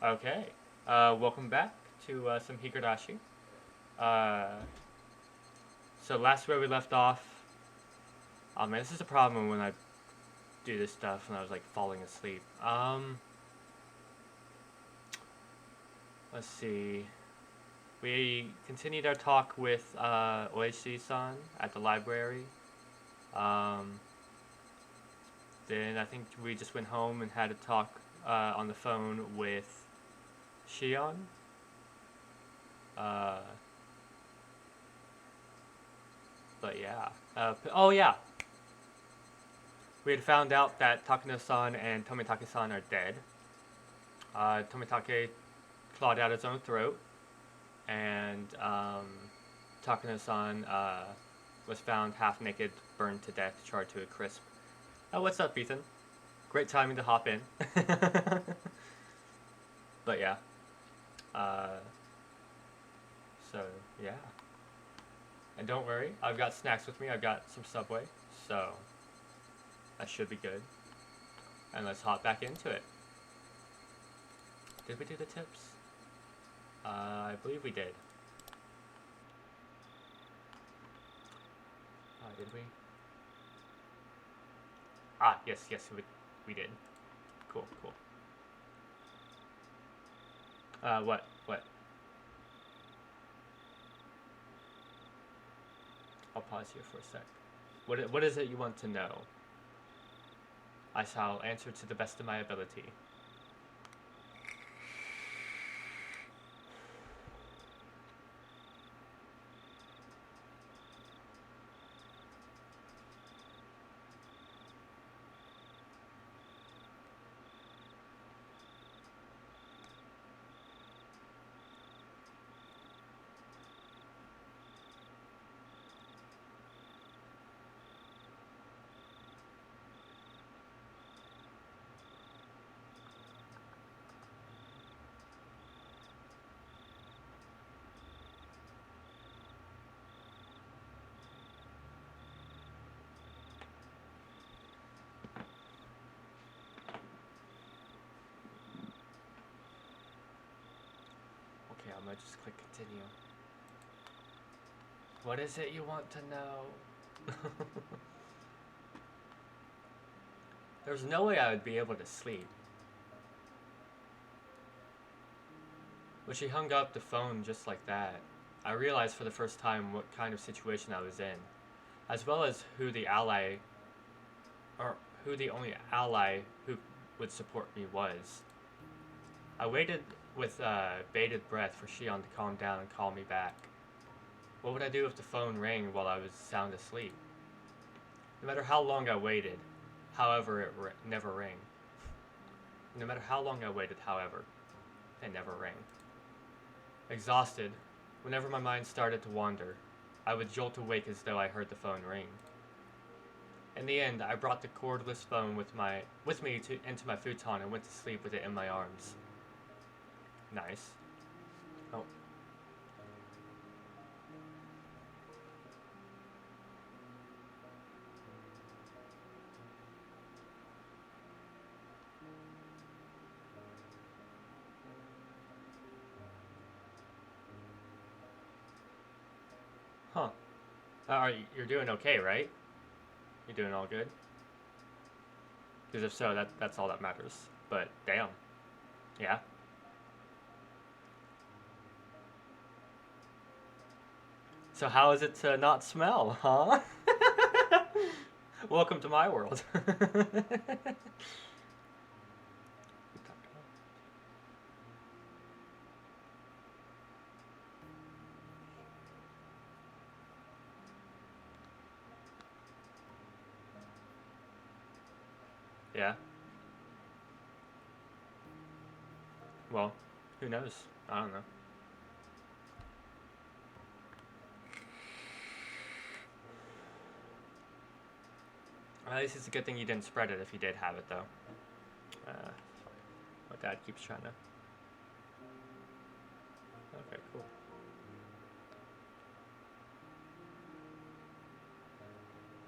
Okay. Welcome back to some Higurashi. Uh, so last where we left off. Oh man, this is a problem when I do this stuff and I was like falling asleep. Let's see. We continued our talk with Oishi-san at the library. Um, then I think we just went home and had a talk on the phone with Shion. Uh, but yeah. Oh yeah. We had found out that Takano-san and Tomitake-san are dead. Tomitake clawed out his own throat, and Takano-san was found half naked, burned to death, charred to a crisp. Oh, what's up, Ethan? Great timing to hop in. But yeah. So, yeah. And don't worry, I've got snacks with me. I've got some Subway, so that should be good. And let's hop back into it. Did we do the tips? I believe we did. Did we? Ah, yes, we did. Cool. What? I'll pause here for a sec. What is it you want to know? I shall answer to the best of my ability. Okay, I'm gonna just click continue. What is it you want to know? There's no way I would be able to sleep. When she hung up the phone just like that, I realized for the first time what kind of situation I was in, as well as who the only ally who would support me was. I waited with bated breath for Shion to calm down and call me back. What would I do if the phone rang while I was sound asleep? No matter how long I waited, however, it never rang. No matter how long I waited, however, it never rang. Exhausted, whenever my mind started to wander, I would jolt awake as though I heard the phone ring. In the end, I brought the cordless phone with me into my futon and went to sleep with it in my arms. Nice. Oh. Huh. You're doing okay, right? You're doing all good? Because if so, that's all that matters. But damn. Yeah. So how is it to not smell, huh? Welcome to my world. Yeah. Well, who knows? I don't know. At least it's a good thing you didn't spread it if you did have it, though. My dad keeps trying to... Okay, cool.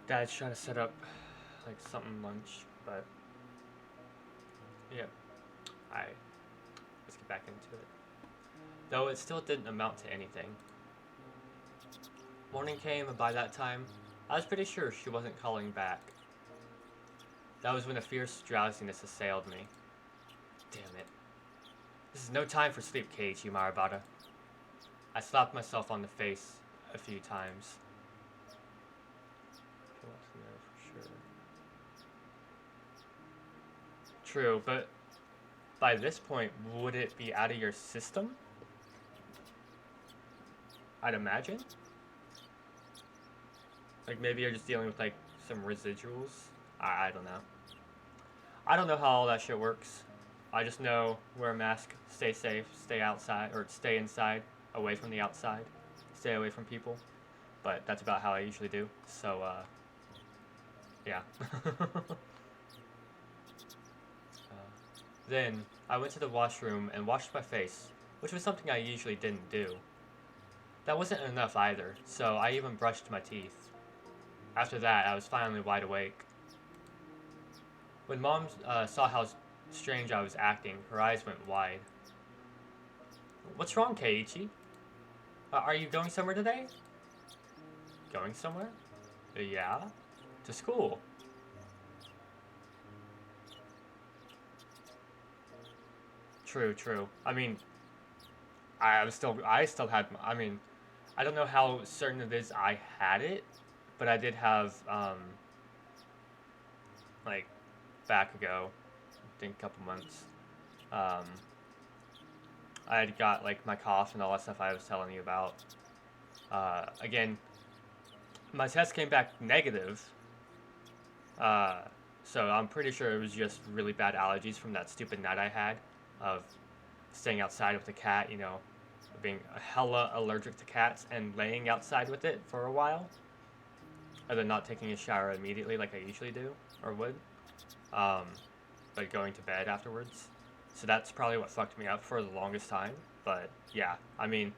Dad's trying to set up, like, something lunch, but... Yeah. Let's get back into it. Though it still didn't amount to anything. Morning came, and by that time, I was pretty sure she wasn't calling back. That was when a fierce drowsiness assailed me. Damn it. This is no time for sleep, Keiichi Marabata. I slapped myself on the face a few times. For sure. True, but by this point, would it be out of your system? I'd imagine. Like maybe you're just dealing with like some residuals. I don't know. I don't know how all that shit works. I just know wear a mask, stay safe, stay outside, or stay inside, away from the outside, stay away from people. But that's about how I usually do. So, yeah. Then I went to the washroom and washed my face, which was something I usually didn't do. That wasn't enough either, so I even brushed my teeth. After that, I was finally wide awake. When Mom saw how strange I was acting, her eyes went wide. What's wrong, Keiichi? Are you going somewhere today? Going somewhere? Yeah? To school. True. I mean, I still had, I mean, I don't know how certain it is I had it, but I did have, like, back ago, I think a couple months, I had got, like, my cough and all that stuff I was telling you about. Again, my test came back negative, so I'm pretty sure it was just really bad allergies from that stupid night I had of staying outside with the cat, you know, being hella allergic to cats and laying outside with it for a while, and then not taking a shower immediately like I usually do, or would, but going to bed afterwards. So that's probably what fucked me up for the longest time, but yeah, I mean,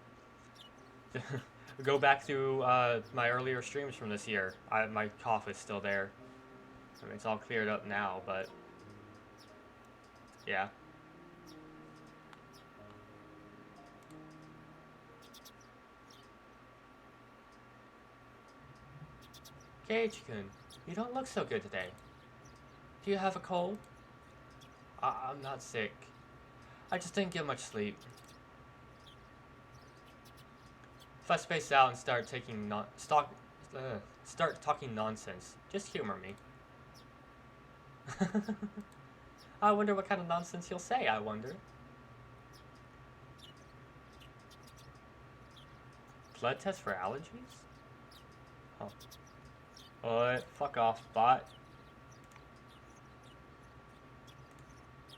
go back to my earlier streams from this year, my cough is still there. I mean, it's all cleared up now, but yeah. Keiichi-kun, you don't look so good today. Do you have a cold? I'm not sick. I just didn't get much sleep. If I space out and start talking nonsense, just humor me. I wonder what kind of nonsense you'll say, I wonder. Blood test for allergies? Oh. What? Fuck off, bot.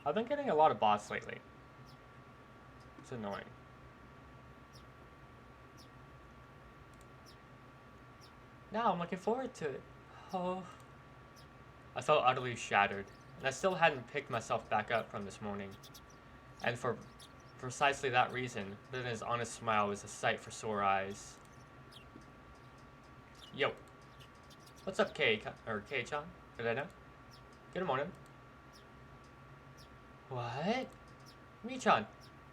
I've been getting a lot of bots lately. It's annoying. Now I'm looking forward to it. Oh. I felt utterly shattered, and I still hadn't picked myself back up from this morning. And for precisely that reason, Lina's honest smile was a sight for sore eyes. Yo. What's up, Kei-chan? Elena? Good morning. What? Michan,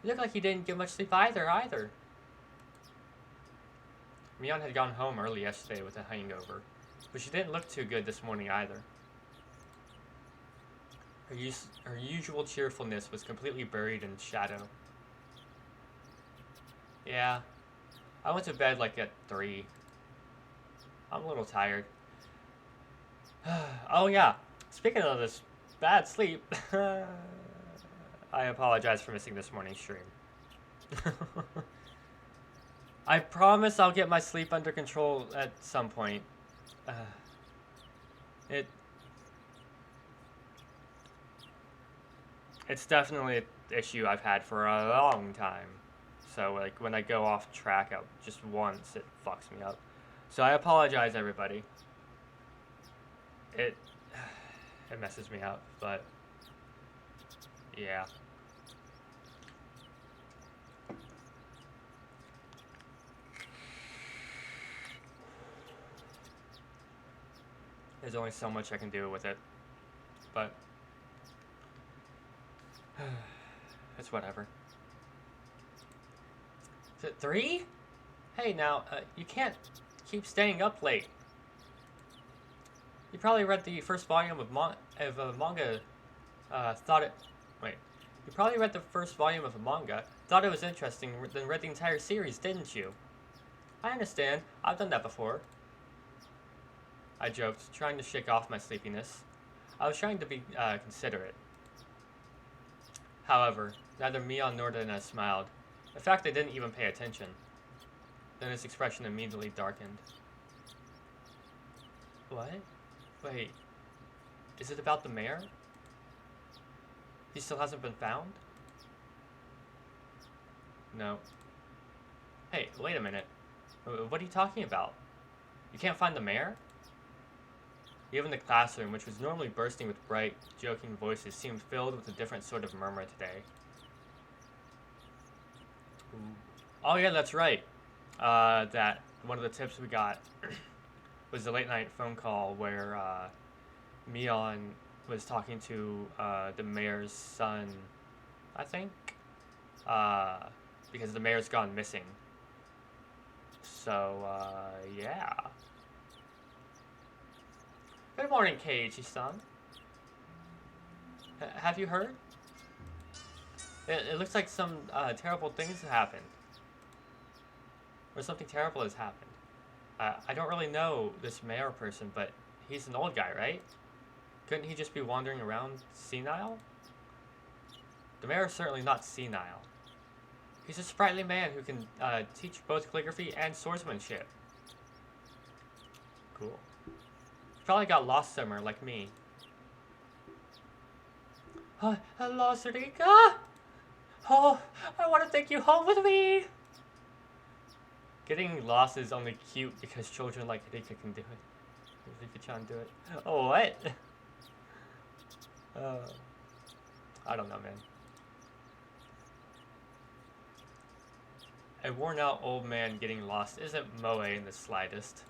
you look like you didn't get much sleep either. Mion had gone home early yesterday with a hangover, but she didn't look too good this morning either. Her usual cheerfulness was completely buried in shadow. Yeah, I went to bed like at 3. I'm a little tired. Oh yeah, speaking of this bad sleep, I apologize for missing this morning's stream. I promise I'll get my sleep under control at some point. It's definitely an issue I've had for a long time. So like when I go off track out just once, it fucks me up. So I apologize, everybody. It messes me up, but yeah. There's only so much I can do with it, but it's whatever. Is it 3? Hey, now, you can't keep staying up late. You probably read the first volume of manga, thought it... Wait. You probably read the first volume of a manga, thought it was interesting, then read the entire series, didn't you? I understand. I've done that before. I joked, trying to shake off my sleepiness. I was trying to be, considerate. However, neither Mion nor Dana smiled. In fact, they didn't even pay attention. Then his expression immediately darkened. What? Wait. Is it about the mayor? He still hasn't been found? No. Hey, wait a minute. What are you talking about? You can't find the mayor? Even the classroom, which was normally bursting with bright, joking voices, seemed filled with a different sort of murmur today. Ooh. Oh yeah, that's right. That one of the tips we got was the late night phone call where Mion was talking to the mayor's son, I think, because the mayor's gone missing. So yeah. Good morning, Keiichi-san. Have you heard? It looks like some terrible things have happened. Or something terrible has happened. I don't really know this mayor person, but he's an old guy, right? Couldn't he just be wandering around senile? The mayor is certainly not senile. He's a sprightly man who can teach both calligraphy and swordsmanship. Cool. He probably got lost somewhere, like me. Hello, Sarika! Oh, I want to take you home with me! Getting lost is only cute because children like Rika can do it. Rika-chan do it. Oh, what? I don't know, man. A worn-out old man getting lost isn't moe in the slightest.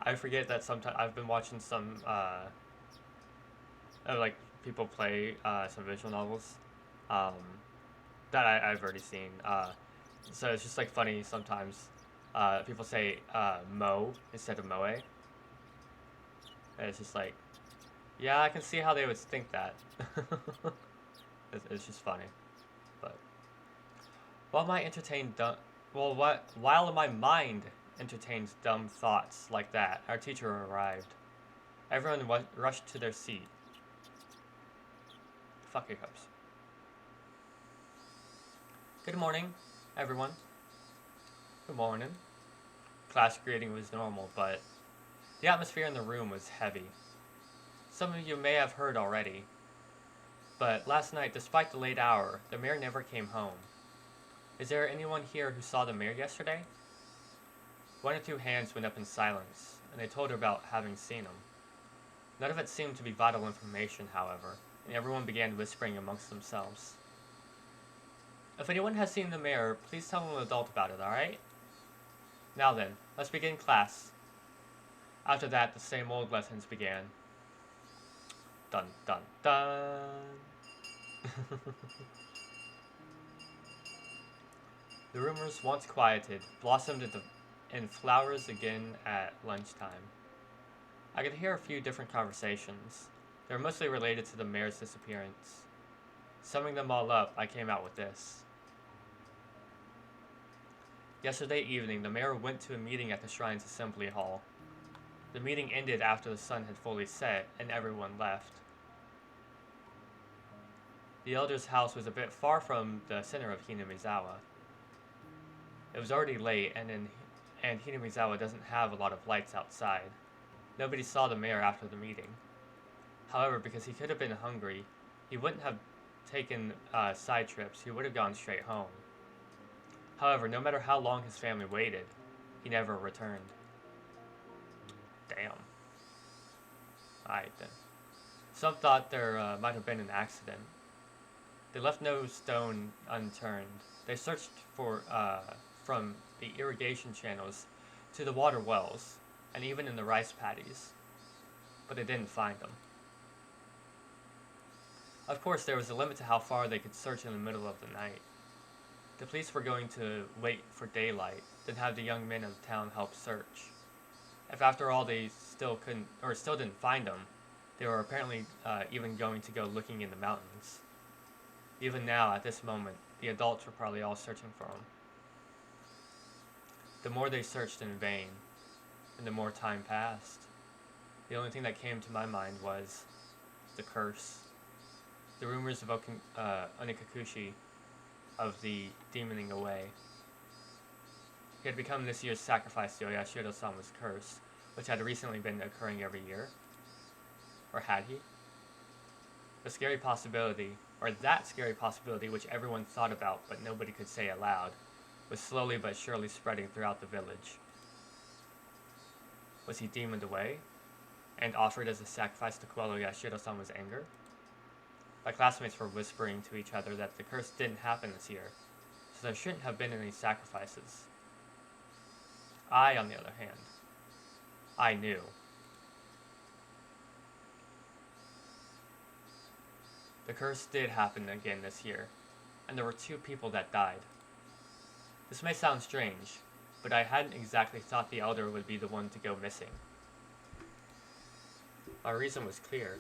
I forget that sometimes I've been watching some like people play some visual novels that I've already seen. So it's just like funny sometimes people say mo instead of moe. And it's just like, yeah, I can see how they would think that. It's just funny. But while my mind entertains dumb thoughts like that, our teacher arrived. Everyone rushed to their seat. Fuck hiccups. Good morning, everyone. Good morning. Class greeting was normal, but the atmosphere in the room was heavy. Some of you may have heard already, but last night, despite the late hour, the mayor never came home. Is there anyone here who saw the mayor yesterday? One or two hands went up in silence, and they told her about having seen him. None of it seemed to be vital information, however, and everyone began whispering amongst themselves. If anyone has seen the mayor, please tell an adult about it, alright? Now then, let's begin class. After that, the same old lessons began. Dun dun dun! The rumors, once quieted, blossomed in flowers again at lunchtime. I could hear a few different conversations. They were mostly related to the mayor's disappearance. Summing them all up, I came out with this. Yesterday evening, the mayor went to a meeting at the Shrine's Assembly Hall. The meeting ended after the sun had fully set, and everyone left. The elder's house was a bit far from the center of Hinamizawa. It was already late, and Hinamizawa doesn't have a lot of lights outside. Nobody saw the mayor after the meeting. However, because he could have been hungry, he wouldn't have taken side trips. He would have gone straight home. However, no matter how long his family waited, he never returned. Damn. Alright then. Some thought there might have been an accident. They left no stone unturned. They searched for from the irrigation channels to the water wells, and even in the rice paddies, but they didn't find them. Of course, there was a limit to how far they could search in the middle of the night. The police were going to wait for daylight, then have the young men of the town help search. If after all they still didn't find them, they were apparently even going to go looking in the mountains. Even now, at this moment, the adults were probably all searching for them. The more they searched in vain, and the more time passed, the only thing that came to my mind was the curse. The rumors of Onikakushi, of the demoning away. He had become this year's sacrifice to Yashiro-sama's curse, which had recently been occurring every year. Or had he? That scary possibility which everyone thought about but nobody could say aloud, was slowly but surely spreading throughout the village. Was he demoned away, and offered as a sacrifice to quell Yashiro-sama's anger? My classmates were whispering to each other that the curse didn't happen this year, so there shouldn't have been any sacrifices. I, on the other hand, I knew. The curse did happen again this year, and there were 2 people that died. This may sound strange, but I hadn't exactly thought the elder would be the one to go missing. My reason was clear.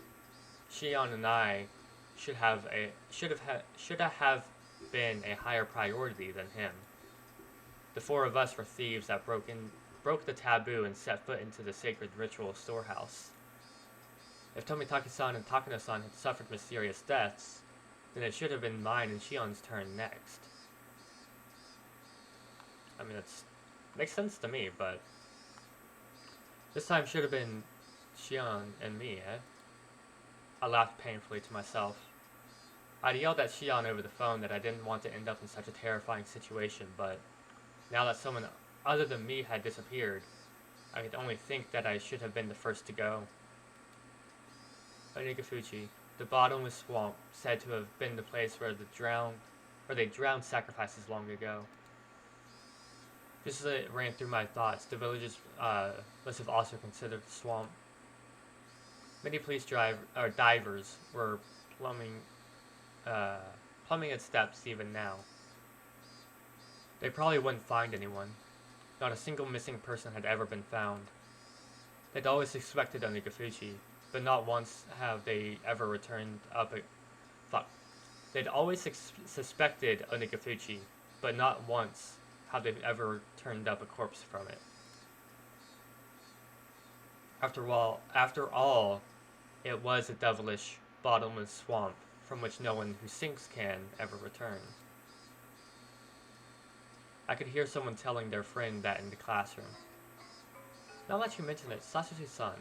Shion and I should have been a higher priority than him. The 4 of us were thieves that broke the taboo and set foot into the sacred ritual storehouse. If Tomitaki-san and Takano-san had suffered mysterious deaths, then it should have been mine and Shion's turn next. I mean, it makes sense to me, but this time should have been Shion and me, eh? I laughed painfully to myself. I'd yelled at Shion over the phone that I didn't want to end up in such a terrifying situation, but now that someone other than me had disappeared, I could only think that I should have been the first to go. Onikafuchi, the bottomless swamp, said to have been the place where they drowned sacrifices long ago. Just as it ran through my thoughts, the villagers must have also considered the swamp. Many police divers were plumbing its depths even now. They probably wouldn't find anyone. Not a single missing person had ever been found. They'd always suspected Onikafuchi, but not once have they ever returned up They'd always suspected Onikafuchi, but not once have they ever turned up a corpse from it. After all, it was a devilish, bottomless swamp from which no one who sinks can ever return. I could hear someone telling their friend that in the classroom. Now that you mention it, Satoshi-san,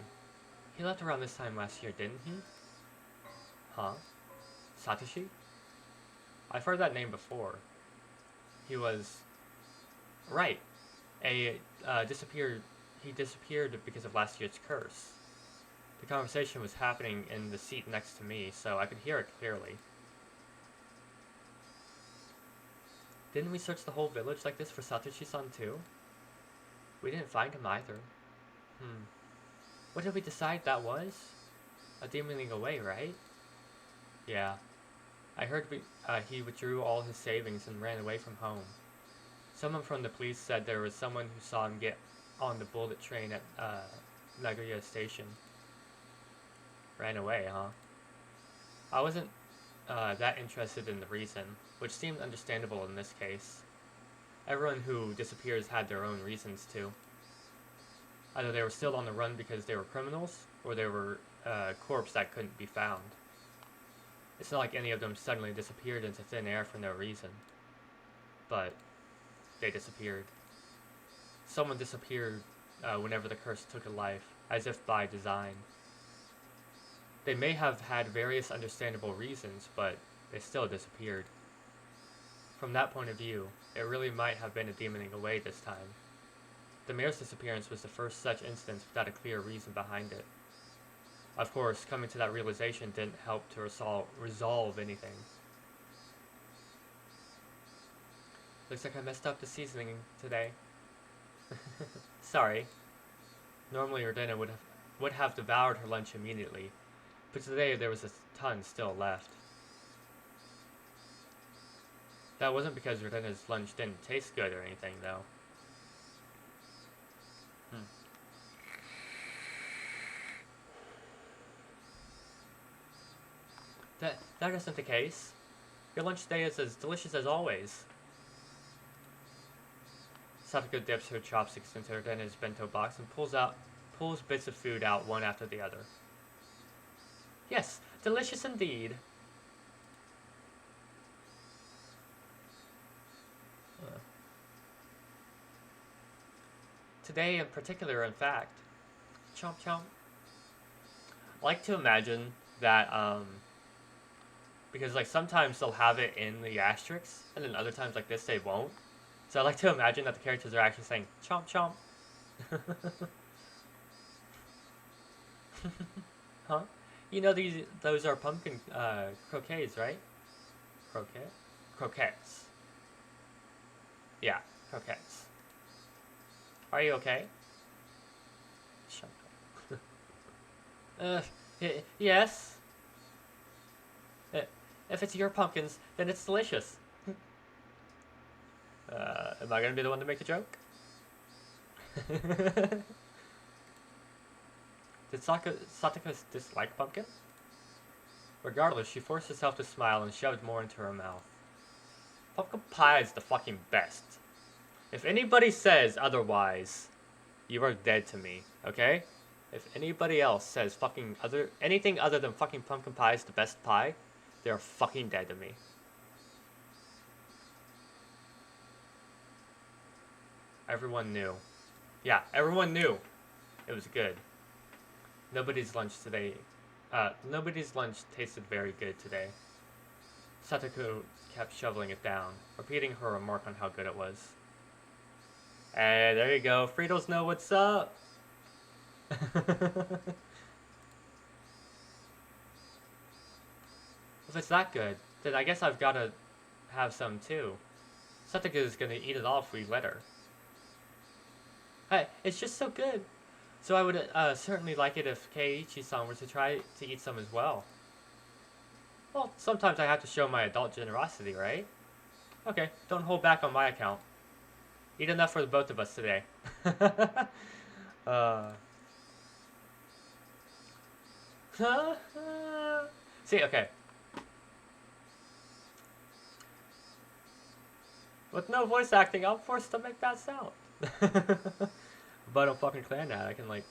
he left around this time last year, didn't he? Huh? Satoshi? I've heard that name before. He was... Right. He disappeared because of last year's curse. The conversation was happening in the seat next to me, so I could hear it clearly. Didn't we search the whole village like this for Satoshi-san too? We didn't find him either. What did we decide that was? A demoning away, right? Yeah. I heard he withdrew all his savings and ran away from home. Someone from the police said there was someone who saw him get on the bullet train at Nagoya Station. Ran away, huh? I wasn't that interested in the reason, which seemed understandable in this case. Everyone who disappears had their own reasons too. Either they were still on the run because they were criminals, or they were a corpse that couldn't be found. It's not like any of them suddenly disappeared into thin air for no reason. But they disappeared. Someone disappeared whenever the curse took a life, as if by design. They may have had various understandable reasons, but they still disappeared. From that point of view, it really might have been a demoning away this time. The mayor's disappearance was the first such instance without a clear reason behind it. Of course, coming to that realization didn't help to resolve anything. Looks like I messed up the seasoning today. Sorry. Normally Ordena would have devoured her lunch immediately, but today there was a ton still left. That wasn't because Renena's lunch didn't taste good or anything, though. That isn't the case. Your lunch today is as delicious as always. Satoko dips her chopsticks into Renena's bento box and pulls bits of food out one after the other. Yes, delicious indeed. Today in particular, in fact. Chomp chomp. I like to imagine that, because like sometimes they'll have it in the asterisks, and then other times like this they won't. So I like to imagine that the characters are actually saying chomp chomp. Huh? You know those are pumpkin croquets, right? Croquettes. Yeah, croquettes. Are you okay? Shut up. Yes. If it's your pumpkins, then it's delicious. Am I gonna be the one to make the joke? Did Satoko dislike pumpkin? Regardless, she forced herself to smile and shoved more into her mouth. Pumpkin pie is the fucking best. If anybody says otherwise, you are dead to me, okay? If anybody else says anything other than fucking pumpkin pie is the best pie, they're fucking dead to me. Everyone knew. Yeah, everyone knew. It was good. Nobody's lunch tasted very good today. Satoko kept shoveling it down, repeating her remark on how good it was. Hey, there you go. Fritos know what's up. If it's that good, then I guess I've gotta have some too. Satoko is gonna eat it all if we let her. Hey, it's just so good. So I would certainly like it if Keiichi-san were to try to eat some as well. Well, sometimes I have to show my adult generosity, right? Okay, don't hold back on my account. Eat enough for the both of us today. See, okay. With no voice acting, I'm forced to make that sound. But on fucking Clannad, I can like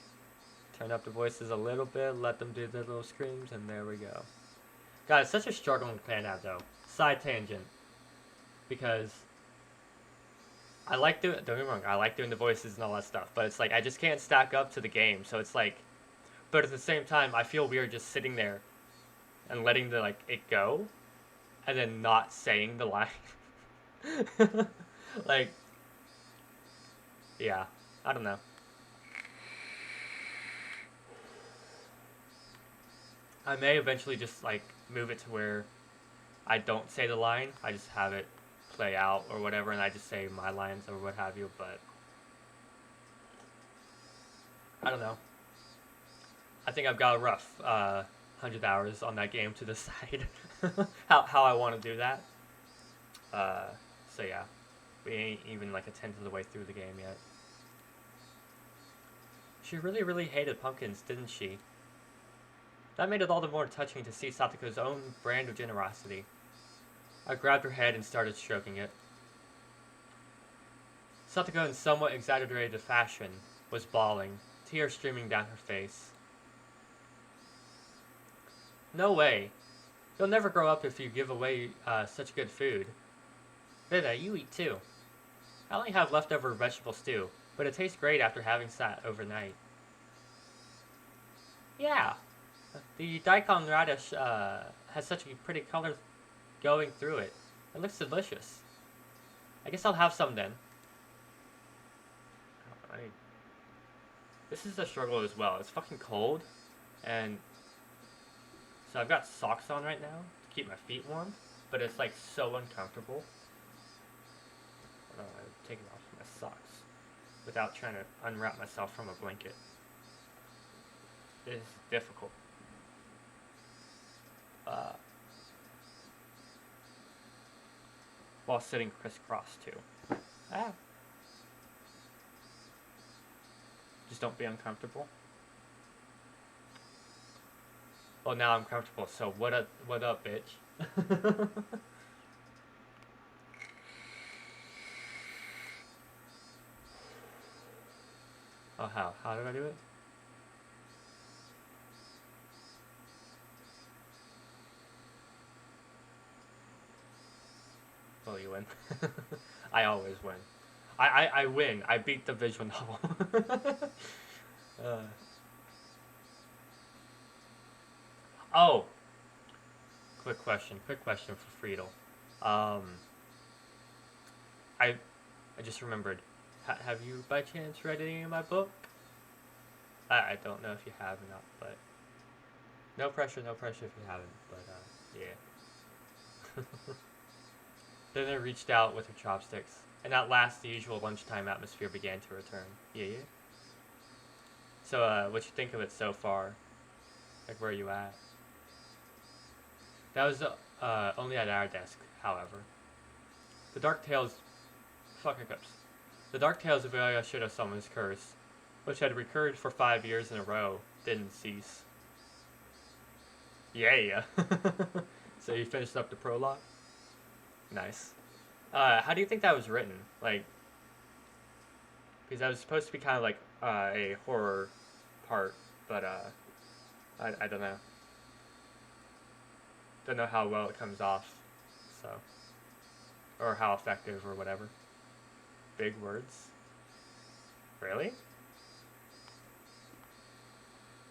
turn up the voices a little bit, let them do their little screams, and there we go. God, it's such a struggle in Clannad though. Side tangent. Because I like doing, don't get me wrong, I like doing the voices and all that stuff, but it's like I just can't stack up to the game, so it's like, but at the same time, I feel weird just sitting there and letting the like it go, and then not saying the line. Like, yeah, I don't know. I may eventually just like move it to where I don't say the line, I just have it play out or whatever, and I just say my lines or what have you, but I don't know. I think I've got a rough 100 hours on that game to decide how I want to do that. So yeah, we ain't even like a tenth of the way through the game yet. She really hated pumpkins, didn't she? That made it all the more touching to see Satoko's own brand of generosity. I grabbed her head and started stroking it. Satoko, in somewhat exaggerated fashion, was bawling, tears streaming down her face. No way. You'll never grow up if you give away such good food. Rita, you eat too. I only have leftover vegetable stew, but it tastes great after having sat overnight. Yeah. The daikon radish has such a pretty color going through it. It looks delicious. I guess I'll have some then. This is a struggle as well. It's fucking cold, and so I've got socks on right now to keep my feet warm, but it's like so uncomfortable. I'm taking off my socks without trying to unwrap myself from a blanket. It is difficult. while sitting crisscross too. Ah. Just don't be uncomfortable. Well, now I'm comfortable, so what up, bitch? Oh, how? How did I do it? Well, you win. I always win. I win. I beat the visual novel. uh. Oh, quick question for Friedel. Um, I just remembered. Have you by chance read any of my book? I don't know if you have or not, but no pressure if you haven't. But yeah. Then I reached out with her chopsticks, and at last the usual lunchtime atmosphere began to return. Yeah, yeah. So, what you think of it so far? Like, where are you at? That was only at our desk, however. The dark tales, fuck hiccups. The dark tales of Yashida Summon's curse, which had recurred for 5 years in a row, didn't cease. Yeah. So you finished up the prologue? Nice. How do you think that was written? Like, because that was supposed to be kind of like a horror part, but I don't know. Don't know how well it comes off, so, or how effective or whatever. Big words. Really?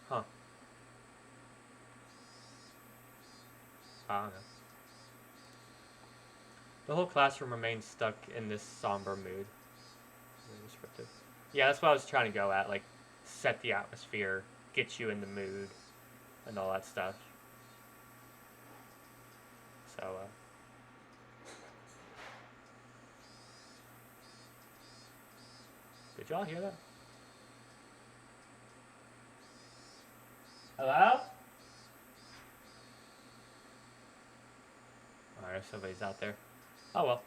Huh. I don't know. The whole classroom remained stuck in this somber mood. Yeah, that's what I was trying to go at. Like, set the atmosphere, get you in the mood, and all that stuff. So, did y'all hear that? Hello? Alright, somebody's out there. Oh well.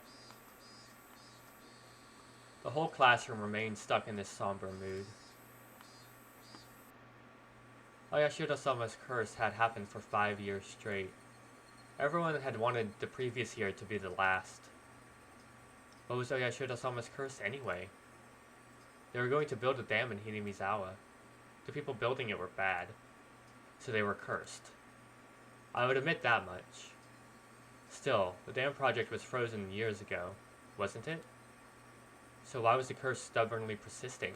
The whole classroom remained stuck in this somber mood. Oyashiro-sama's curse had happened for 5 years straight. Everyone had wanted the previous year to be the last. What was Oyashiro-sama's curse anyway? They were going to build a dam in Hinamizawa. The people building it were bad, so they were cursed. I would admit that much. Still, the dam project was frozen years ago, wasn't it? So why was the curse stubbornly persisting?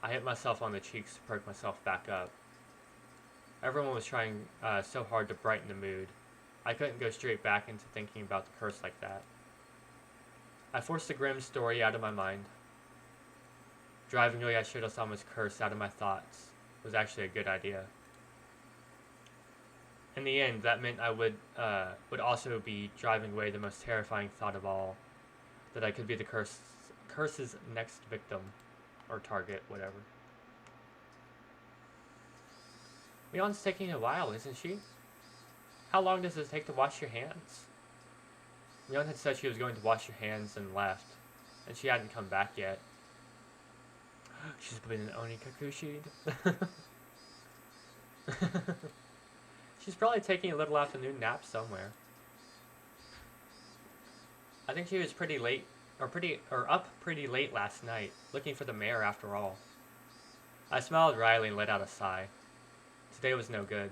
I hit myself on the cheeks to perk myself back up. Everyone was trying so hard to brighten the mood. I couldn't go straight back into thinking about the curse like that. I forced the grim story out of my mind. Driving Oyashiro-sama's curse out of my thoughts was actually a good idea. In the end, that meant I would also be driving away the most terrifying thought of all, that I could be the curse's next victim, or target, whatever. Mion's taking a while, isn't she? How long does it take to wash your hands? Mion had said she was going to wash her hands and left, and she hadn't come back yet. She's been an Onikakushi. She's probably taking a little afternoon nap somewhere. I think she was pretty late, or up pretty late last night, looking for the mayor after all. I smiled wryly and let out a sigh. Today was no good.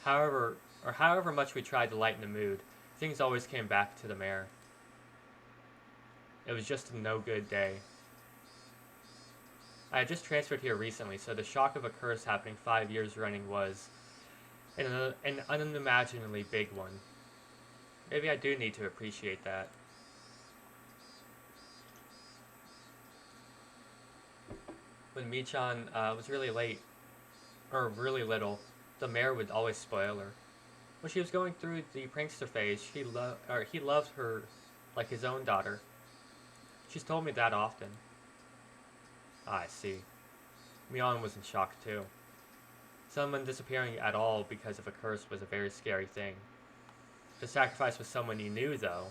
However much we tried to lighten the mood, things always came back to the mayor. It was just a no-good day. I had just transferred here recently, so the shock of a curse happening 5 years running was an unimaginably big one. Maybe I do need to appreciate that. When Michan was really late, or really little, the mayor would always spoil her. When she was going through the prankster phase, he loved her like his own daughter. She's told me that often. I see. Mion was in shock too. Someone disappearing at all because of a curse was a very scary thing. To sacrifice with someone you knew, though,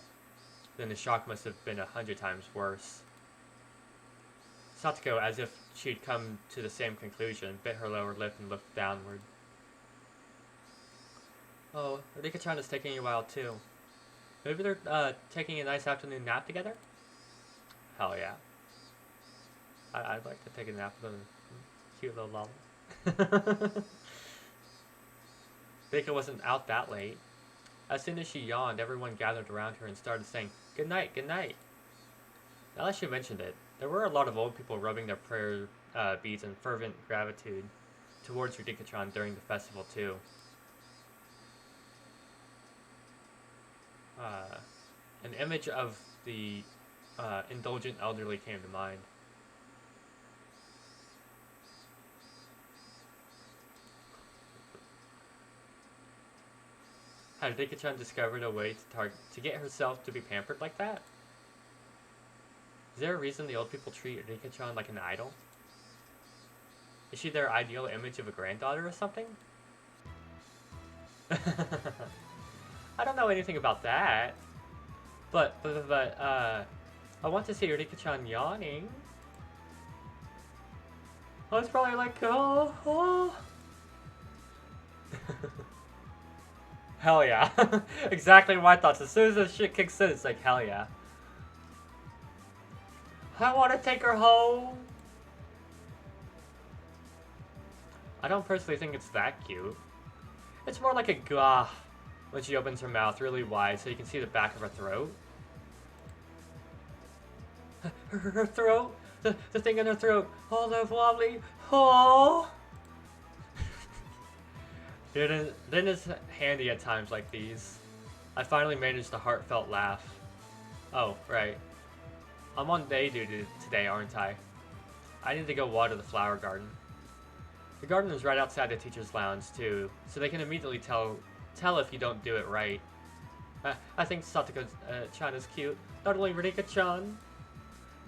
then the shock must have been 100 times worse. Satoko, as if she'd come to the same conclusion, bit her lower lip and looked downward. Oh, Rika-chan is taking a while too. Maybe they're taking a nice afternoon nap together? Hell yeah. I'd like to take a nap with a cute little lolly. Rika wasn't out that late. As soon as she yawned, everyone gathered around her and started saying, "Good night, good night." Now that she mentioned it, there were a lot of old people rubbing their prayer beads in fervent gratitude towards Rika-chan during the festival too. An image of the indulgent elderly came to mind. Had Rika-chan discovered a way to get herself to be pampered like that? Is there a reason the old people treat Rika-chan like an idol? Is she their ideal image of a granddaughter or something? I don't know anything about that. But I want to see Rika-chan yawning. I was probably like, oh. Hell yeah. Exactly my thoughts. As soon as this shit kicks in, it's like, hell yeah. I want to take her home. I don't personally think it's that cute. It's more like a gah when she opens her mouth really wide so you can see the back of her throat. Her throat? The thing in her throat. Oh, that's wobbly. Oh! Then it's handy at times like these. I finally managed a heartfelt laugh. Oh, right. I'm on day duty today, aren't I? I need to go water the flower garden. The garden is right outside the teacher's lounge, too, so they can immediately tell if you don't do it right. I think Satoko-chan is cute. Not only Rika-chan.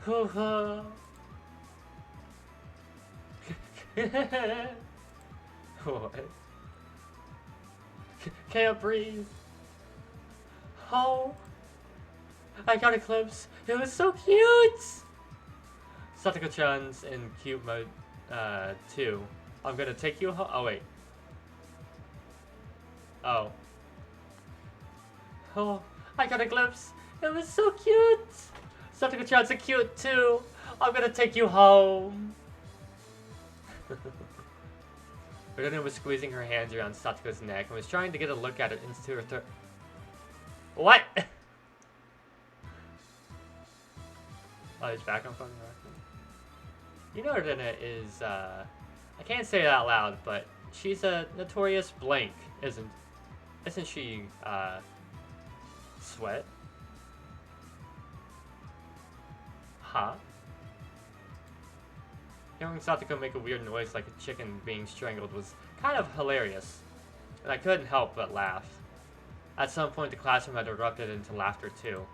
What? Can't breathe. Oh. I got a glimpse. It was so cute! Satoko-chan's in cute mode, too. I'm gonna take you home. Oh, wait. Oh. Oh, I got a glimpse. It was so cute! Satoko-chan's cute, too. I'm gonna take you home. Rina was squeezing her hands around Satoko's neck and was trying to get a look at it into her throat. What? Oh, he's back on phone. You know Rina is, I can't say it out loud, but she's a notorious blank, isn't she, Sweat? Huh? Hearing Satoko make a weird noise like a chicken being strangled was kind of hilarious, and I couldn't help but laugh. At some point, the classroom had erupted into laughter too.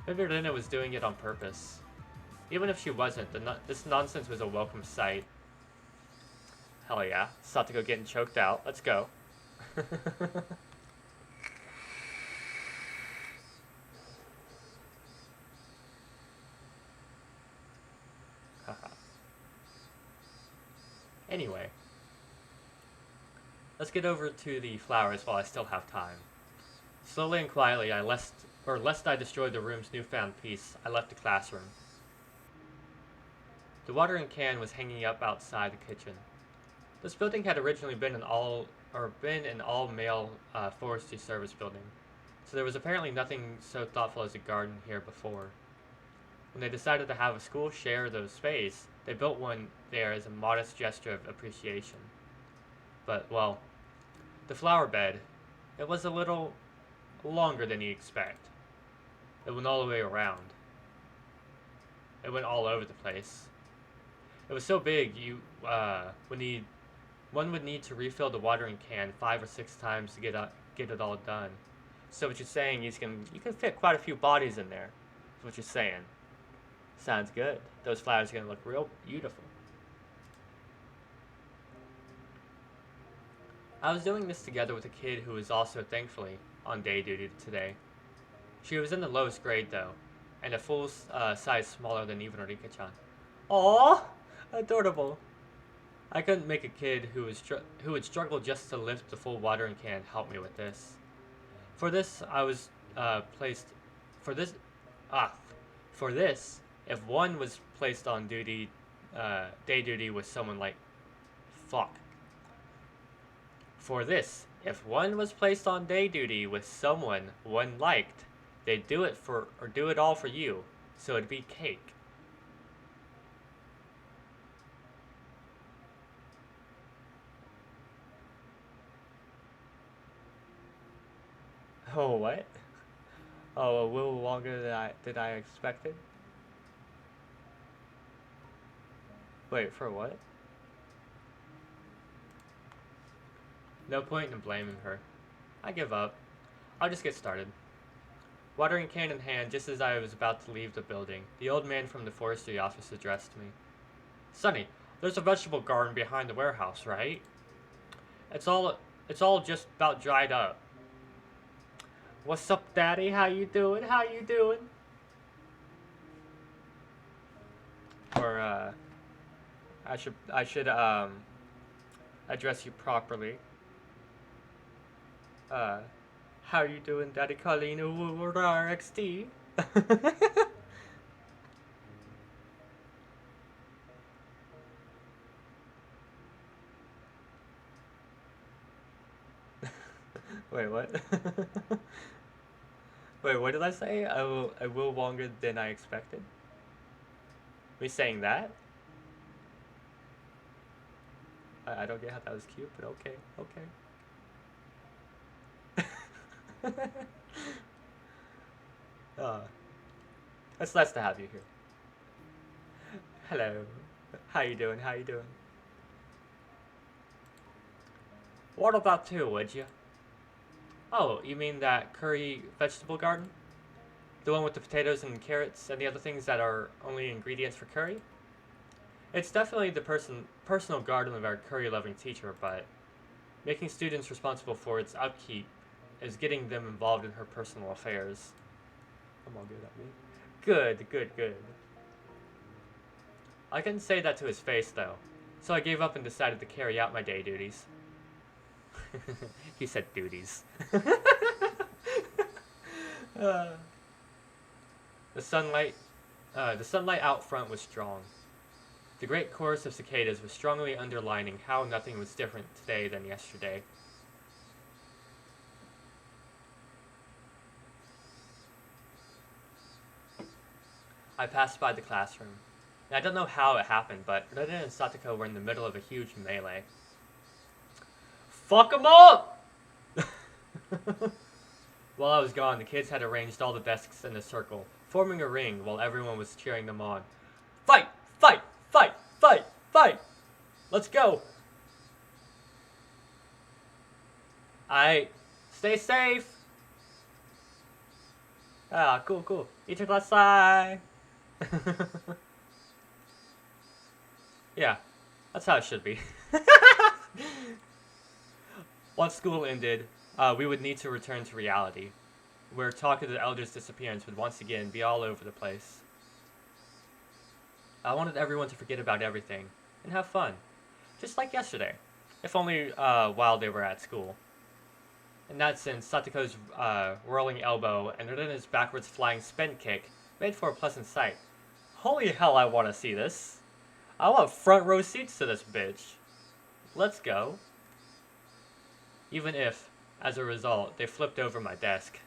Maybe Rina was doing it on purpose. Even if she wasn't, this nonsense was a welcome sight. Hell yeah. Satoko getting choked out. Let's go. Anyway. Let's get over to the flowers while I still have time. Slowly and quietly, lest I destroyed the room's newfound peace, I left the classroom. The watering can was hanging up outside the kitchen. This building had originally been an all-male forestry service building, so there was apparently nothing so thoughtful as a garden here before. When they decided to have a school share the space, they built one there as a modest gesture of appreciation. But, well, the flower bed, it was a little longer than you'd expect. It went all the way around. It went all over the place. It was so big, one would need to refill the watering can 5 or 6 times to get it all done. So what you're saying is you can fit quite a few bodies in there. That's what you're saying. Sounds good. Those flowers are gonna look real beautiful. I was doing this together with a kid who was also, thankfully, on day duty today. She was in the lowest grade, though, and a full size smaller than even Rika-chan. Aww! Adorable. I couldn't make a kid who would struggle just to lift the full watering can help me with this. For this, I was placed. For this, ah, for this, if one was placed on duty, day duty with someone like, fuck. For this, if one was placed on day duty with someone one liked, they'd do it all for you, so it'd be cake. Oh, what? Oh, a little longer than I expected. Wait, for what? No point in blaming her. I give up. I'll just get started. Watering can in hand, just as I was about to leave the building, the old man from the forestry office addressed me. Sonny, there's a vegetable garden behind the warehouse, right? It's all just about dried up. What's up, Daddy? How you doing? How you doing? Or I should address you properly. How you doing, Daddy Carlino RXT? Wait, what? Wait, what did I say? I will longer than I expected? Me saying that? I don't get how that was cute, but okay, okay. It's nice to have you here. Hello. How you doing? How you doing? What about two, would you? Oh, you mean that curry vegetable garden? The one with the potatoes and carrots and the other things that are only ingredients for curry? It's definitely the personal garden of our curry-loving teacher, but making students responsible for its upkeep is getting them involved in her personal affairs. Come on, good at me. Good, good, good. I couldn't say that to his face, though, so I gave up and decided to carry out my day duties. He said duties. The sunlight out front was strong. The great chorus of cicadas was strongly underlining how nothing was different today than yesterday. I passed by the classroom. And I don't know how it happened, but Rena and Satoko were in the middle of a huge melee. Fuck 'em up! While I was gone, the kids had arranged all the desks in a circle, forming a ring while everyone was cheering them on. Fight! Fight! Fight! Fight! Fight! Let's go! Aight. Stay safe! Ah, cool, cool. Itadasai! Yeah, that's how it should be. Once school ended, we would need to return to reality, where talk of the elders' disappearance would once again be all over the place. I wanted everyone to forget about everything and have fun, just like yesterday, if only while they were at school. In that sense, Satoko's whirling elbow and Rena's backwards flying spin kick made for a pleasant sight. Holy hell, I want to see this. I want front row seats to this bitch. Let's go. Even if, as a result, they flipped over my desk.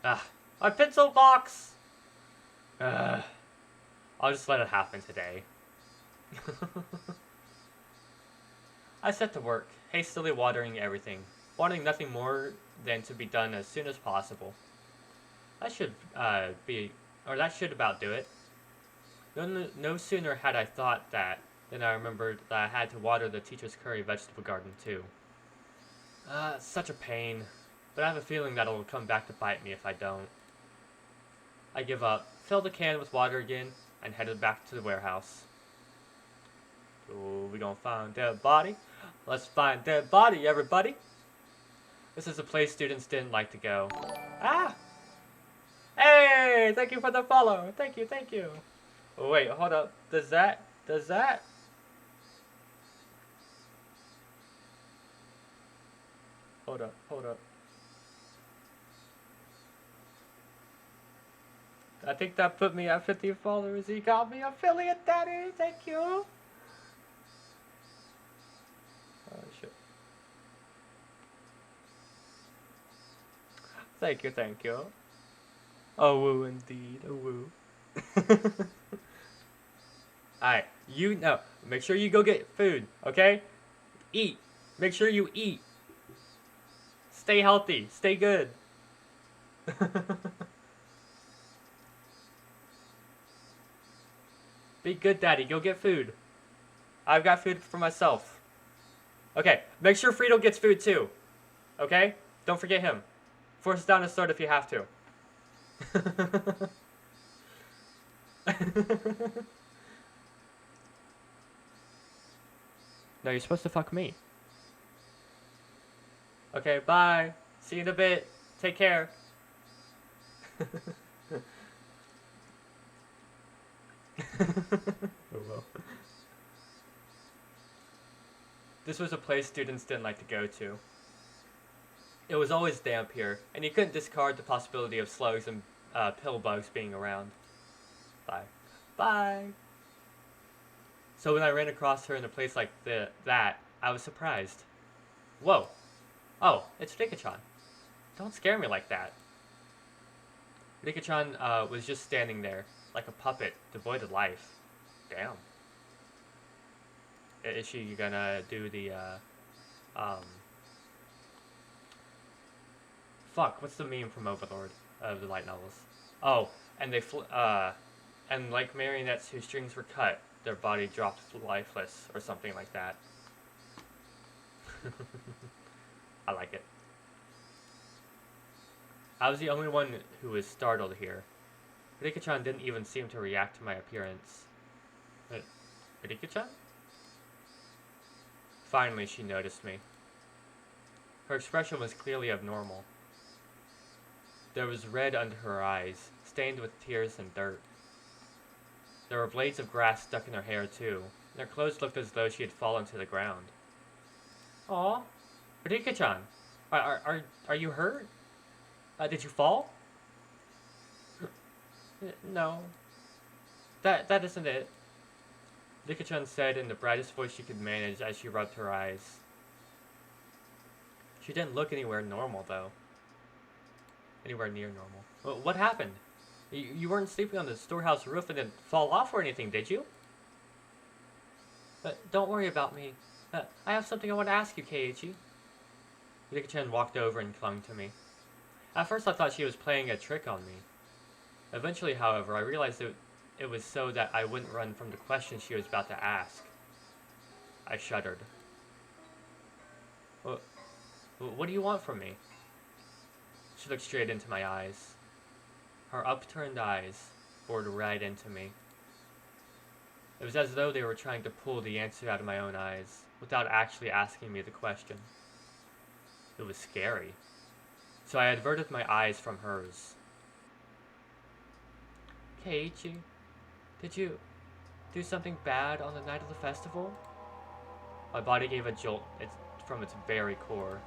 Ah, my pencil box! I'll just let it happen today. I set to work, hastily watering everything, wanting nothing more than to be done as soon as possible. That should about do it. No sooner had I thought that than I remembered that I had to water the teacher's curry vegetable garden too. Such a pain, but I have a feeling that it'll come back to bite me if I don't. I give up, filled the can with water again, and headed back to the warehouse. Oh, we gonna find dead body? Let's find dead body, everybody! This is a place students didn't like to go. Ah! Hey, thank you for the follow. Thank you, thank you. Oh, wait, hold up. Does that? Hold up, hold up. I think that put me at 50 followers. He got me affiliate daddy. Thank you. Oh, shit. Thank you, thank you. Oh, woo, indeed. Oh, woo. Alright, you know. Make sure you go get food, okay? Eat. Make sure you eat. Stay healthy. Stay good. Be good, daddy. Go get food. I've got food for myself. Okay, make sure Frito gets food too. Okay? Don't forget him. Force down his throat if you have to. No, you're supposed to fuck me. Okay, bye. See you in a bit. Take care. Oh well. This was a place students didn't like to go to. It was always damp here, and you couldn't discard the possibility of slugs and pill bugs being around. Bye. Bye! So when I ran across her in a place like that, I was surprised. Whoa. Oh, it's Rika-chan. Don't scare me like that. Rika-chan was just standing there, like a puppet, devoid of life. Damn. Is she gonna do the, Fuck, what's the meme from Overlord of the light novels? Oh, and and like marionettes whose strings were cut, their body dropped lifeless, or something like that. I like it. I was the only one who was startled here. Rika-chan didn't even seem to react to my appearance. Rika-chan? Finally, she noticed me. Her expression was clearly abnormal. There was red under her eyes, stained with tears and dirt. There were blades of grass stuck in her hair, too, and her clothes looked as though she had fallen to the ground. Aw, Rika-chan, are you hurt? Did you fall? No. That isn't it. Rika-chan said in the brightest voice she could manage as she rubbed her eyes. She didn't look anywhere normal, though. Anywhere near normal. Well, what happened? You weren't sleeping on the storehouse roof and didn't fall off or anything, did you? Don't worry about me. I have something I want to ask you, Keiichi. Rika-chan walked over and clung to me. At first I thought she was playing a trick on me. Eventually, however, I realized it was so that I wouldn't run from the question she was about to ask. I shuddered. What do you want from me? She looked straight into my eyes. Her upturned eyes bored right into me. It was as though they were trying to pull the answer out of my own eyes, without actually asking me the question. It was scary. So I averted my eyes from hers. Keiichi, did you do something bad on the night of the festival? My body gave a jolt from its very core.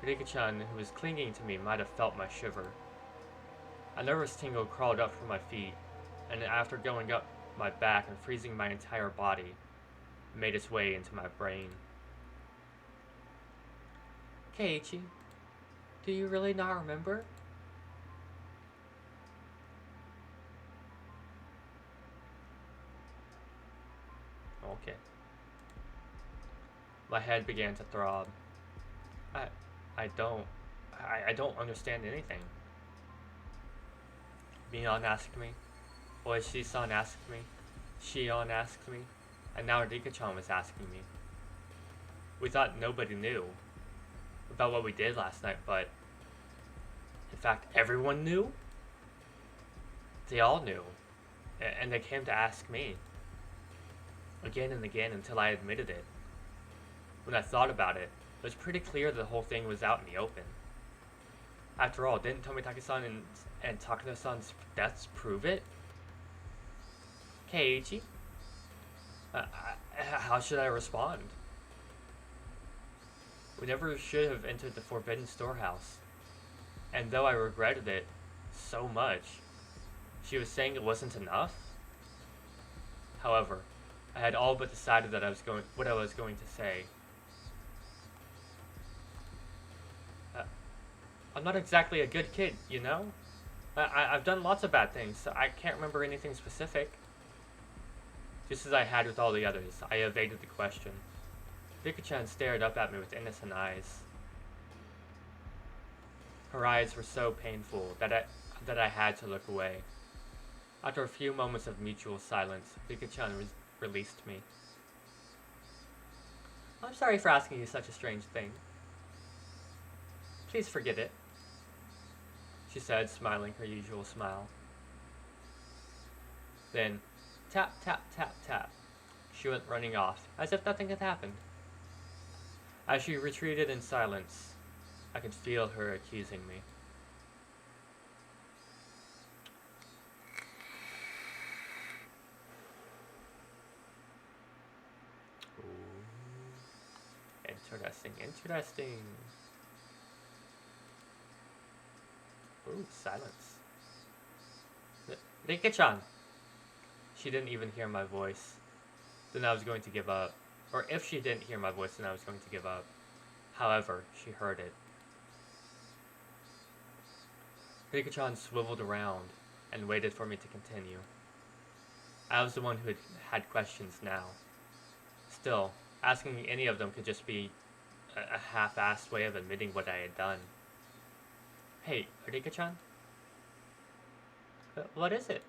Rika-chan, who was clinging to me, might have felt my shiver. A nervous tingle crawled up from my feet, and after going up my back and freezing my entire body, it made its way into my brain. Keiichi, do you really not remember? Okay. My head began to throb. I don't understand anything. Mion asked me. Oishi-san asked me. Shion asked me. And now Rika-chan was asking me. We thought nobody knew about what we did last night, but in fact, everyone knew? They all knew. And they came to ask me. Again and again until I admitted it. When I thought about it, it was pretty clear the whole thing was out in the open. After all, didn't Tomitake-san and Takano-san's deaths prove it? Keiichi? How should I respond? We never should have entered the forbidden storehouse. And though I regretted it so much, she was saying it wasn't enough? However, I had all but decided that what I was going to say. I'm not exactly a good kid, you know? I've done lots of bad things, so I can't remember anything specific. Just as I had with all the others, I evaded the question. Rika-chan stared up at me with innocent eyes. Her eyes were so painful that I had to look away. After a few moments of mutual silence, Rika-chan released me. I'm sorry for asking you such a strange thing. Please forget it, she said, smiling her usual smile. Then, tap, tap, tap, tap, she went running off, as if nothing had happened. As she retreated in silence, I could feel her accusing me. Ooh. Interesting, interesting. Ooh, silence. Rika-chan! She didn't even hear my voice. Then I was going to give up. Or if she didn't hear my voice, then I was going to give up. However, she heard it. Rika-chan swiveled around and waited for me to continue. I was the one who had questions now. Still, asking any of them could just be a half-assed way of admitting what I had done. Hey, Rika-chan? What is it?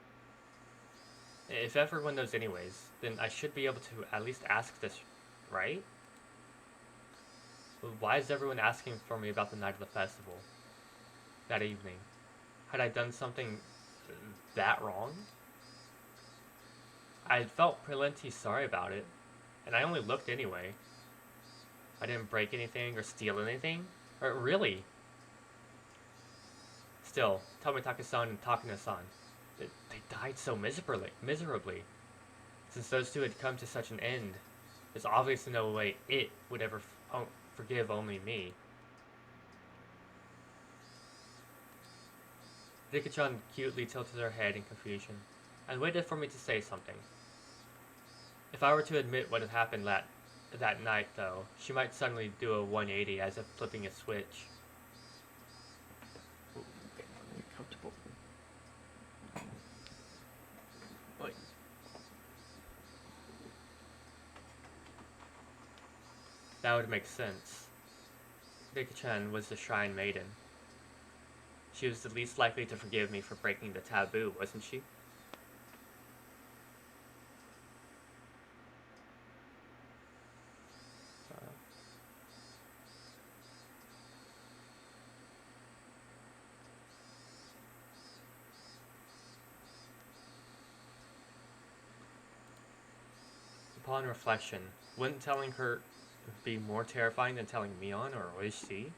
If everyone knows anyways, then I should be able to at least ask this, right? Why is everyone asking for me about the night of the festival? That evening. Had I done something that wrong? I felt plenty sorry about it, and I only looked anyway. I didn't break anything or steal anything. Or really? Still, Tomitake-san and Takano-san, they died so miserably. Since those two had come to such an end, there's obviously no way it would ever forgive only me. Rika-chan cutely tilted her head in confusion, and waited for me to say something. If I were to admit what had happened that night, though, she might suddenly do a 180 as if flipping a switch. Comfortable. Wait. That would make sense. Rika-chan was the Shrine Maiden. She was the least likely to forgive me for breaking the taboo, wasn't she? Upon reflection, wouldn't telling her be more terrifying than telling Mion, or was she?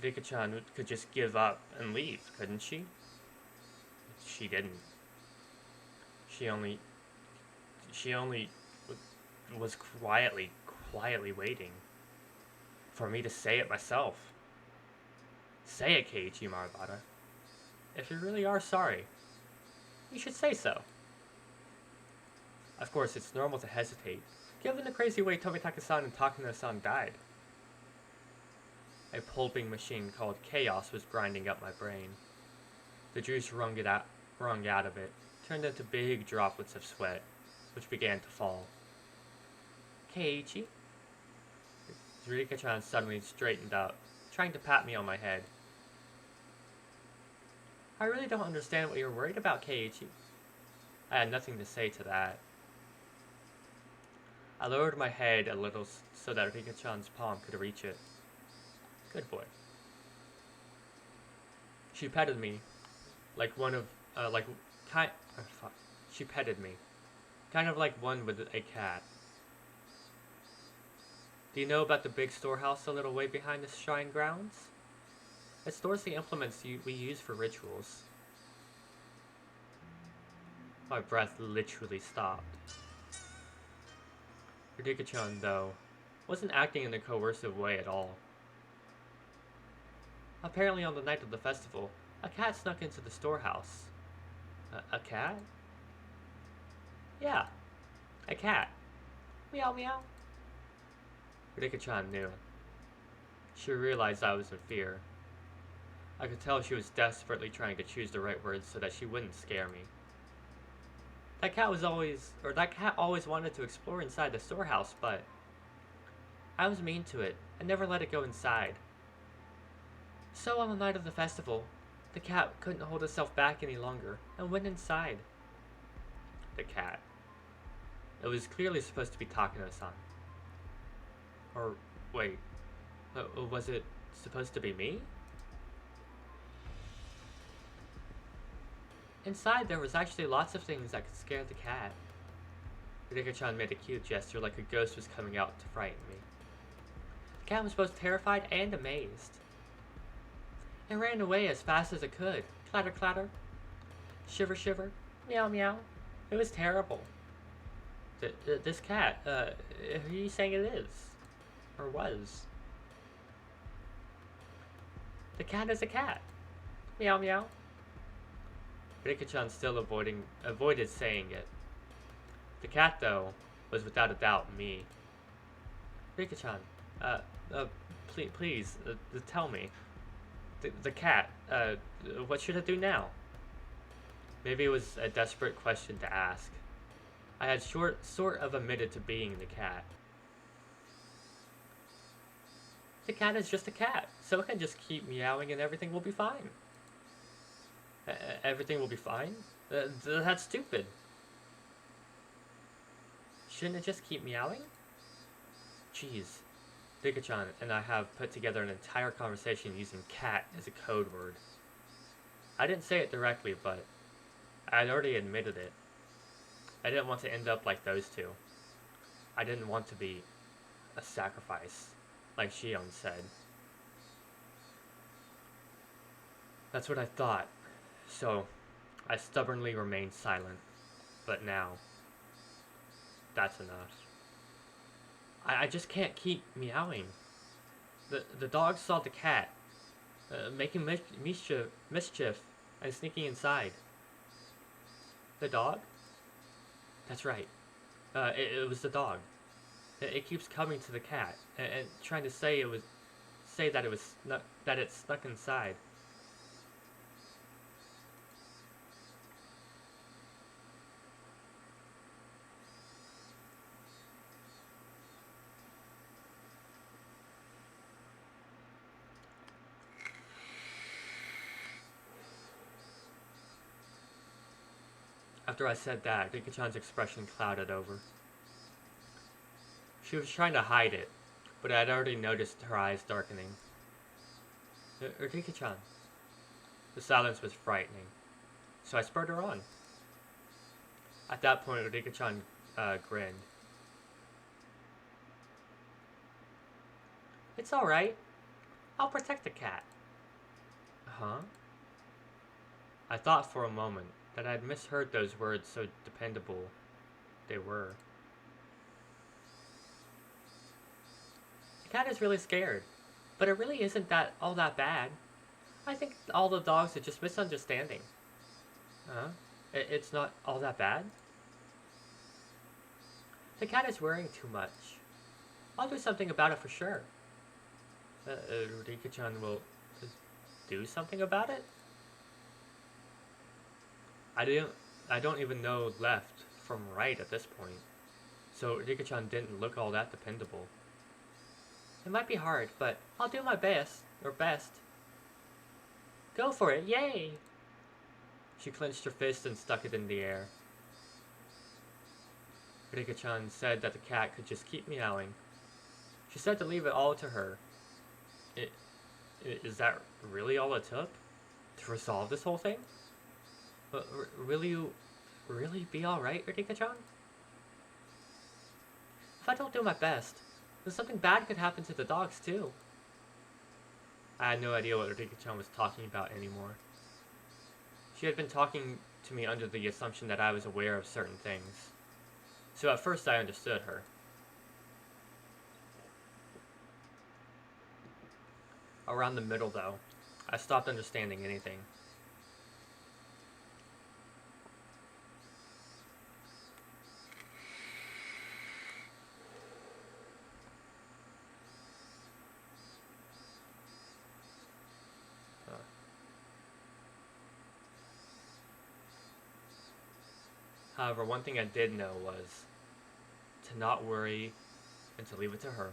Rika-chan could just give up and leave, couldn't she? She didn't. She only was quietly waiting for me to say it myself. Say it, Keiichi Marabata. If you really are sorry, you should say so. Of course, it's normal to hesitate, given the crazy way Tomitake-san and Takano-san died. A pulping machine called Chaos was grinding up my brain. The juice wrung out of it, turned into big droplets of sweat, which began to fall. Keiichi? Rika-chan suddenly straightened up, trying to pat me on my head. I really don't understand what you're worried about, Keiichi. I had nothing to say to that. I lowered my head a little so that Rika-chan's palm could reach it. Good boy. She petted me, She petted me, kind of like one with a cat. Do you know about the big storehouse a little way behind the shrine grounds? It stores the implements we use for rituals. My breath literally stopped. Radika-chan, though, wasn't acting in a coercive way at all. Apparently on the night of the festival, a cat snuck into the storehouse. A cat? Yeah, a cat. Meow meow. Radika-chan knew. She realized I was in fear. I could tell she was desperately trying to choose the right words so that she wouldn't scare me. That cat always wanted to explore inside the storehouse, but I was mean to it and never let it go inside. So on the night of the festival, the cat couldn't hold itself back any longer and went inside. The cat. It was clearly supposed to be Takano-san. Or, wait, was it supposed to be me? Inside, there was actually lots of things that could scare the cat. Radika-chan made a cute gesture like a ghost was coming out to frighten me. The cat was both terrified and amazed. It ran away as fast as it could. Clatter, clatter. Shiver, shiver. Meow, meow. It was terrible. This cat, who are you saying it is? Or was? The cat is a cat. Meow, meow. Rika-chan still avoided saying it. The cat, though, was without a doubt me. Rika-chan, please, tell me. The cat, what should I do now? Maybe it was a desperate question to ask. I had sort of admitted to being the cat. The cat is just a cat, so it can just keep meowing and everything will be fine. Everything will be fine? That's stupid. Shouldn't it just keep meowing? Jeez. Rika-chan and I have put together an entire conversation using cat as a code word. I didn't say it directly, but I had already admitted it. I didn't want to end up like those two. I didn't want to be a sacrifice, like Shion said. That's what I thought, so I stubbornly remained silent. But now, that's enough. I just can't keep meowing. The dog saw the cat, making mischief and sneaking inside. The dog? That's right. It was the dog. It keeps coming to the cat and trying to say that it snuck inside. After I said that, Rika-chan's expression clouded over. She was trying to hide it, but I had already noticed her eyes darkening. Rika-chan. The silence was frightening, so I spurred her on. At that point, Rika-chan grinned. It's alright. I'll protect the cat. Huh? I thought for a moment that I had misheard those words, so dependable they were. The cat is really scared, but it really isn't all that bad. I think all the dogs are just misunderstanding. Huh? It's not all that bad? The cat is worrying too much. I'll do something about it for sure. Rika-chan will do something about it? I don't even know left from right at this point, so Rika-chan didn't look all that dependable. It might be hard, but I'll do my best. Go for it, yay! She clenched her fist and stuck it in the air. Rika-chan said that the cat could just keep meowing. She said to leave it all to her. Is that really all it took? To resolve this whole thing? Will you really be alright, Rika-chan? If I don't do my best, Then something bad could happen to the dogs, too. I had no idea what Rika-chan was talking about anymore. She had been talking to me under the assumption that I was aware of certain things. So at first I understood her. Around the middle, though, I stopped understanding anything. However, one thing I did know was to not worry and to leave it to her.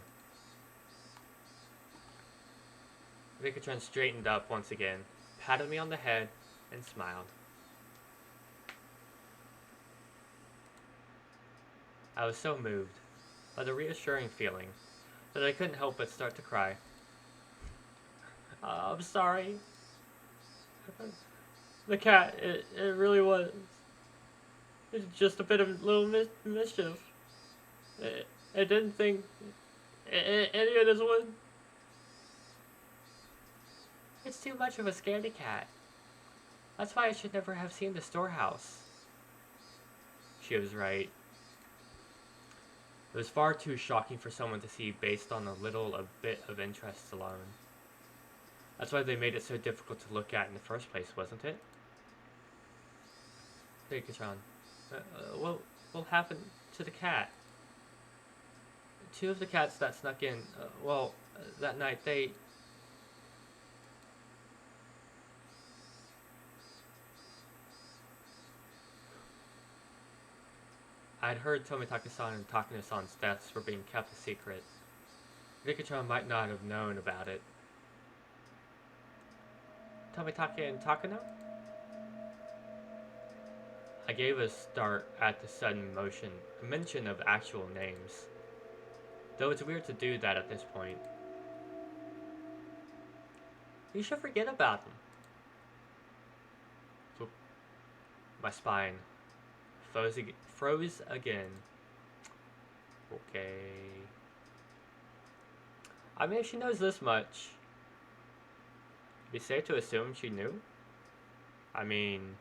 Rika-chan straightened up once again, patted me on the head, and smiled. I was so moved by the reassuring feeling that I couldn't help but start to cry. I'm sorry. The cat, it really was. It's just a bit of little mischief. I didn't think any of this would. It's too much of a scaredy cat. That's why I should never have seen the storehouse. She was right. It was far too shocking for someone to see based on a bit of interest alone. That's why they made it so difficult to look at in the first place, wasn't it? Rika-chan, what happened to the cat? Two of the cats that snuck in, that night, I'd heard Tomitaka-san and Takano-san's deaths were being kept a secret. Rika-chan might not have known about it. Tomitaka and Takano? I gave a start at the sudden mention of actual names. Though it's weird to do that at this point. You should forget about them. So, my spine froze again. Okay. I mean, if she knows this much, it'd be safe to assume she knew. I mean,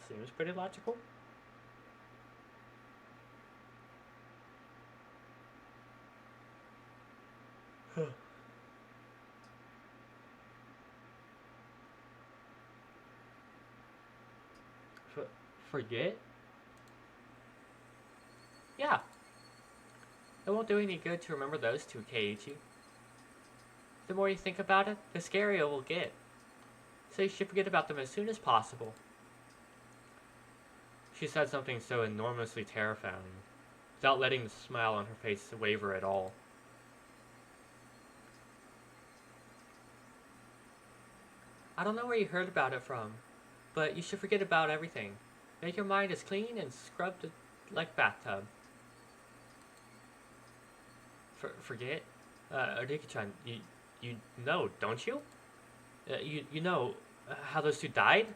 seems pretty logical. Forget? Yeah. It won't do any good to remember those two, Keiichi. The more you think about it, the scarier it will get. So you should forget about them as soon as possible. She said something so enormously terrifying, without letting the smile on her face waver at all. I don't know where you heard about it from, but you should forget about everything. Make your mind as clean and scrubbed like bathtub. Forget? Rika-chan, you know, don't you? You know how those two died?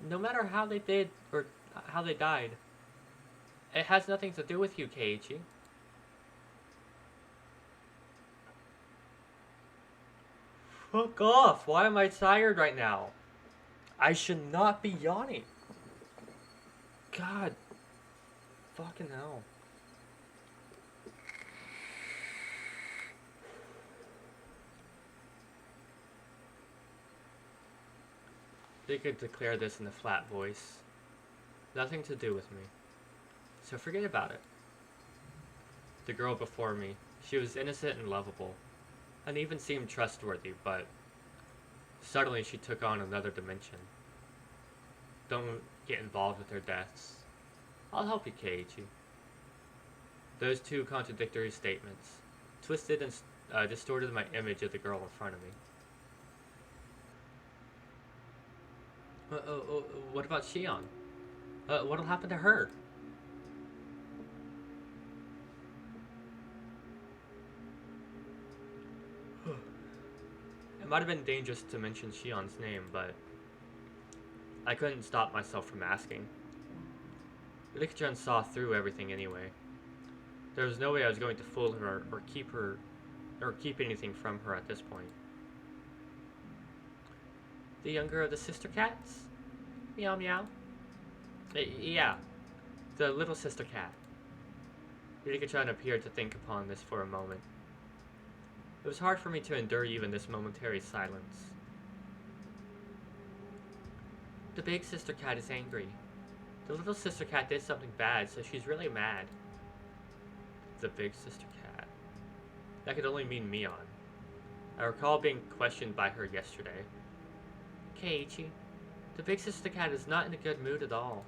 No matter how they did, or how they died, it has nothing to do with you, Keiichi. Fuck off! Why am I tired right now? I should not be yawning. God. Fucking hell. They could declare this in a flat voice. Nothing to do with me. So forget about it. The girl before me, she was innocent and lovable, and even seemed trustworthy, but suddenly she took on another dimension. Don't get involved with their deaths. I'll help you, Keiichi. Those two contradictory statements twisted and distorted my image of the girl in front of me. What about Shion? What'll happen to her? It might have been dangerous to mention Shion's name, but I couldn't stop myself from asking. Rika-chan saw through everything anyway. There was no way I was going to fool her or keep anything from her at this point. The younger of the sister cats? Meow meow. Yeah, the little sister cat. Rika-chan appeared to think upon this for a moment. It was hard for me to endure even this momentary silence. The big sister cat is angry. The little sister cat did something bad, so she's really mad. The big sister cat. That could only mean Mion. I recall being questioned by her yesterday. Keiichi, the big sister cat is not in a good mood at all.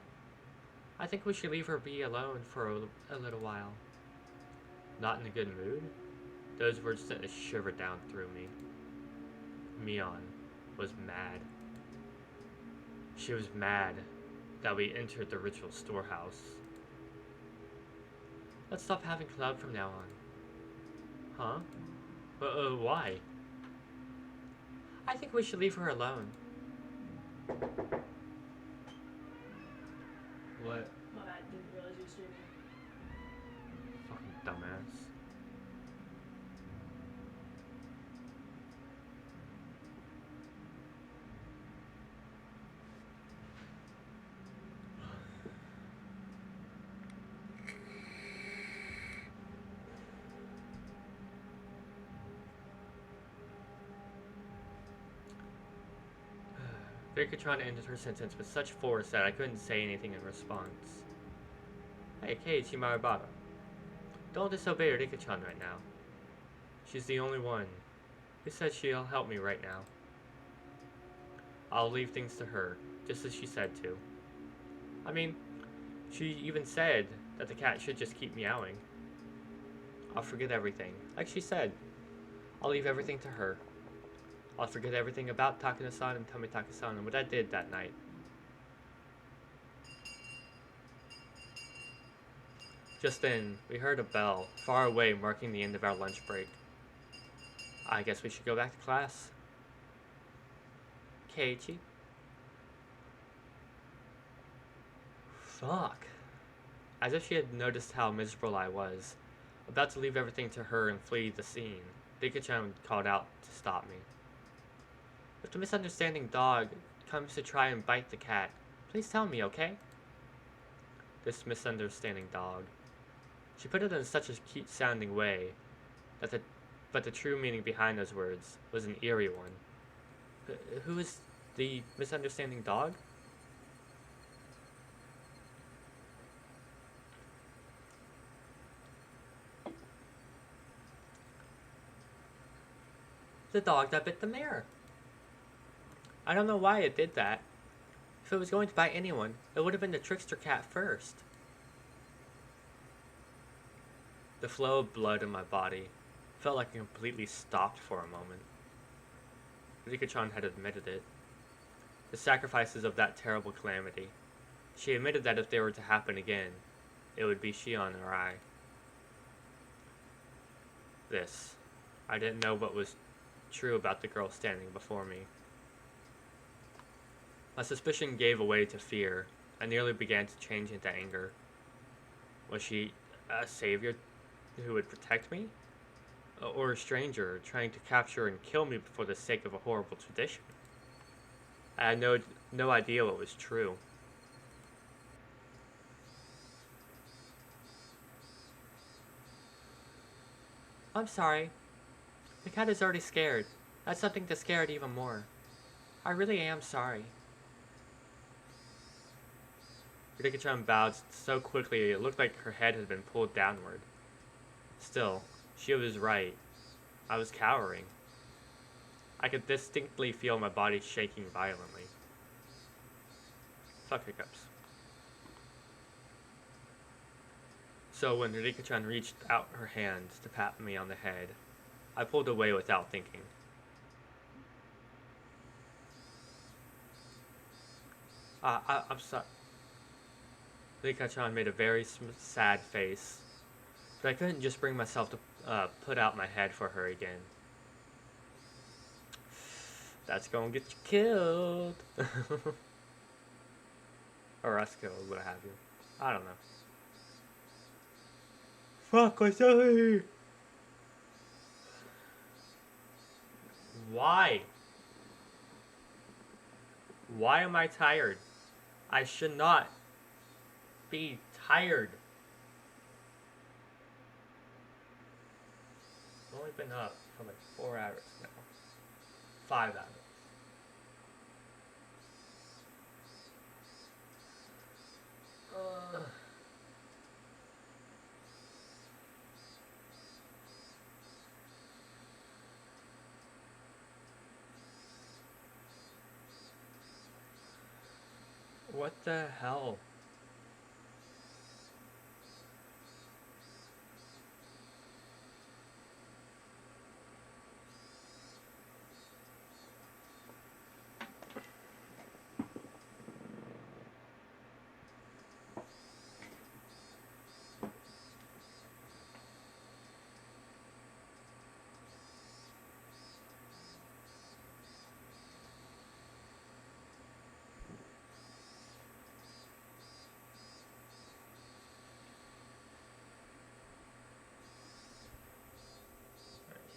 I think we should leave her be alone for a little while. Not in a good mood? Those words sent a shiver down through me. Mion was mad. She was mad that we entered the ritual storehouse. Let's stop having club from now on. Huh? Why? I think we should leave her alone. What? My bad, didn't realize you were streaming. Fucking dumbass. Rika-chan ended her sentence with such force that I couldn't say anything in response. Hey, Keiichi Maribara. Don't disobey Rika-chan right now. She's the only one who said she'll help me right now. I'll leave things to her, just as she said to. I mean, she even said that the cat should just keep meowing. I'll forget everything, like she said. I'll leave everything to her. I'll forget everything about Takano-san and Tomitaka-san and what I did that night. Just then, we heard a bell, far away, marking the end of our lunch break. I guess we should go back to class. Keiichi? Fuck. As if she had noticed how miserable I was, about to leave everything to her and flee the scene, Rika-chan called out to stop me. If the misunderstanding dog comes to try and bite the cat, please tell me, okay? This misunderstanding dog. She put it in such a cute-sounding way, but the true meaning behind those words was an eerie one. Who is the misunderstanding dog? The dog that bit the mare. I don't know why it did that. If it was going to bite anyone, it would have been the trickster cat first. The flow of blood in my body felt like it completely stopped for a moment. Rika-chan had admitted it. The sacrifices of that terrible calamity. She admitted that if they were to happen again, it would be Shion or I. This. I didn't know what was true about the girl standing before me. My suspicion gave way to fear. I nearly began to change into anger. Was she a savior who would protect me? Or a stranger trying to capture and kill me for the sake of a horrible tradition? I had no idea what was true. I'm sorry. The cat is already scared. That's something to scare it even more. I really am sorry. Rika-chan bowed so quickly it looked like her head had been pulled downward. Still, she was right. I was cowering. I could distinctly feel my body shaking violently. Fuck hiccups. So when Rika-chan reached out her hands to pat me on the head, I pulled away without thinking. I'm sorry. Rika-chan made a very sad face, but I couldn't just bring myself to put out my head for her again. That's gonna get you killed. Or us killed, what have you. I don't know. Fuck, I say. Why? Why am I tired? I should not be tired. I've only been up for like 4 hours now. 5 hours. What the hell?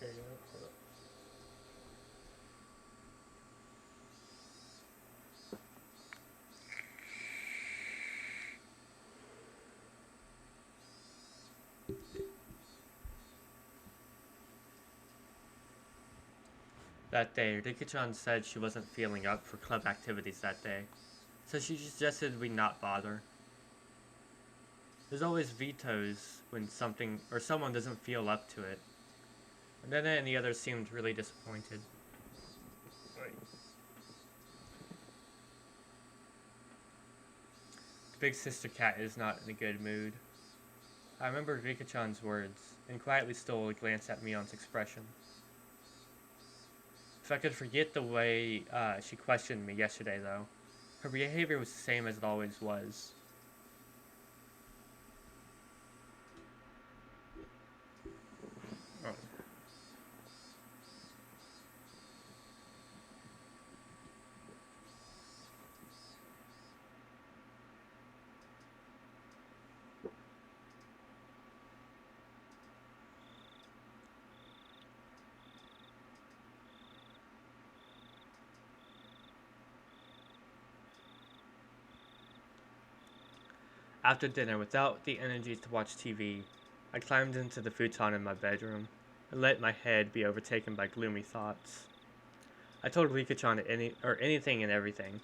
Here you go. Hold up. That day, Riki-chan said she wasn't feeling up for club activities that day, so she suggested we not bother. There's always vetoes when something or someone doesn't feel up to it. And then the others seemed really disappointed. Right. Big Sister Cat is not in a good mood. I remembered Rika-chan's words, and quietly stole a glance at Mion's expression. If I could forget the way she questioned me yesterday, though, her behavior was the same as it always was. Oh. After dinner, without the energy to watch TV, I climbed into the futon in my bedroom and let my head be overtaken by gloomy thoughts. I told Rika-chan anything and everything.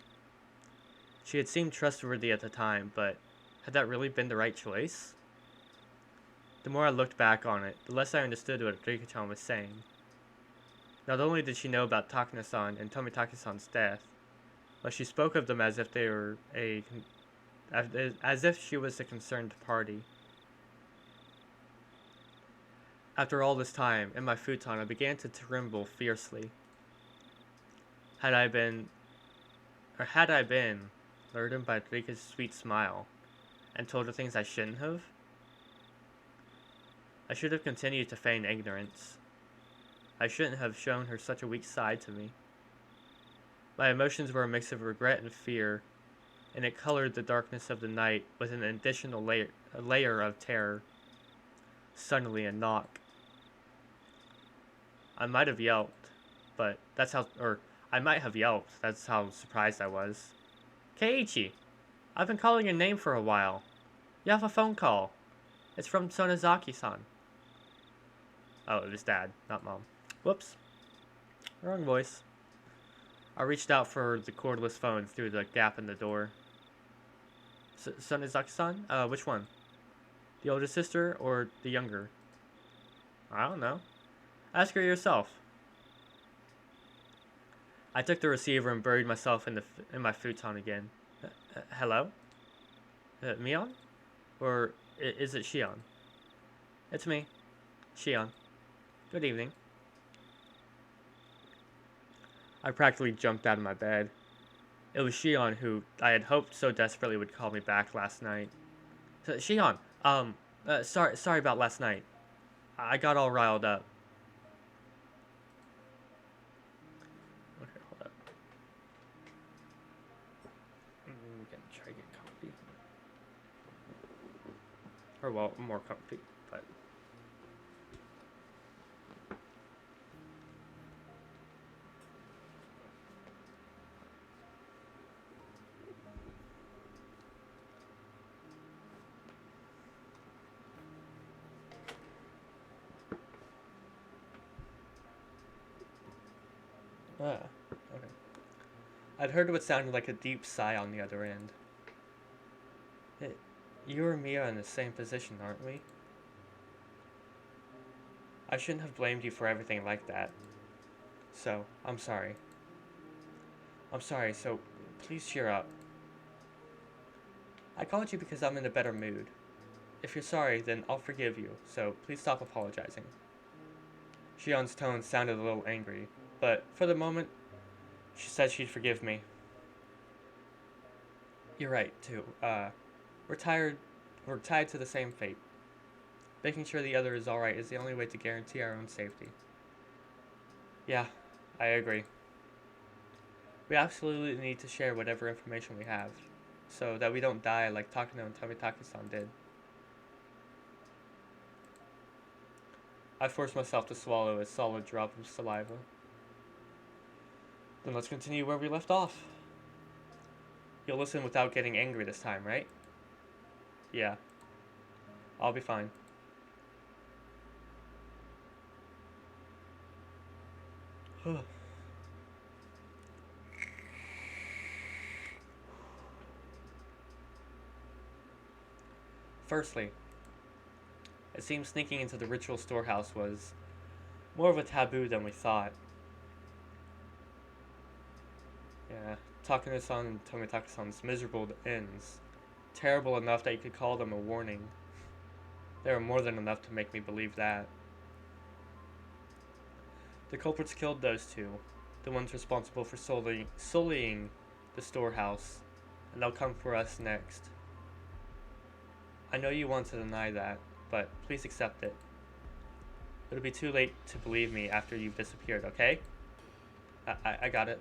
She had seemed trustworthy at the time, but had that really been the right choice? The more I looked back on it, the less I understood what Rika-chan was saying. Not only did she know about Takana-san and Tomitaki-san's death, but she spoke of them as if they were as if she was a concerned party. After all this time, in my futon, I began to tremble fiercely. Had I been lured by Rika's sweet smile, and told her things I shouldn't have? I should have continued to feign ignorance. I shouldn't have shown her such a weak side to me. My emotions were a mix of regret and fear, and it colored the darkness of the night with an additional layer of terror. Suddenly, a knock. I might have yelped, that's how surprised I was. Keiichi, I've been calling your name for a while. You have a phone call. It's from Sonozaki-san. Oh, it was Dad, not Mom. Whoops. Wrong voice. I reached out for the cordless phone through the gap in the door. Sonozaki-san? Which one? The older sister or the younger? I don't know. Ask her yourself. I took the receiver and buried myself in my futon again. Hello? Mion? Or is it Shion? It's me. Shion. Good evening. I practically jumped out of my bed. It was Shion who I had hoped so desperately would call me back last night. Shion, sorry about last night. I got all riled up. Okay, hold up. I'm gonna try to get coffee. Or, well, more comfy, but... Ah, okay. I'd heard what sounded like a deep sigh on the other end. You and me are in the same position, aren't we? I shouldn't have blamed you for everything like that. So, I'm sorry. I'm sorry, so please cheer up. I called you because I'm in a better mood. If you're sorry, then I'll forgive you, so please stop apologizing. Shion's tone sounded a little angry, but for the moment, she said she'd forgive me. You're right, too. We're tired. We're tied to the same fate. Making sure the other is alright is the only way to guarantee our own safety. Yeah, I agree. We absolutely need to share whatever information we have, so that we don't die like Takano and Tomitaki-san did. I forced myself to swallow a solid drop of saliva. Then let's continue where we left off. You'll listen without getting angry this time, right? Yeah. I'll be fine. Firstly, it seems sneaking into the ritual storehouse was more of a taboo than we thought. Yeah, Takano-san and Tomitaki-san's miserable ends. Terrible enough that you could call them a warning. They were more than enough to make me believe that. The culprits killed those two, the ones responsible for sullying the storehouse, and they'll come for us next. I know you want to deny that, but please accept it. It'll be too late to believe me after you've disappeared, okay? I got it.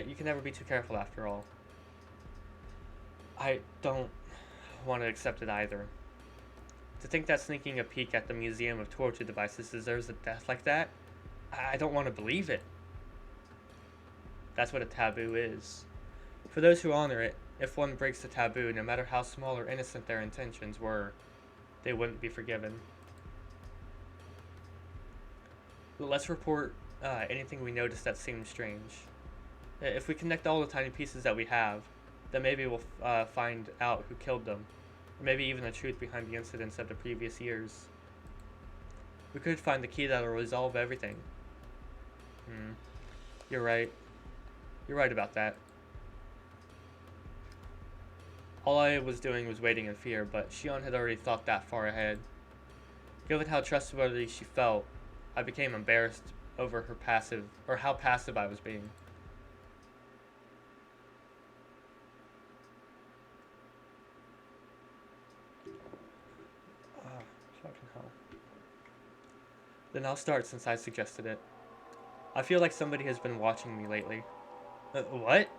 You can never be too careful after all. I don't want to accept it either. To think that sneaking a peek at the Museum of Torture Devices deserves a death like that, I don't want to believe it. That's what a taboo is. For those who honor it, if one breaks the taboo, no matter how small or innocent their intentions were, they wouldn't be forgiven. But let's report anything we notice that seems strange. If we connect all the tiny pieces that we have, then maybe we'll find out who killed them. Or maybe even the truth behind the incidents of the previous years. We could find the key that'll resolve everything. You're right. You're right about that. All I was doing was waiting in fear, but Shion had already thought that far ahead. Given how trustworthy she felt, I became embarrassed over how passive I was being. Fucking hell. Then I'll start since I suggested it. I feel like somebody has been watching me lately. What?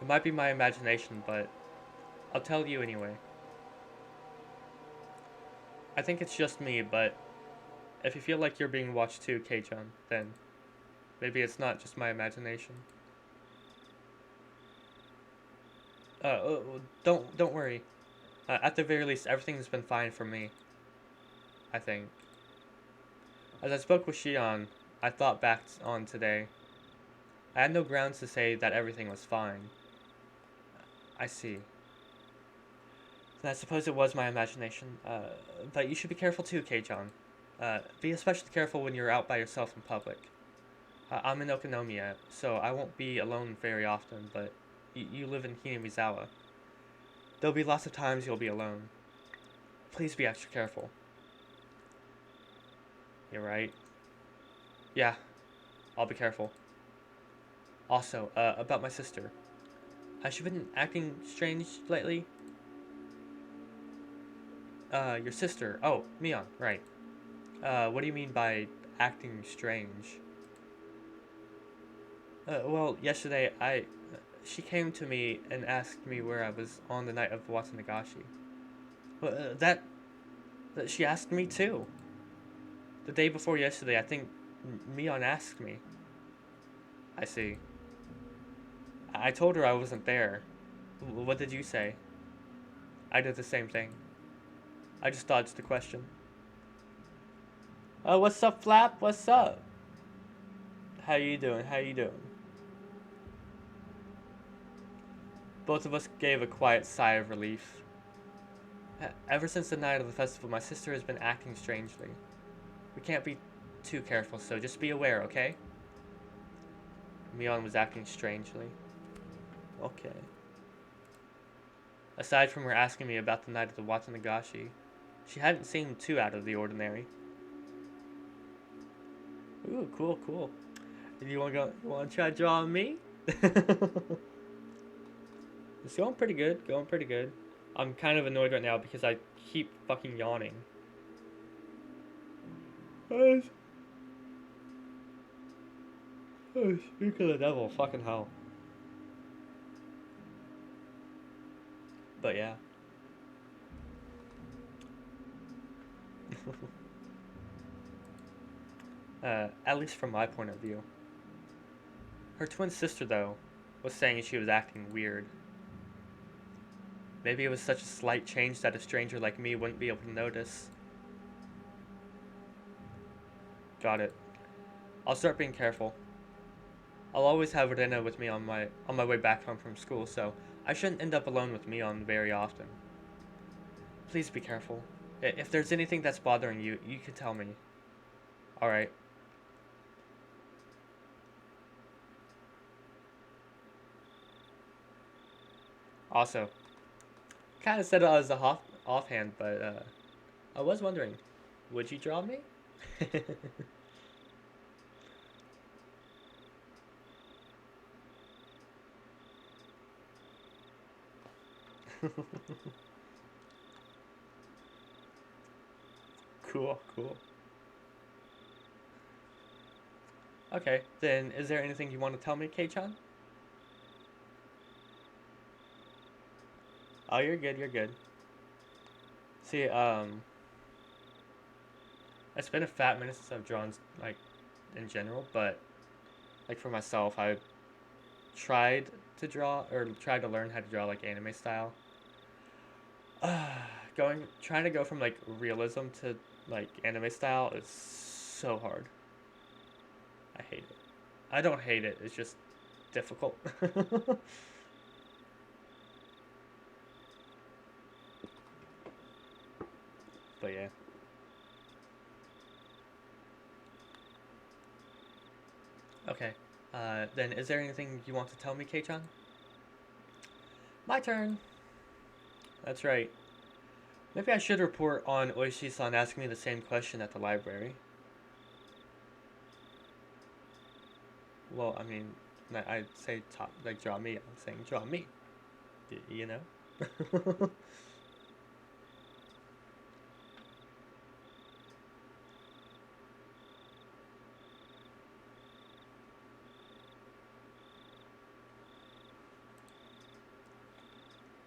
It might be my imagination, but I'll tell you anyway. I think it's just me, but if you feel like you're being watched too, Kei-chan, then maybe it's not just my imagination. Don't worry. At the very least, everything's been fine for me. I think. As I spoke with Shion, I thought back on today. I had no grounds to say that everything was fine. I see. Then I suppose it was my imagination. But you should be careful too, Kei-chan. Be especially careful when you're out by yourself in public. I'm in Okonomiya, so I won't be alone very often, but you live in Hinamizawa. There'll be lots of times you'll be alone. Please be extra careful. You're right. Yeah, I'll be careful. Also, about my sister. Has she been acting strange lately? Your sister. Oh, Mion, right. What do you mean by acting strange? Well, yesterday she came to me and asked me where I was on the night of Watanagashi. Well, that she asked me too. The day before yesterday, I think Mion asked me. I see. I told her I wasn't there. What did you say? I did the same thing. I just dodged the question. Oh, what's up, Flap? What's up? How you doing? How you doing? Both of us gave a quiet sigh of relief. Ever since the night of the festival, my sister has been acting strangely. We can't be too careful, so just be aware, okay? Mion was acting strangely. Okay. Aside from her asking me about the night of the Watanagashi, she hadn't seemed too out of the ordinary. Ooh, cool, cool. You wanna go? You wanna try drawing me? It's going pretty good. Going pretty good. I'm kind of annoyed right now because I keep fucking yawning. Oh, speak of the devil, fucking hell. But yeah. At least from my point of view. Her twin sister, though, was saying she was acting weird. Maybe it was such a slight change that a stranger like me wouldn't be able to notice. Got it. I'll start being careful. I'll always have Rena with me on my way back home from school, so I shouldn't end up alone with Mion very often. Please be careful. If there's anything that's bothering you, you can tell me. Alright. Also, kind of said it as a offhand, but I was wondering, would you draw me? Cool, cool. Okay, then is there anything you want to tell me, Kei-chan? Oh, you're good, you're good. See, it's been a fat minute since I've drawn, like, in general, but, like, for myself, I tried to draw, or tried to learn how to draw, like, anime style. Trying to go from, like, realism to, like, anime style is so hard. I hate it. I don't hate it, it's just difficult. But yeah. Okay. Then is there anything you want to tell me, Kei-chan? My turn. That's right. Maybe I should report on Oishi-san asking me the same question at the library. Well, I mean, I'd say draw me. I'm saying draw me. You know?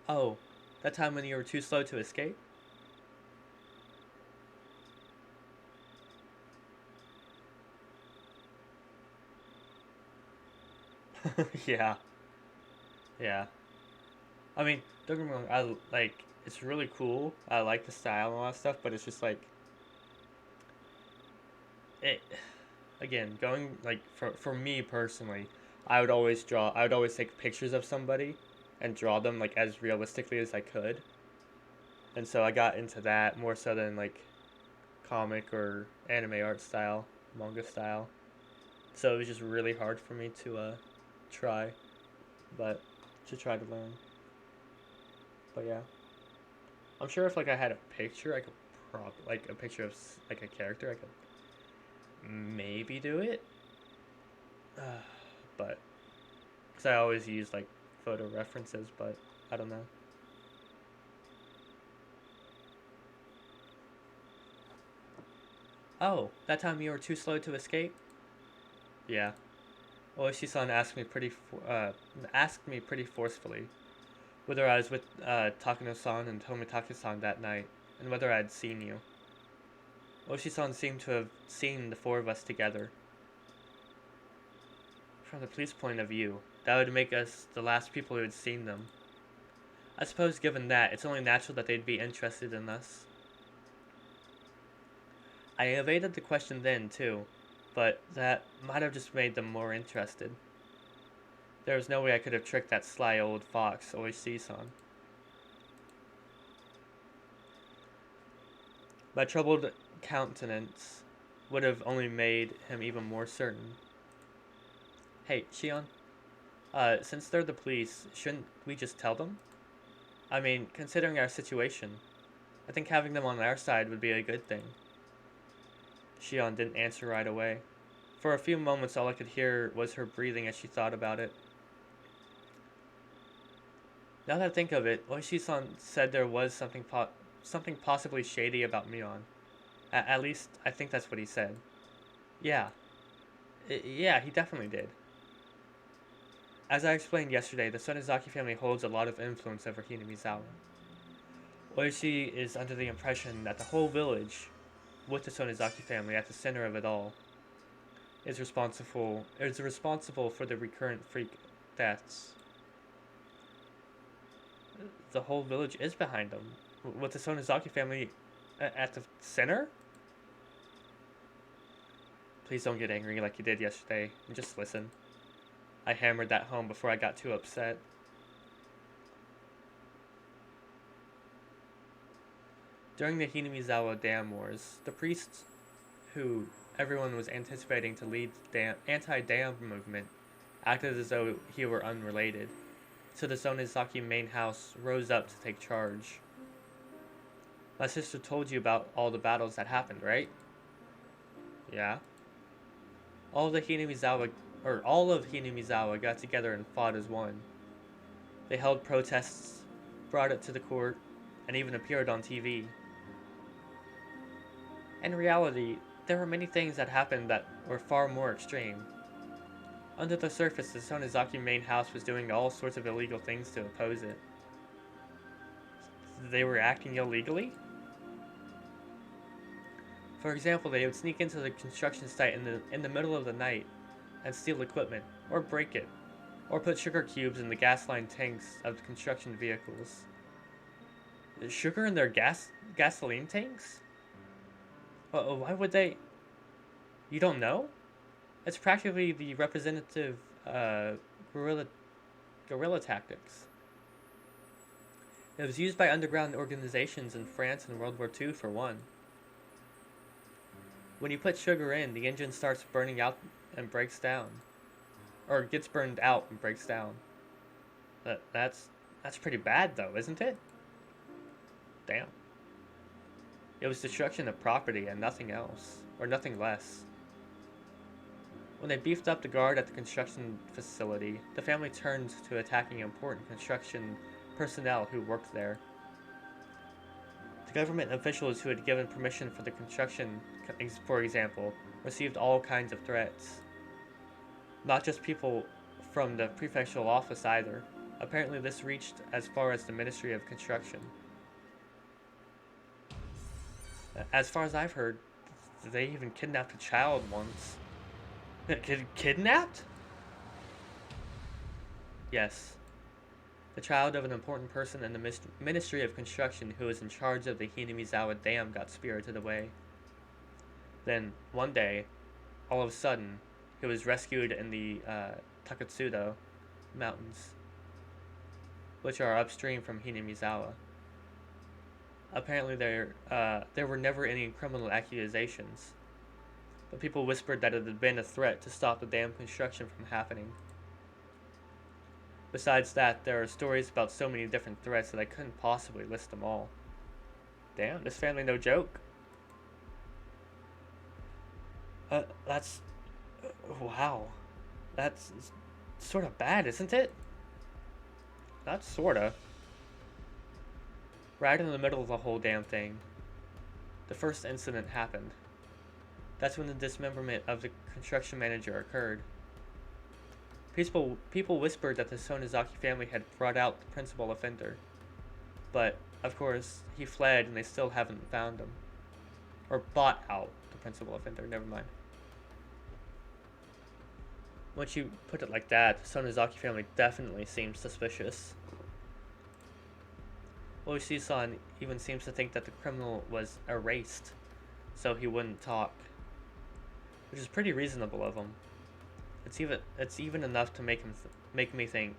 Oh, that time when you were too slow to escape? Yeah. Yeah. I mean, don't get me wrong, it's really cool. I like the style and all that stuff, but it's just like, it, again, going, like, for me personally, I would always take pictures of somebody and draw them, like, as realistically as I could. And so I got into that more so than, like, comic or anime art style, manga style. So it was just really hard for me to, try, but to try to learn. But yeah. I'm sure if, like, I had a picture, I could like, a picture of, like, a character, I could maybe do it. But, because I always use, like, photo references, but I don't know. Oh, that time you were too slow to escape? Yeah. Oishi-san asked me pretty forcefully whether I was with Takano-san and Tomitake-san that night, and whether I had seen you. Oishi-san seemed to have seen the four of us together. From the police point of view, that would make us the last people who had seen them. I suppose given that, it's only natural that they'd be interested in us. I evaded the question then, too, but that might have just made them more interested. There was no way I could have tricked that sly old fox, Oishi-san. My troubled countenance would have only made him even more certain. Hey, Shion, since they're the police, shouldn't we just tell them? I mean, considering our situation, I think having them on our side would be a good thing. Shion didn't answer right away. For a few moments, all I could hear was her breathing as she thought about it. Now that I think of it, Oishi-san said there was something possibly shady about Mion. At least, I think that's what he said. Yeah. Yeah, he definitely did. As I explained yesterday, the Sonozaki family holds a lot of influence over Hinamizawa. Oishi is under the impression that the whole village, with the Sonozaki family at the center of it all, is responsible for the recurrent freak deaths. The whole village is behind them, with the Sonozaki family at the center? Please don't get angry like you did yesterday, and just listen. I hammered that home before I got too upset. During the Hinamizawa Dam Wars, the priest who everyone was anticipating to lead the anti-dam movement acted as though he were unrelated, so the Sonozaki main house rose up to take charge. My sister told you about all the battles that happened, right? Yeah. All of Hinamizawa got together and fought as one. They held protests, brought it to the court, and even appeared on TV. In reality, there were many things that happened that were far more extreme. Under the surface, the Sonozaki main house was doing all sorts of illegal things to oppose it. They were acting illegally? For example, they would sneak into the construction site in the middle of the night and steal equipment, or break it, or put sugar cubes in the gasoline tanks of the construction vehicles. Sugar in their gasoline tanks? Why would they? You don't know? It's practically the representative guerrilla tactics. It was used by underground organizations in France in World War II for one. When you put sugar in, the engine starts burning out and breaks down. Or gets burned out and breaks down. That's pretty bad though, isn't it? Damn. It was destruction of property and nothing else. Or nothing less. When they beefed up the guard at the construction facility, the family turned to attacking important construction personnel who worked there. The government officials who had given permission for the construction, for example, received all kinds of threats. Not just people from the prefectural office either. Apparently this reached as far as the Ministry of Construction. As far as I've heard, they even kidnapped a child once. Kidnapped? Yes. The child of an important person in the Ministry of Construction who was in charge of the Hinamizawa Dam got spirited away. Then, one day, all of a sudden, he was rescued in the Takatsudo Mountains, which are upstream from Hinamizawa. Apparently there were never any criminal accusations, but people whispered that it had been a threat to stop the dam construction from happening. Besides that, there are stories about so many different threats that I couldn't possibly list them all. Damn, this family no joke. That's... wow. That's sort of bad, isn't it? Not sorta. Right in the middle of the whole damn thing, the first incident happened. That's when the dismemberment of the construction manager occurred. People whispered that the Sonozaki family had brought out the principal offender, but of course he fled and they still haven't found him. Or bought out the principal offender, never mind. Once you put it like that, the Sonozaki family definitely seems suspicious. Oishi-san even seems to think that the criminal was erased, so he wouldn't talk, which is pretty reasonable of him. It's even enough to make me think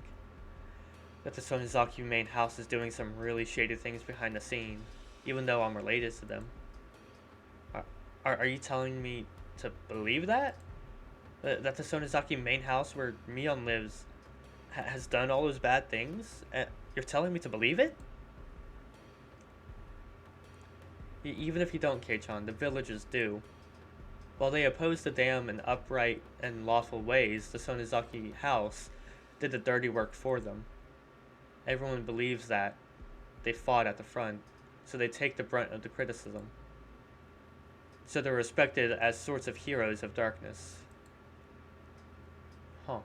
that the Sonozaki main house is doing some really shady things behind the scene, even though I'm related to them. Are you telling me to believe that? That the Sonozaki main house where Mion lives has done all those bad things? You're telling me to believe it? Even if you don't, Kei-chan, the villagers do. While they opposed the dam in upright and lawful ways, the Sonozaki house did the dirty work for them. Everyone believes that. They fought at the front, so they take the brunt of the criticism. So they're respected as sorts of heroes of darkness. Huh.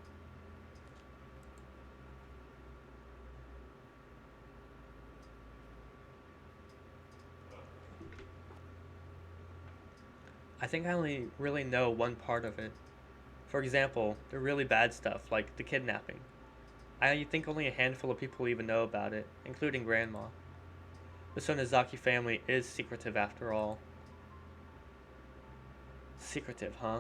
I think I only really know one part of it. For example, the really bad stuff, like the kidnapping. I think only a handful of people even know about it, including Grandma. The Sonozaki family is secretive after all. Secretive, huh?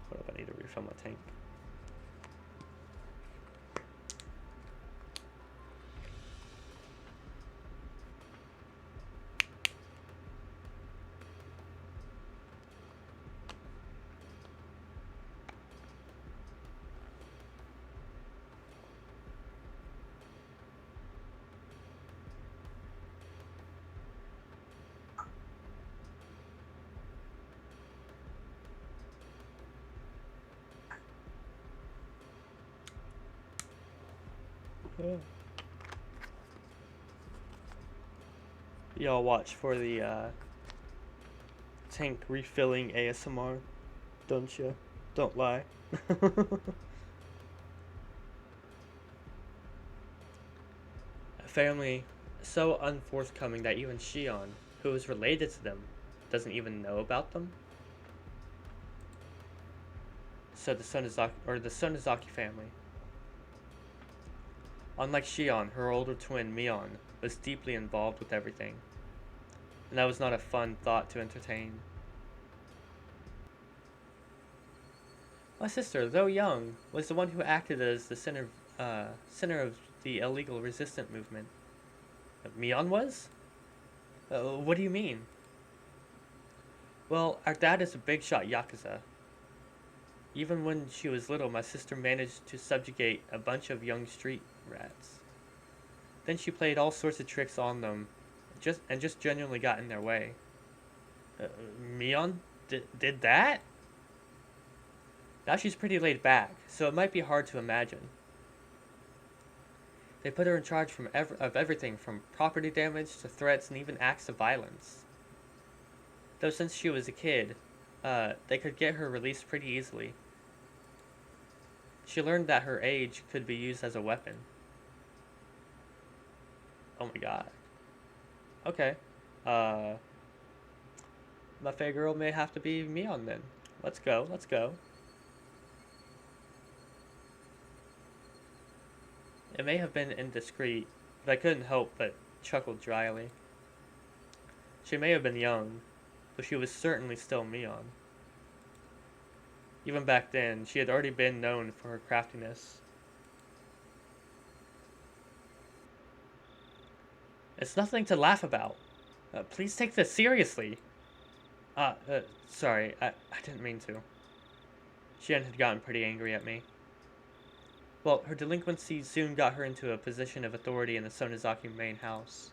What if I need to refill my tank? Yeah. Y'all watch for the tank refilling ASMR, don't you? Don't lie. A family so unforthcoming that even Shion, who is related to them, doesn't even know about them. So the Sonozaki family. Unlike Shion, her older twin Mion was deeply involved with everything, and that was not a fun thought to entertain. My sister, though young, was the one who acted as the center of the illegal resistance movement. Mion was? What do you mean? Well, our dad is a big shot Yakuza. Even when she was little, my sister managed to subjugate a bunch of young street rats. Then she played all sorts of tricks on them, just genuinely got in their way. Mion did that? Now she's pretty laid back, so it might be hard to imagine. They put her in charge of everything from property damage to threats and even acts of violence. Though since she was a kid, they could get her released pretty easily. She learned that her age could be used as a weapon. Oh my god. Okay. My favorite girl may have to be Mion then. Let's go, let's go. It may have been indiscreet, but I couldn't help but chuckle dryly. She may have been young, but she was certainly still Mion. Even back then, she had already been known for her craftiness. It's nothing to laugh about. Please take this seriously. Sorry, I didn't mean to. Shion had gotten pretty angry at me. Well, her delinquency soon got her into a position of authority in the Sonozaki main house.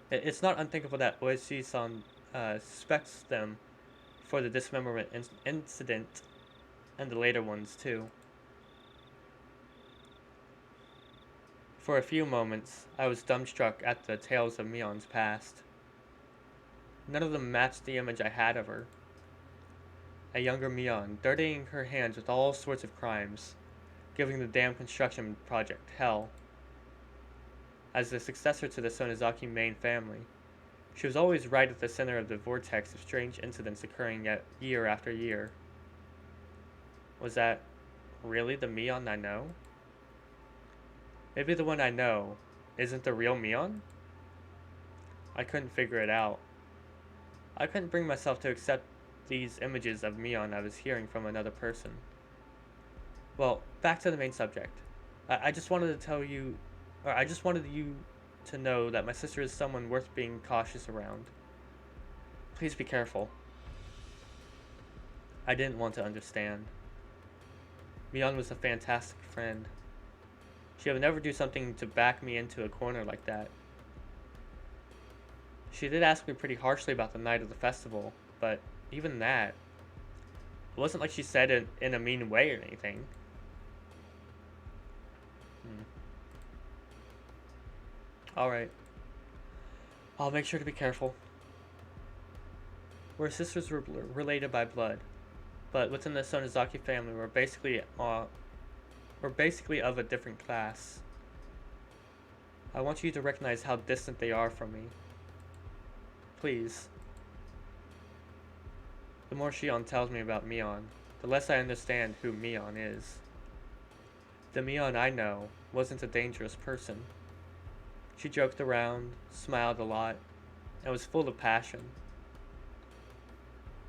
It's not unthinkable that Oishi-san suspects them for the dismemberment incident and the later ones too. For a few moments, I was dumbstruck at the tales of Mion's past. none of them matched the image I had of her. A younger Mion, dirtying her hands with all sorts of crimes, giving the damn construction project hell. As the successor to the Sonozaki main family, she was always right at the center of the vortex of strange incidents occurring year after year. Was that really the Mion I know? Maybe the one I know isn't the real Mion? I couldn't figure it out. I couldn't bring myself to accept these images of Mion I was hearing from another person. Well, back to the main subject. I just wanted to tell you, or I just wanted you to know that my sister is someone worth being cautious around. Please be careful. I didn't want to understand. Mion was a fantastic friend. She would never do something to back me into a corner like that. She did ask me pretty harshly about the night of the festival, but even that, it wasn't like she said it in a mean way or anything. Alright. I'll make sure to be careful. We're sisters related by blood, but within the Sonozaki family, we're basically of a different class. I want you to recognize how distant they are from me. Please. The more Shion tells me about Mion, the less I understand who Mion is. The Mion I know wasn't a dangerous person. She joked around, smiled a lot, and was full of passion.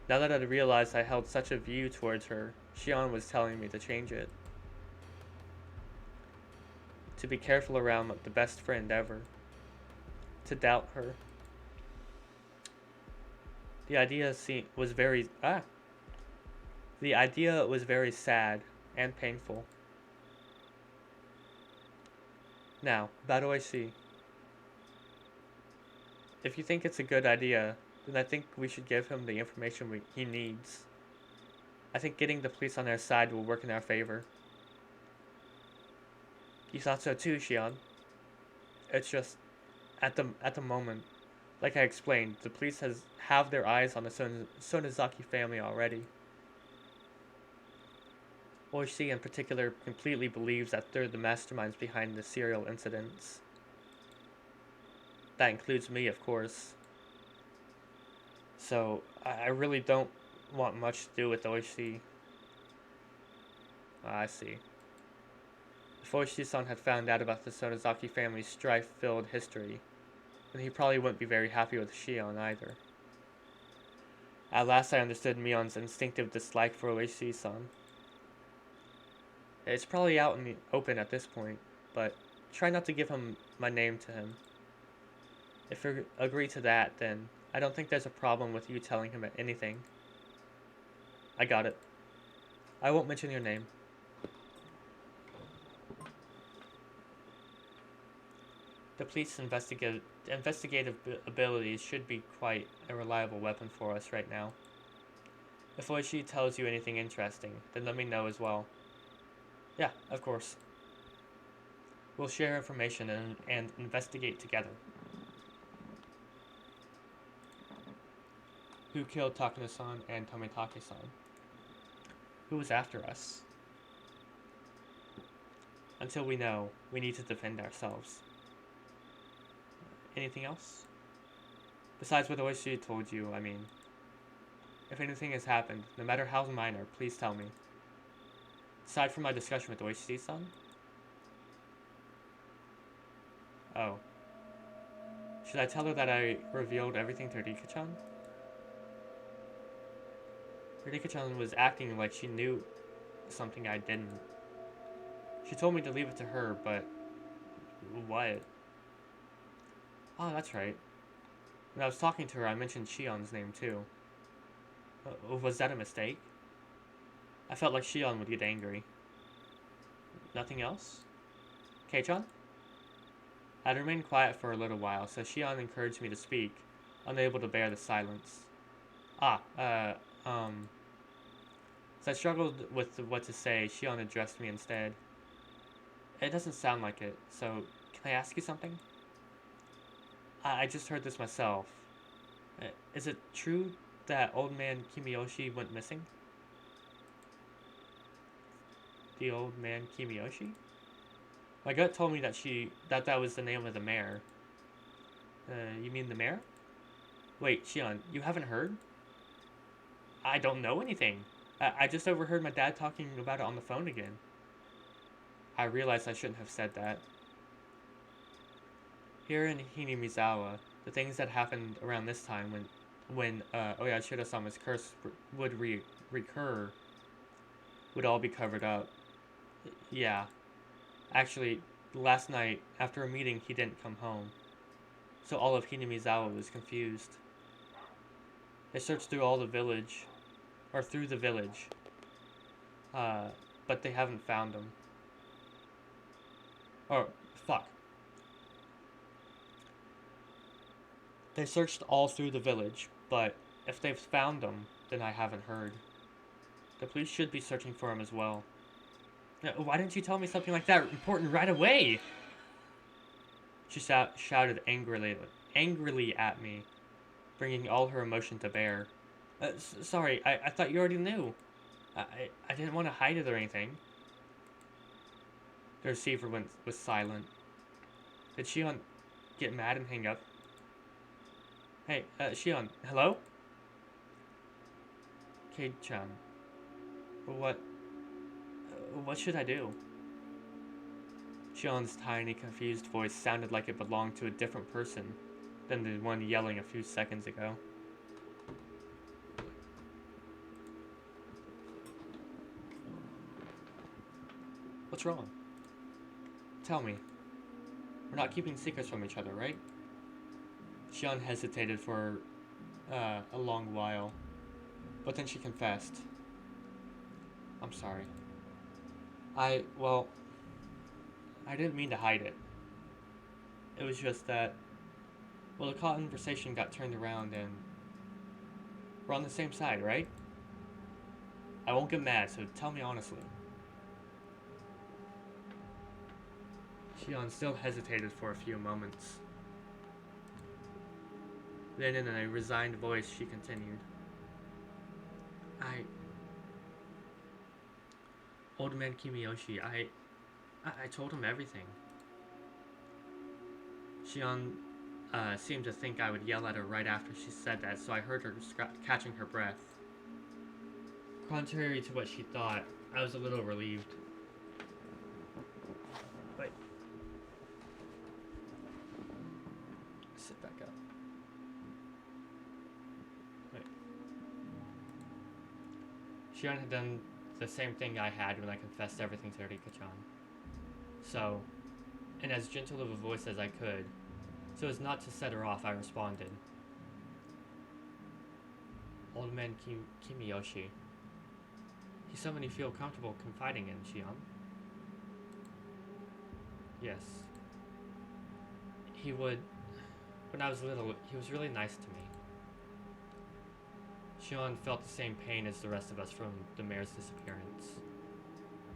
Now that I realized I held such a view towards her, Shion was telling me to change it. To be careful around the best friend ever. To doubt her. The idea was very sad and painful. Now, about Oishi. If you think it's a good idea, then I think we should give him the information he needs. I think getting the police on our side will work in our favor. You thought so too, Shion. It's just, at the moment, like I explained, the police have their eyes on the Sonozaki family already. Oishi in particular completely believes that they're the masterminds behind the serial incidents. That includes me, of course. So, I really don't want much to do with Oishi. I see. If Oishi-san had found out about the Sonozaki family's strife-filled history, then he probably wouldn't be very happy with Shion either. At last I understood Mion's instinctive dislike for Oishi-san. It's probably out in the open at this point, but try not to give my name to him. If you agree to that, then I don't think there's a problem with you telling him anything. I got it. I won't mention your name. The police's investigative abilities should be quite a reliable weapon for us right now. If Oishi tells you anything interesting, then let me know as well. Yeah, of course. We'll share information and investigate together. Who killed Takano-san and Tomitake-san? Who was after us? Until we know, we need to defend ourselves. Anything else? Besides what Oishi told you, I mean. If anything has happened, no matter how minor, please tell me. Aside from my discussion with Oishi-san? Oh. Should I tell her that I revealed everything to Rika-chan? Rika-chan was acting like she knew something I didn't. She told me to leave it to her, but... what? Oh, that's right. When I was talking to her, I mentioned Shion's name too. Was that a mistake? I felt like Shion would get angry. Nothing else? Kei-chan? I'd remained quiet for a little while, so Shion encouraged me to speak, unable to bear the silence. As I struggled with what to say, Shion addressed me instead. It doesn't sound like it, so can I ask you something? I just heard this myself. Is it true that old man Kimiyoshi went missing? The old man Kimiyoshi? My gut told me that was the name of the mayor. You mean the mayor? Wait, Shion, you haven't heard? I don't know anything. I just overheard my dad talking about it on the phone again. I realized I shouldn't have said that. Here in Hinamizawa, the things that happened around this time when Oyashiro-sama's curse would recur would all be covered up. Yeah. Actually, last night, after a meeting, he didn't come home. So all of Hinamizawa was confused. They searched through the village, but they haven't found him. Oh, fuck. They searched all through the village, but if they've found him, then I haven't heard. The police should be searching for him as well. Why didn't you tell me something like that important right away? She shouted angrily at me, bringing all her emotion to bear. Sorry, I thought you already knew. I didn't want to hide it or anything. The receiver was silent. Did Shion get mad and hang up? Hey, Shion, hello? Kei-chan. What should I do? Shion's tiny, confused voice sounded like it belonged to a different person than the one yelling a few seconds ago. What's wrong? Tell me. We're not keeping secrets from each other, right? Shion hesitated for a long while, but then she confessed. I'm sorry. I didn't mean to hide it. It was just that, the conversation got turned around and we're on the same side, right? I won't get mad, so tell me honestly. Shion still hesitated for a few moments. Then in a resigned voice, she continued. Old man Kimiyoshi, I told him everything. Shion seemed to think I would yell at her right after she said that, so I heard her catching her breath. Contrary to what she thought, I was a little relieved. Wait. Sit back up. Wait. Shion had done the same thing I had when I confessed everything to Rika-chan. So, in as gentle of a voice as I could, so as not to set her off, I responded. Old man Kimiyoshi. He's someone you feel comfortable confiding in, Shion. Yes. When I was little, he was really nice to me. Shion felt the same pain as the rest of us from the mayor's disappearance.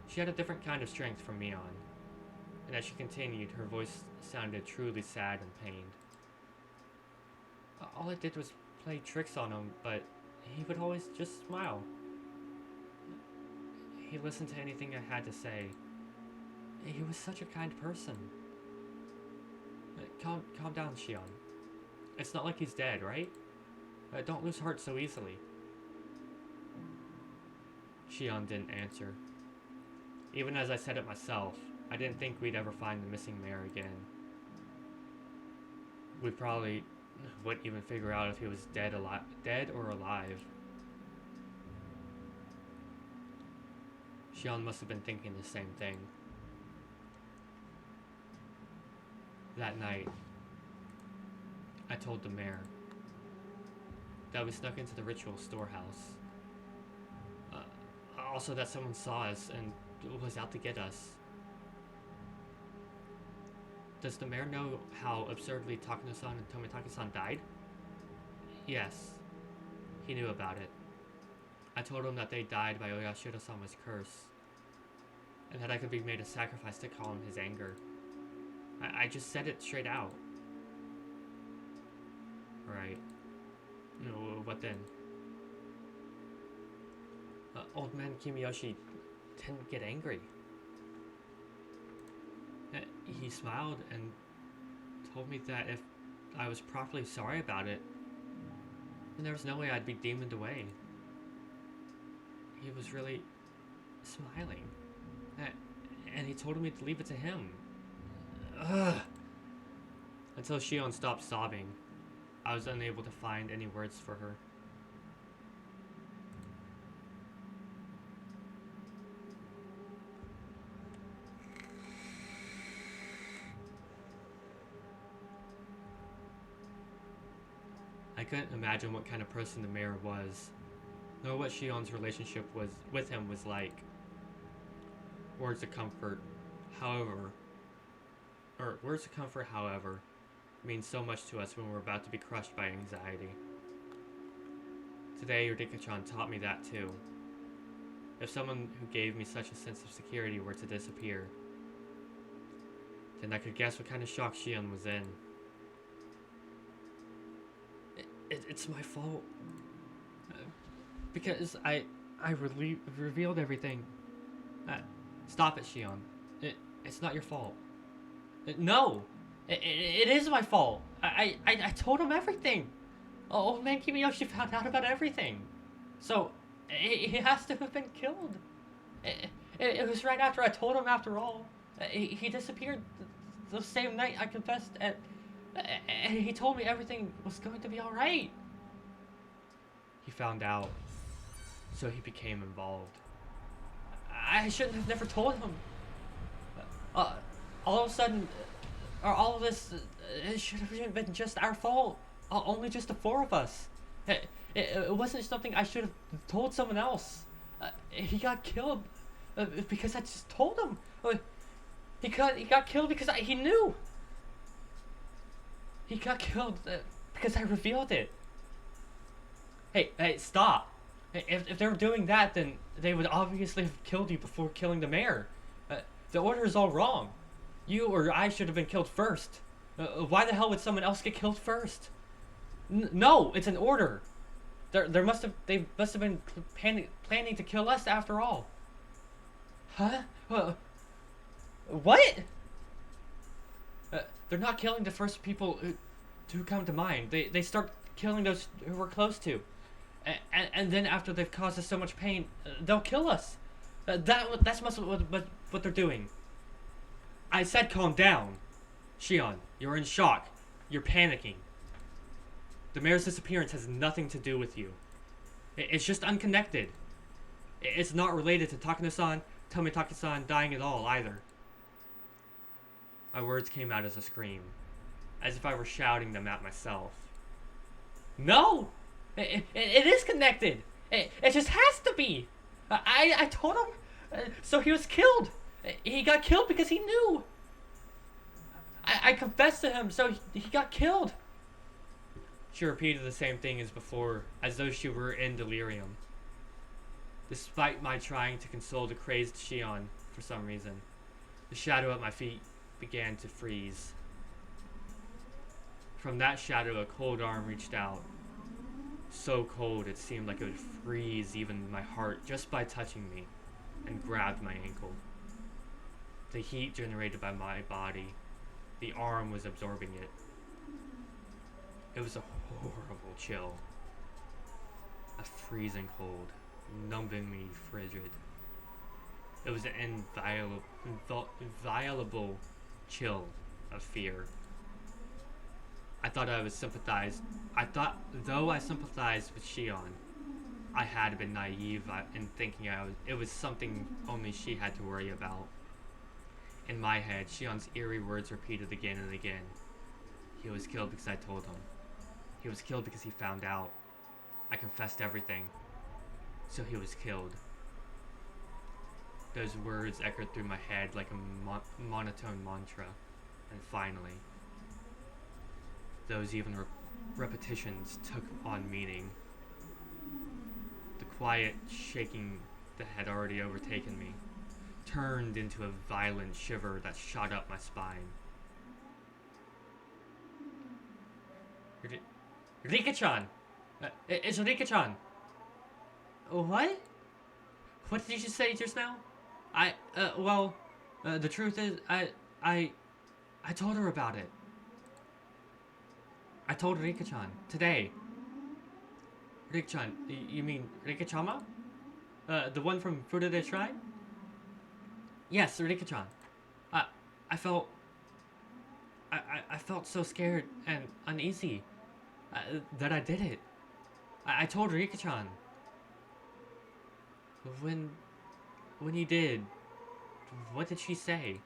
She had a different kind of strength from me on, and as she continued, her voice sounded truly sad and pained. All I did was play tricks on him, but he would always just smile. He listened to anything I had to say. He was such a kind person. Calm down, Shion. It's not like he's dead, right? Don't lose heart so easily. Shion didn't answer. Even as I said it myself, I didn't think we'd ever find the missing mayor again. We probably wouldn't even figure out if he was dead or alive. Shion must have been thinking the same thing. That night, I told the mayor that we snuck into the ritual storehouse. Also that someone saw us and was out to get us. Does the mayor know how absurdly Takano-san and Tomitaki-san died? Yes, he knew about it. I told him that they died by Oyashiro-sama's curse, and that I could be made a sacrifice to calm his anger. I just said it straight out. Right. No, what then? Old man Kimiyoshi didn't get angry. He smiled and told me that if I was properly sorry about it, then there was no way I'd be demoned away. He was really smiling. And he told me to leave it to him. Ugh. Until Shion stopped sobbing, I was unable to find any words for her. I couldn't imagine what kind of person the mayor was, nor what Shion's relationship with him was like. Words of comfort, however, mean so much to us when we're about to be crushed by anxiety. Today, Yurika-chan taught me that too. If someone who gave me such a sense of security were to disappear, then I could guess what kind of shock Shion was in. It's my fault. Because I revealed everything. Stop it, Shion. It's not your fault. No! It is my fault. I told him everything. Old man Kimiyoshi found out about everything. So, he has to have been killed. It was right after I told him after all. He disappeared the same night I confessed, and he told me everything was going to be alright. He found out, so he became involved. I shouldn't have never told him. All of a sudden, all of this, it should have been just our fault. Only just the four of us. It wasn't something I should have told someone else. He got killed because I just told him. He got killed because he knew. He got killed because I revealed it. Hey, stop. If they were doing that, then they would obviously have killed you before killing the mayor. The order is all wrong. You or I should have been killed first. Why the hell would someone else get killed first? No, it's an order. They must have been planning to kill us after all. Huh? What? They're not killing the first people who come to mind. They start killing those who we're close to. And then after they've caused us so much pain, they'll kill us. That's what they're doing. I said calm down. Shion, you're in shock. You're panicking. The mayor's disappearance has nothing to do with you. It's just unconnected. It's not related to Takano-san, Tomitaki-san dying at all, either. My words came out as a scream, as if I were shouting them at myself. No! It is connected! It just has to be! I told him, so he was killed! He got killed because he knew! I confessed to him, so he got killed! She repeated the same thing as before, as though she were in delirium. Despite my trying to console the crazed Shion for some reason, the shadow at my feet began to freeze. From that shadow, a cold arm reached out. So cold it seemed like it would freeze even my heart just by touching me, and grabbed my ankle. The heat generated by my body, the arm was absorbing it. It was a horrible chill. A freezing cold, numbing me frigid. It was an inviolable chill of fear. Though I sympathized with Shion, I had been naive in thinking it was something only she had to worry about. In my head, Shion's eerie words repeated again and again. He was killed because I told him. He was killed because he found out. I confessed everything. So he was killed. Those words echoed through my head like a monotone mantra. And finally, those even repetitions took on meaning. The quiet shaking that had already overtaken me turned into a violent shiver that shot up my spine. Rika-chan! It's Rika-chan. What? What did you say just now? The truth is, I, I told her about it. I told Rika-chan today. Rika-chan, you mean Rika-chama? The one from Fruta de Shrine? Yes, Rika-chan. I, I felt, I felt so scared and uneasy that I did it. I told Rika-chan. When, when you did, what did she say?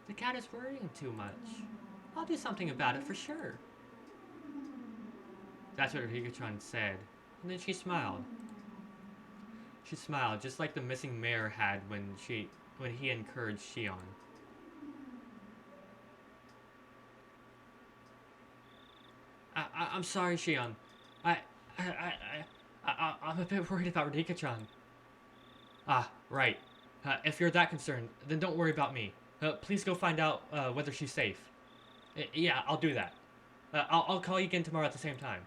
The cat is worrying too much. I'll do something about it for sure. That's what Rika-chan said, and then she smiled. She smiled just like the missing mayor had when he encouraged Shion. I'm sorry, Shion. I, I'm a bit worried about Rika-chan. Ah, right. If you're that concerned, then don't worry about me. Please go find out whether she's safe. Yeah, I'll do that. I'll call you again tomorrow at the same time.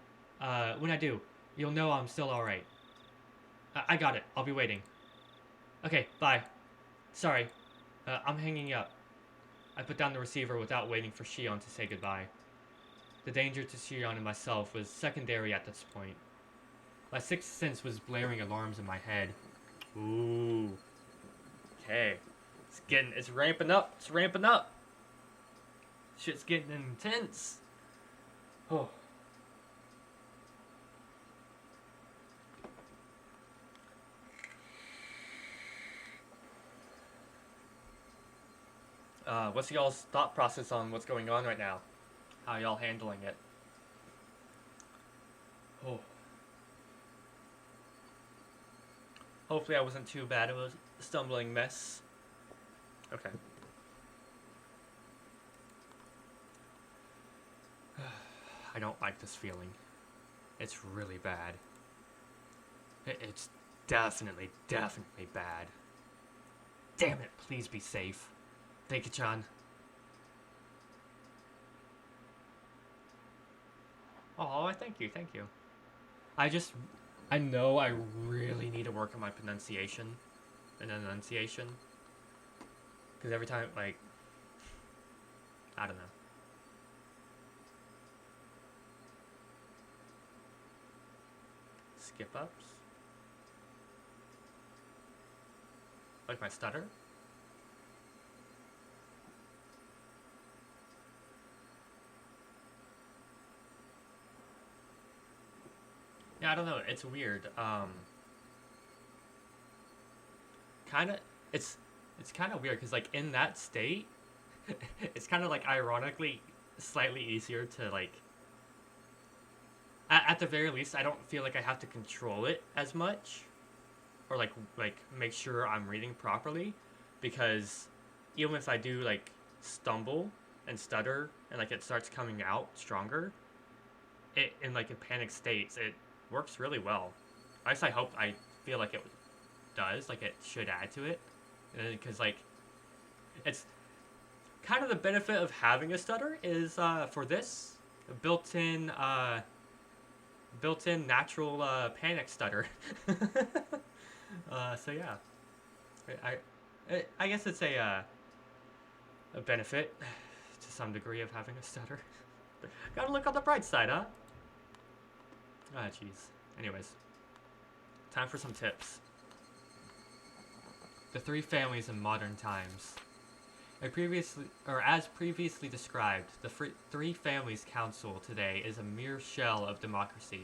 When I do, you'll know I'm still alright. I got it. I'll be waiting. Okay, bye. Sorry. I'm hanging up. I put down the receiver without waiting for Shion to say goodbye. The danger to Shion and myself was secondary at this point. My sixth sense was blaring alarms in my head. Ooh. Okay. It's ramping up. It's ramping up. Shit's getting intense. Oh. What's y'all's thought process on what's going on right now? How y'all handling it? Oh. Hopefully I wasn't too bad of a stumbling mess. Okay. I don't like this feeling. It's really bad. It's definitely bad. Damn it, please be safe. Rika-chan. Oh, thank you. I know I really need to work on my pronunciation and enunciation. Because every time, like, I don't know. Skip ups? Like my stutter? Yeah, I don't know. It's weird. It's kind of weird because like in that state, it's kind of like ironically slightly easier to like. At the very least, I don't feel like I have to control it as much, or like make sure I'm reading properly, because even if I do like stumble and stutter and like it starts coming out stronger, it in like in panic states it works really well. At least I feel like it does, like it should add to it, because like it's kind of the benefit of having a stutter is for this built-in natural panic stutter. So yeah, I guess it's a benefit to some degree of having a stutter. Gotta look on the bright side, huh? Ah, jeez. Anyways, time for some tips. The three families in modern times. As previously described, the Three Families Council today is a mere shell of democracy.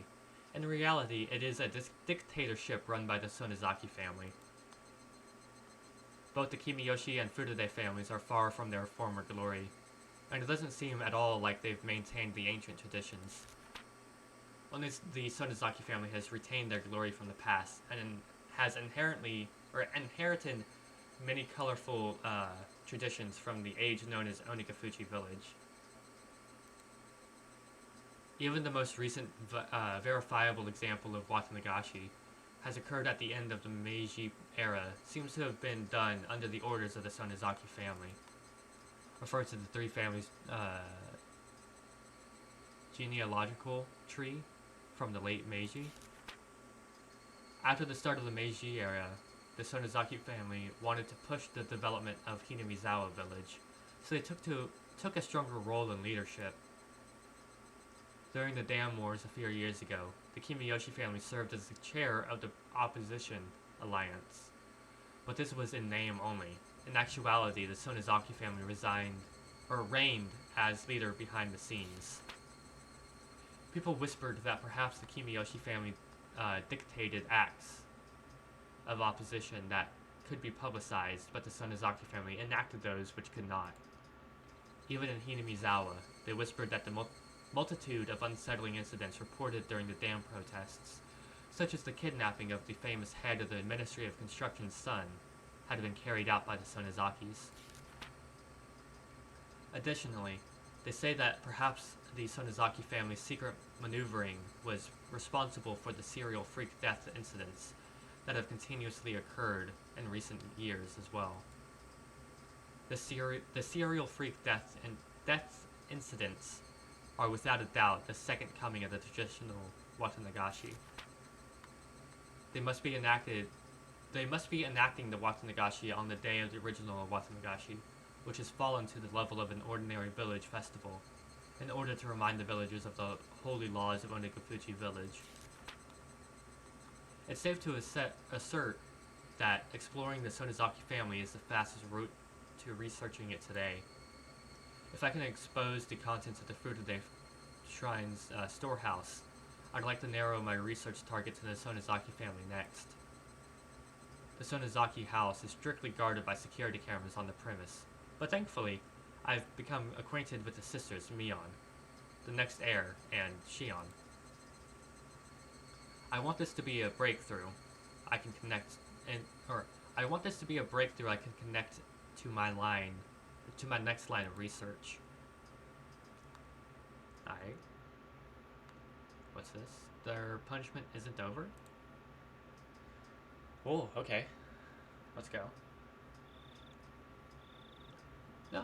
In reality, it is a dictatorship run by the Sonozaki family. Both the Kimiyoshi and Furude families are far from their former glory, and it doesn't seem at all like they've maintained the ancient traditions. Only the Sonozaki family has retained their glory from the past, and has inherited many colorful traditions from the age known as Onigafuchi village. Even the most recent verifiable example of Watanagashi has occurred at the end of the Meiji era, seems to have been done under the orders of the Sonozaki family. Refers to the three families genealogical tree from the late Meiji. After the start of the Meiji era, the Sonozaki family wanted to push the development of Hinamizawa village, so they took a stronger role in leadership. During the Dam Wars a few years ago, the Kimiyoshi family served as the chair of the opposition alliance. But this was in name only. In actuality, the Sonozaki family reigned as leader behind the scenes. People whispered that perhaps the Kimiyoshi family dictated acts of opposition that could be publicized, but the Sonozaki family enacted those which could not. Even in Hinamizawa, they whispered that the multitude of unsettling incidents reported during the dam protests, such as the kidnapping of the famous head of the Ministry of Construction's son, had been carried out by the Sonozakis. Additionally, they say that perhaps the Sonozaki family's secret maneuvering was responsible for the serial freak death incidents that have continuously occurred in recent years as well. The serial freak death incidents are without a doubt the second coming of the traditional Watanagashi. They must be enacting the Watanagashi on the day of the original Watanagashi, which has fallen to the level of an ordinary village festival, in order to remind the villagers of the holy laws of Onikafuchi village. It's safe to assert that exploring the Sonozaki family is the fastest route to researching it today. If I can expose the contents of the Furude Shrine's storehouse, I'd like to narrow my research target to the Sonozaki family next. The Sonozaki house is strictly guarded by security cameras on the premise, but thankfully, I've become acquainted with the sisters Mion, the next heir, and Shion. I want this to be a breakthrough I can connect to my next line of research. Alright. What's this? Their punishment isn't over? Oh, okay. Let's go.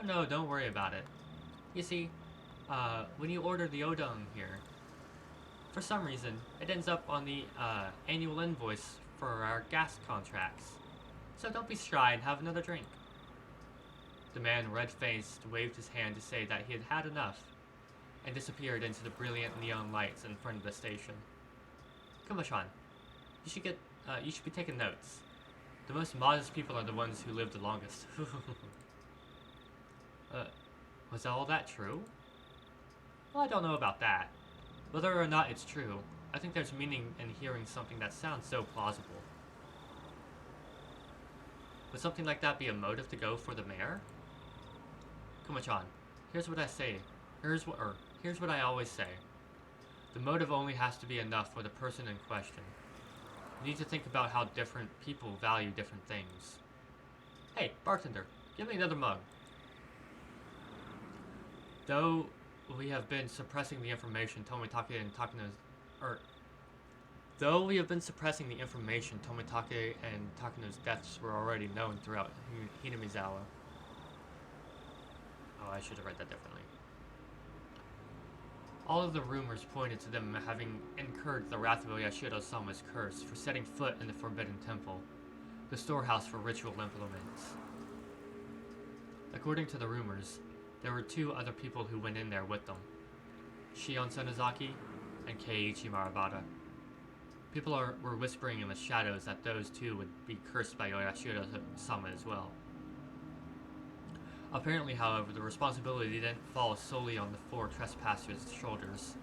No, don't worry about it. You see, when you order the odon here, for some reason, it ends up on the annual invoice for our gas contracts. So don't be shy and have another drink. The man, red-faced, waved his hand to say that he had had enough, and disappeared into the brilliant neon lights in front of the station. Kuma-chan, you should be taking notes. The most modest people are the ones who live the longest. Was all that true? Well, I don't know about that. Whether or not it's true, I think there's meaning in hearing something that sounds so plausible. Would something like that be a motive to go for the mayor? Kuma-chan, here's what I say. Here's what I always say. The motive only has to be enough for the person in question. You need to think about how different people value different things. Hey, bartender, give me another mug. Though we have been suppressing the information Tomitake and Takano's deaths were already known throughout Hinamizawa. Oh, I should have read that differently. All of the rumors pointed to them having incurred the wrath of Oyashiro-sama's curse for setting foot in the Forbidden Temple, the storehouse for ritual implements. According to the rumors, there were two other people who went in there with them, Shion Sonozaki and Keiichi Marabata. People were whispering in the shadows that those two would be cursed by Oyashiro-sama as well. Apparently, however, the responsibility didn't fall solely on the four trespassers' shoulders.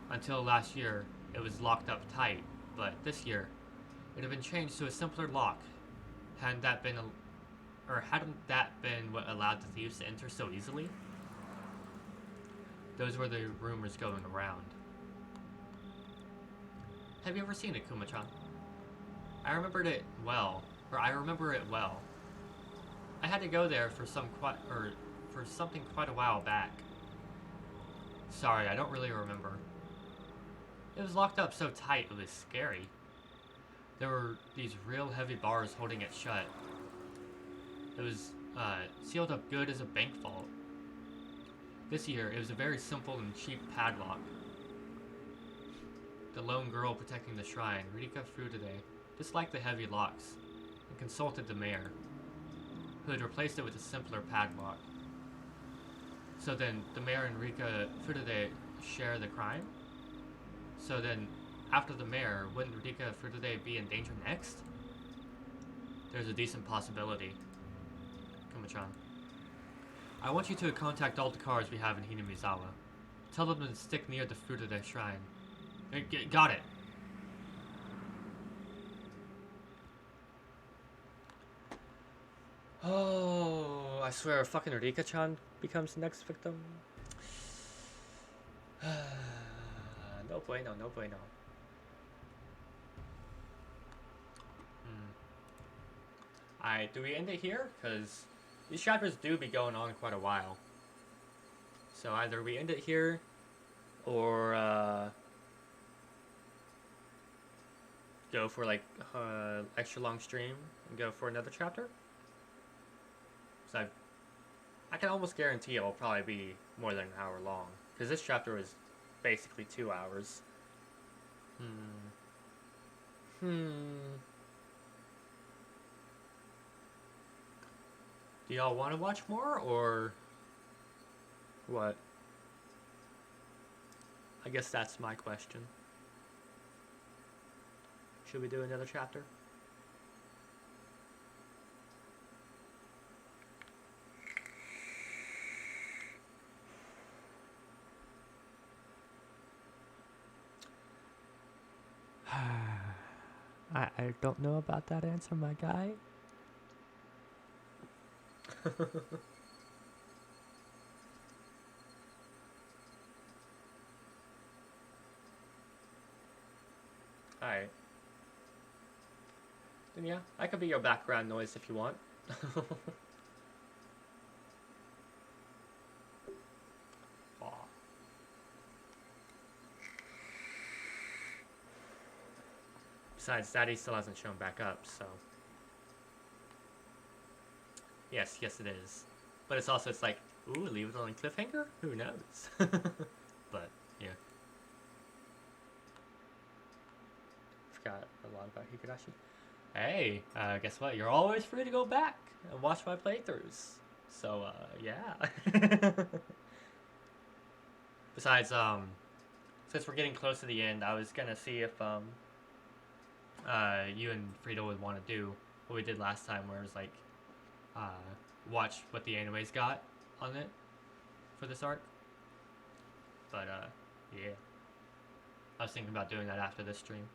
Until last year, it was locked up tight, but this year, it had been changed to a simpler lock. Hadn't that been what allowed the thieves to enter so easily? Those were the rumors going around. Have you ever seen it, Kuma-chan? I remember it well. I had to go there for something quite a while back. Sorry, I don't really remember. It was locked up so tight it was scary. There were these real heavy bars holding it shut. It was sealed up good as a bank vault. This year, it was a very simple and cheap padlock. The lone girl protecting the shrine, Rika Frutoday, disliked the heavy locks and consulted the mayor, who had replaced it with a simpler padlock. So then, the mayor and Rika Frutoday share the crime? So then, after the mayor, wouldn't Rika Frutoday be in danger next? There's a decent possibility. Kuma-chan. I want you to contact all the cars we have in Hinamizawa. Tell them to stick near the Frutoday shrine. Got it. Oh, I swear, fucking Rika-chan becomes the next victim. No bueno, no bueno. Alright, do we end it here? Because these chapters do be going on quite a while. So either we end it here, or go for like extra long stream and go for another chapter. So I can almost guarantee it will probably be more than an hour long, because this chapter was basically 2 hours. Do y'all want to watch more, or what? I guess that's my question. Should we do another chapter? I don't know about that answer, my guy. Alright. Then yeah, I could be your background noise if you want. Aw. Besides, Daddy still hasn't shown back up, so... Yes, it is. But it's also, it's like, ooh, leave it on a cliffhanger? Who knows? But, yeah. Forgot a lot about Higurashi. Hey, guess what? You're always free to go back and watch my playthroughs. So, yeah. Besides, since we're getting close to the end, I was gonna see if, you and Frida would want to do what we did last time, where it was like, watch what the anime's got on it for this arc. But, yeah. I was thinking about doing that after this stream.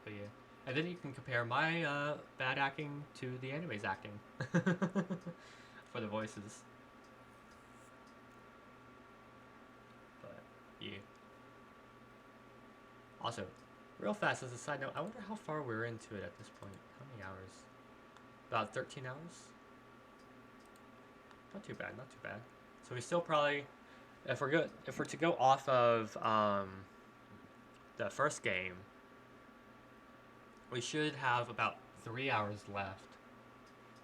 But yeah. And then you can compare my bad acting to the anime's acting for the voices. But, yeah. Also, real fast as a side note, I wonder how far we're into it at this point. How many hours? About 13 hours? Not too bad, not too bad. So we still probably, if we're to go off of the first game, we should have about 3 hours left,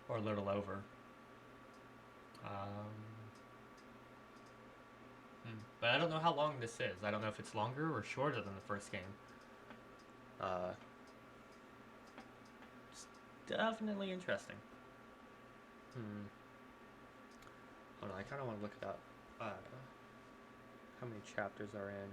or a little over. But I don't know how long this is. I don't know if it's longer or shorter than the first game. It's definitely interesting. Hold on, I kind of want to look it up. How many chapters are in?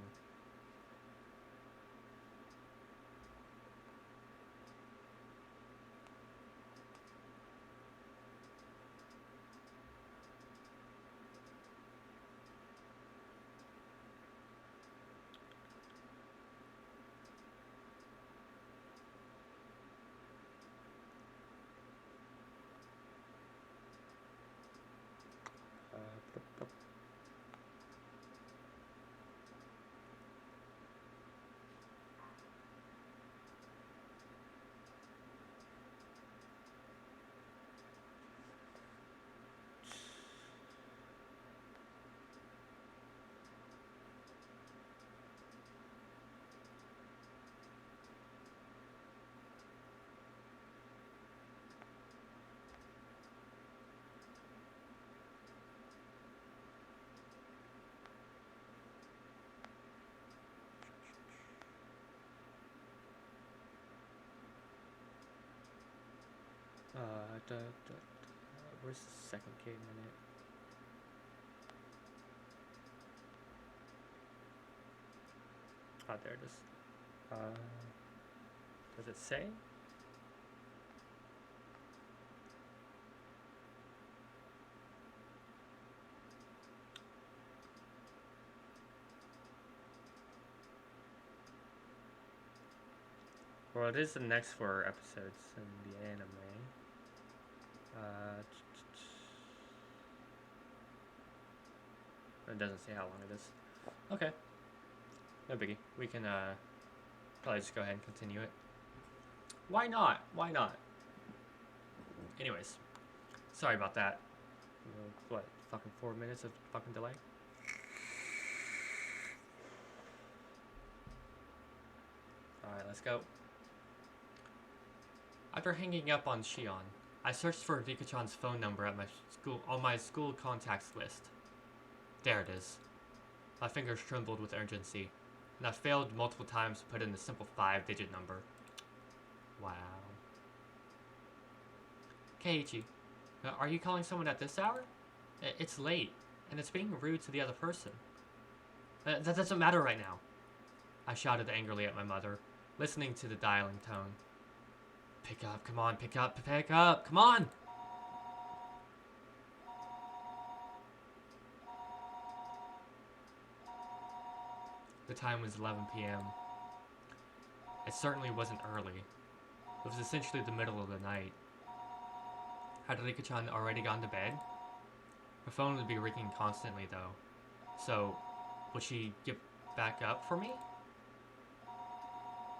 Where's the second K minute? Oh, there it is. Does it say? Well, it is the next 4 episodes in the anime. It doesn't say how long it is. Okay. No biggie. We can probably just go ahead and continue it. Why not? Why not? Anyways. Sorry about that. What? Fucking 4 minutes of fucking delay? Alright, let's go. After hanging up on Shion, I searched for Rika-chan's phone number at on my school contacts list. There it is. My fingers trembled with urgency, and I failed multiple times to put in the simple 5-digit number. Wow. Keiichi, are you calling someone at this hour? It's late, and it's being rude to the other person. That doesn't matter right now. I shouted angrily at my mother, listening to the dialing tone. Pick up, come on, pick up, come on! The time was 11 p.m. It certainly wasn't early. It was essentially the middle of the night. Had Rika-chan already gone to bed? Her phone would be ringing constantly though. So, would she get back up for me?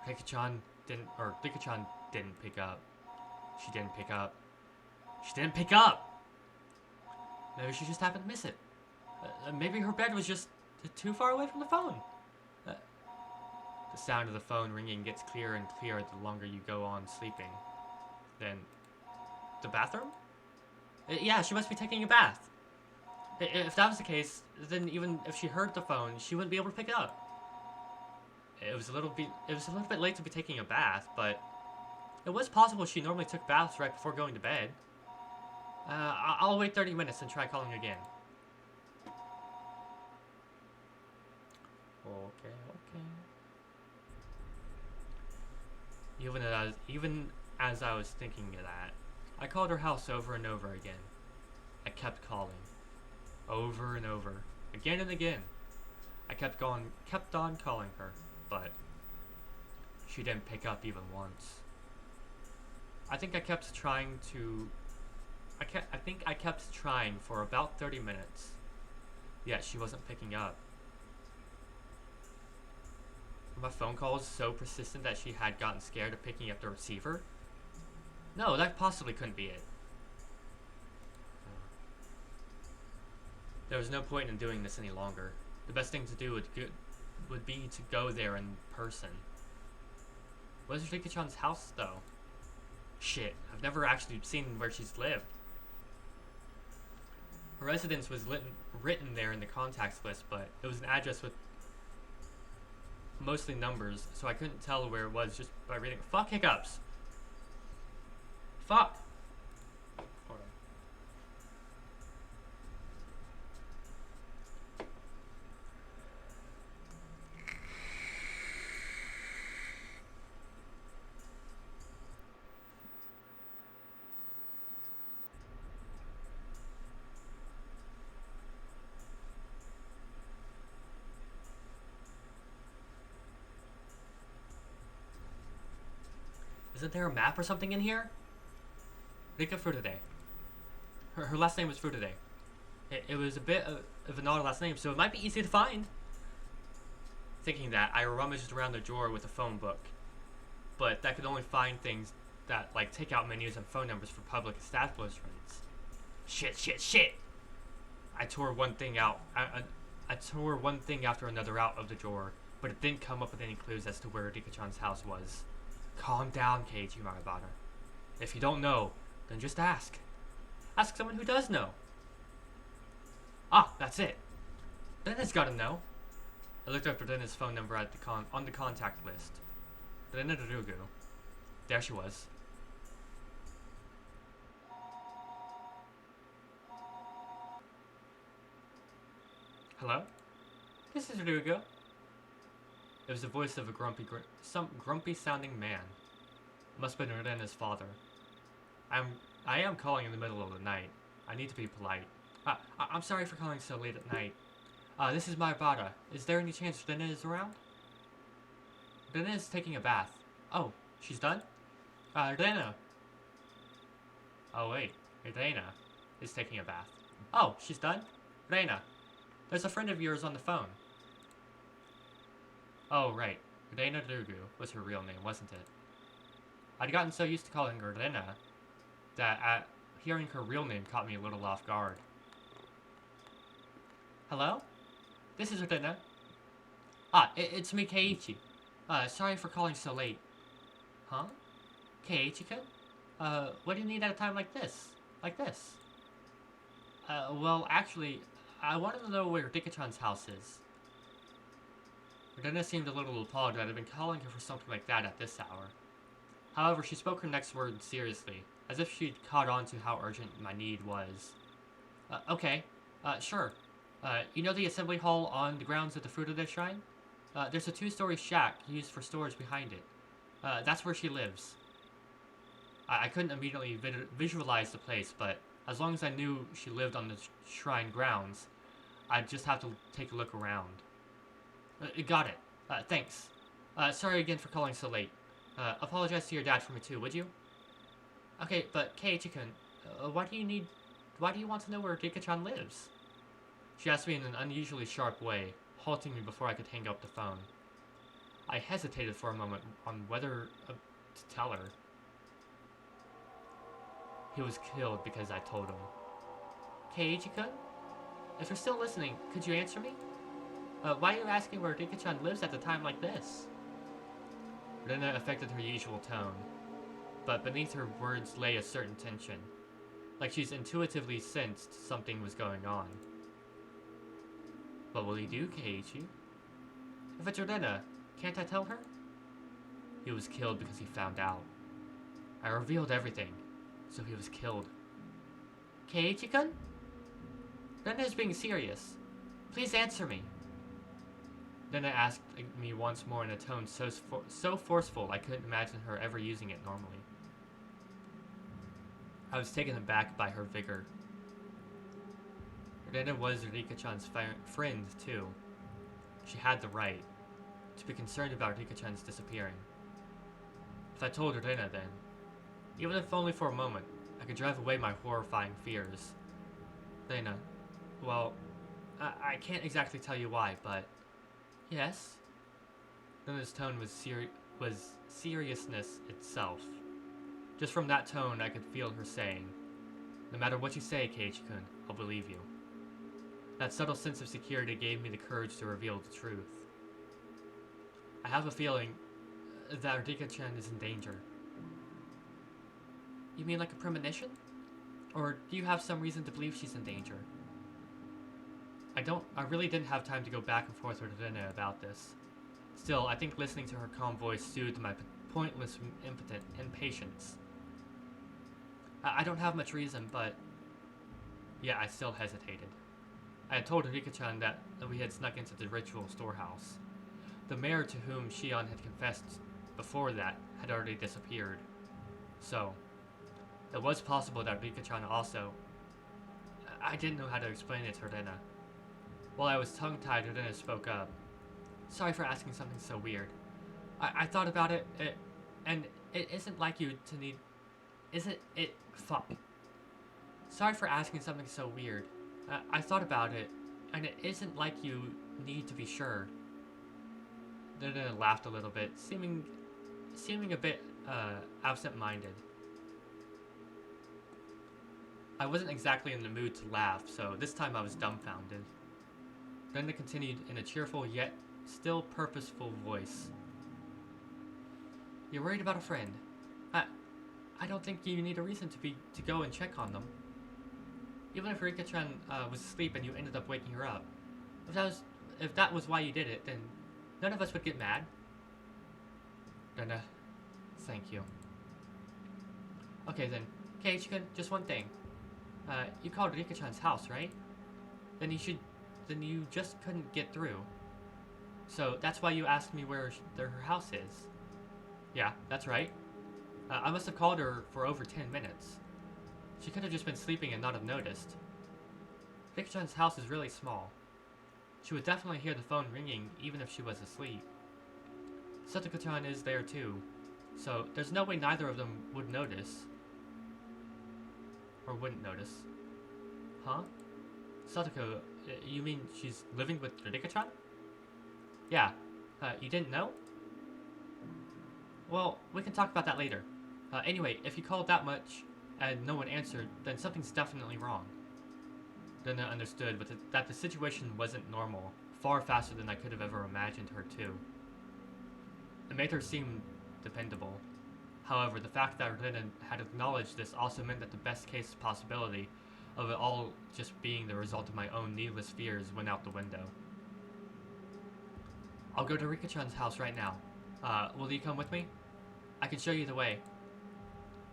Rika-chan didn't pick up. She didn't pick up. She didn't pick up! Maybe she just happened to miss it. Maybe her bed was just too far away from the phone. The sound of the phone ringing gets clearer and clearer the longer you go on sleeping. Then, the bathroom? Yeah, she must be taking a bath. If that was the case, then even if she heard the phone, she wouldn't be able to pick it up. It was a little bit late to be taking a bath, but it was possible she normally took baths right before going to bed. I'll wait 30 minutes and try calling again. Okay. Even as I was thinking of that, I called her house over and over again. I kept calling. Over and over. Again and again. I kept on calling her, but she didn't pick up even once. I think I kept trying for about 30 minutes. Yet she wasn't picking up. Were my phone calls so persistent that she had gotten scared of picking up the receiver? No, that possibly couldn't be it. There was no point in doing this any longer. The best thing to do would be to go there in person. Where's Rika-chan's house, though? Shit, I've never actually seen where she's lived. Her residence was written there in the contacts list, but it was an address with mostly numbers, so I couldn't tell where it was just by reading. Fuck hiccups! Fuck! Hold on. Isn't there a map or something in here? Rika Furude. Her last name was Furude. It was a bit of an odd last name, so it might be easy to find. Thinking that, I rummaged around the drawer with a phone book. But that could only find things that, like, takeout menus and phone numbers for public establishments. Shit! I tore one thing out. I tore one thing after another out of the drawer, but it didn't come up with any clues as to where Rika-chan's house was. Calm down, Keiichi Maribata. If you don't know, then just ask. Ask someone who does know. Ah, that's it. Denna's gotta know. I looked up for Denna's phone number at on the contact list. Denna Rugu. There she was. Hello? This is Rugo. It was the voice of some grumpy-sounding man. It must have been Renena's father. I am calling in the middle of the night. I need to be polite. I'm sorry for calling so late at night. This is my brother. Is there any chance Renena is around? Renena is taking a bath. Oh, she's done? Renena. Oh wait, Renena is taking a bath. Oh, she's done? Renena, there's a friend of yours on the phone. Oh right, Renena Dugu was her real name, wasn't it? I'd gotten so used to calling her Renena that hearing her real name caught me a little off guard. Hello? This is Renena. It's me, Keiichi. Sorry for calling so late. Huh? Keiichi-kun? What do you need at a time like this? Like this? Well, actually, I wanted to know where Dika-chan's house is. Renena seemed a little appalled that I'd been calling her for something like that at this hour. However, she spoke her next word seriously, as if she'd caught on to how urgent my need was. Okay. Sure. You know the assembly hall on the grounds of the Furude Shrine? There's a 2-story shack used for storage behind it. That's where she lives. I couldn't immediately visualize the place, but as long as I knew she lived on the shrine grounds, I'd just have to take a look around. Got it. Thanks. Sorry again for calling so late. Apologize to your dad for me too, would you? Okay, but Keiichi-kun, why do you want to know where Dika-chan lives? She asked me in an unusually sharp way, halting me before I could hang up the phone. I hesitated for a moment on whether to tell her. He was killed because I told him. Keiichi-kun? If you're still listening, could you answer me? Why are you asking where Dika-chan lives at a time like this? Rena affected her usual tone, but beneath her words lay a certain tension, like she's intuitively sensed something was going on. What will he do, Keiichi? If it's Rena, can't I tell her? He was killed because he found out. I revealed everything, so he was killed. Keiichi-kun? Rena is being serious. Please answer me. Rena asked me once more in a tone so forceful I couldn't imagine her ever using it normally. I was taken aback by her vigor. Rena was Rika-chan's friend, too. She had the right to be concerned about Rika-chan's disappearing. If I told Rena then, even if only for a moment, I could drive away my horrifying fears. Rena, well, I can't exactly tell you why, but... Yes? Rena's tone was seriousness itself. Just from that tone, I could feel her saying, no matter what you say, Keiichi-kun, I'll believe you. That subtle sense of security gave me the courage to reveal the truth. I have a feeling that Rika-chan is in danger. You mean like a premonition? Or do you have some reason to believe she's in danger? I really didn't have time to go back and forth with Rena about this. Still, I think listening to her calm voice soothed my pointless impatience. I don't have much reason, but... Yeah, I still hesitated. I had told Rika-chan that we had snuck into the ritual storehouse. The mayor to whom Shion had confessed before that had already disappeared. So, it was possible that Rika-chan also... I didn't know how to explain it to Rena. While I was tongue-tied, Rena spoke up. Sorry for asking something so weird. I thought about it, and it isn't like you to need... Fuck. Sorry for asking something so weird. I thought about it, and it isn't like you need to be sure. Rena laughed a little bit, seeming a bit, absent-minded. I wasn't exactly in the mood to laugh, so this time I was dumbfounded. Rena continued in a cheerful yet still purposeful voice. You're worried about a friend. I don't think you need a reason to go and check on them. Even if Rika-chan was asleep and you ended up waking her up. If that was why you did it, then none of us would get mad. Rena, thank you. Okay then, Keiichi-kun, just one thing. You called Rika-chan's house, right? Then then you just couldn't get through. So that's why you asked me where her house is. Yeah, that's right. I must have called her for over 10 minutes. She could have just been sleeping and not have noticed. Rika-chan's house is really small. She would definitely hear the phone ringing even if she was asleep. Satoko-chan is there too, so there's no way neither of them would notice. Or wouldn't notice. Huh? Satoko, you mean she's living with Rika-chan? Yeah. You didn't know? Well, we can talk about that later. Anyway, if you called that much and no one answered, then something's definitely wrong. Then I understood that the situation wasn't normal, far faster than I could have ever imagined her to. It made her seem dependable. However, the fact that Rina had acknowledged this also meant that the best case possibility of it all just being the result of my own needless fears went out the window. I'll go to Rika-chan's house right now. Will you come with me? I can show you the way.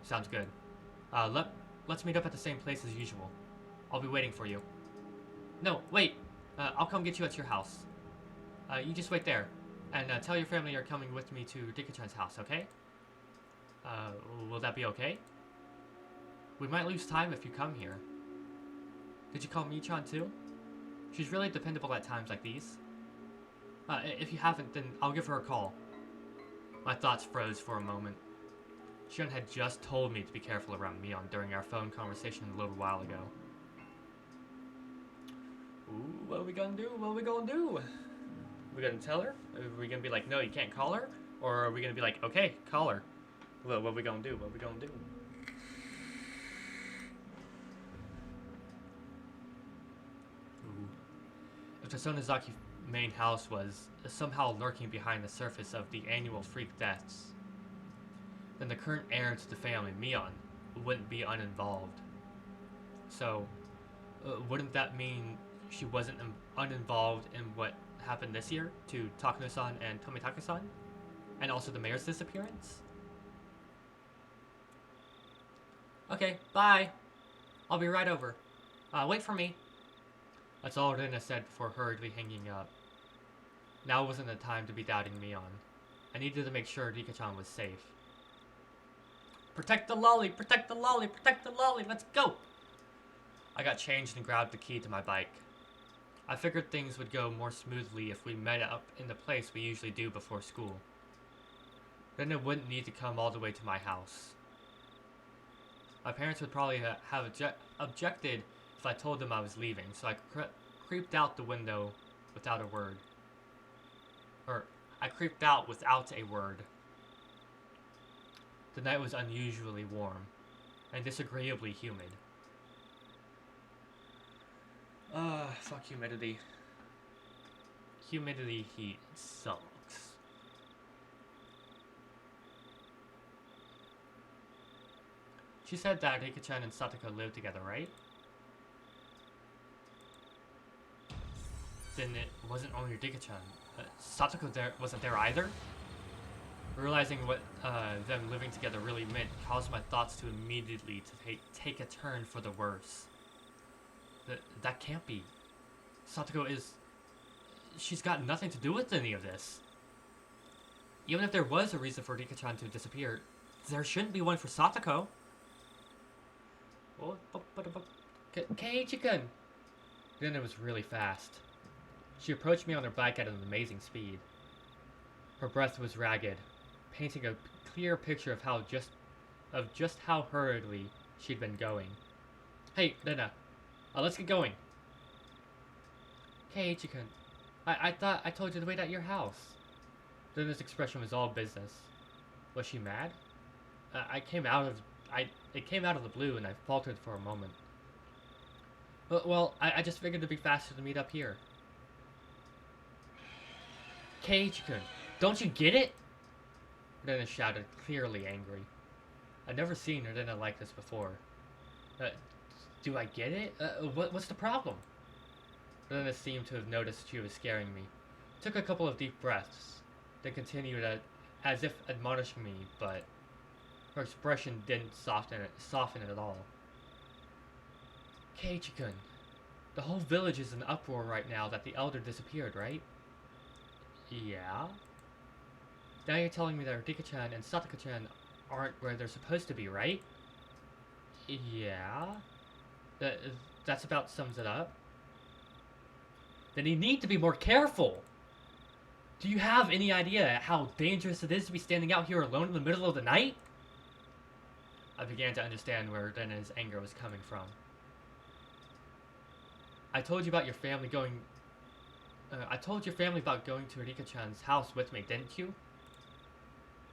Sounds good. Let's meet up at the same place as usual. I'll be waiting for you. No, wait! I'll come get you at your house. You just wait there. And tell your family you're coming with me to Rika-chan's house, okay? Will that be okay? We might lose time if you come here. Did you call Mi-chan too? She's really dependable at times like these. If you haven't, then I'll give her a call. My thoughts froze for a moment. Shion had just told me to be careful around Mion during our phone conversation a little while ago. Ooh, what are we gonna do? What are we gonna do? We gonna tell her? Are we gonna be like, no, you can't call her? Or are we gonna be like, okay, call her? What are we gonna do? What are we gonna do? Ooh. If the Sonozaki main house was somehow lurking behind the surface of the annual freak deaths, then the current heir to the family, Mion, wouldn't be uninvolved. So, wouldn't that mean she wasn't uninvolved in what happened this year to Takano-san and Tomitaka-san? And also the mayor's disappearance? Okay, bye! I'll be right over. Wait for me. That's all Rina said before hurriedly hanging up. Now wasn't the time to be doubting Mion. I needed to make sure Rika-chan was safe. Protect the lolly! Protect the lolly! Protect the lolly! Let's go! I got changed and grabbed the key to my bike. I figured things would go more smoothly if we met up in the place we usually do before school. Then it wouldn't need to come all the way to my house. My parents would probably have objected if I told them I was leaving, so I creeped out the window without a word. I creeped out without a word. The night was unusually warm, and disagreeably humid. Fuck humidity. Humidity heat sucks. She said that Rika-chan and Satoko live together, right? Then it wasn't only Rika-chan. Satoko wasn't there either? Realizing what them living together really meant caused my thoughts to immediately take a turn for the worse. That can't be. Satoko is... She's got nothing to do with any of this. Even if there was a reason for Rika-chan to disappear, there shouldn't be one for Satoko. Keiichi-kun! Then it was really fast. She approached me on her bike at an amazing speed. Her breath was ragged, painting a clear picture of just how hurriedly she'd been going. Hey, Rena, let's get going. Keiichi-kun, I thought I told you to wait at your house. Rena's expression was all business. Was she mad? It came out of the blue, and I faltered for a moment. Well, I just figured it'd be faster to meet up here. Keiichi-kun, don't you get it? Rena shouted, clearly angry. I'd never seen Rena like this before. Do I get it? What's the problem? Rena seemed to have noticed she was scaring me. Took a couple of deep breaths, then continued as if admonishing me, but her expression didn't soften it at all. Keiichi-kun, The whole village is in uproar right now that the elder disappeared, right? Yeah? Now you're telling me that Rika-chan and Sataka-chan aren't where they're supposed to be, right? Yeah? That's about sums it up. Then you need to be more careful! Do you have any idea how dangerous it is to be standing out here alone in the middle of the night? I began to understand where Rena's anger was coming from. I told you about your family going... I told your family about going to Rika-chan's house with me, didn't you?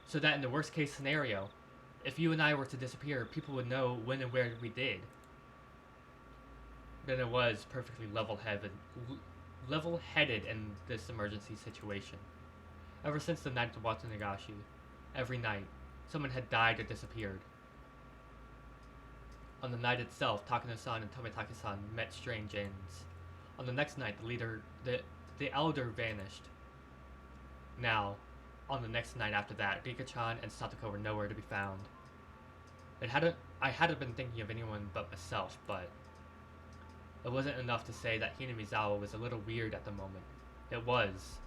So that in the worst case scenario, if you and I were to disappear, people would know when and where we did. Rena was perfectly level-headed in this emergency situation. Ever since the night of Watanagashi, every night, someone had died or disappeared. On the night itself, Takano-san and Tomitake-san met strange ends. On the next night, the elder vanished. Now, on the next night after that, Rika-chan and Satoko were nowhere to be found. I hadn't been thinking of anyone but myself, but it wasn't enough to say that Hinamizawa was a little weird at the moment. It was,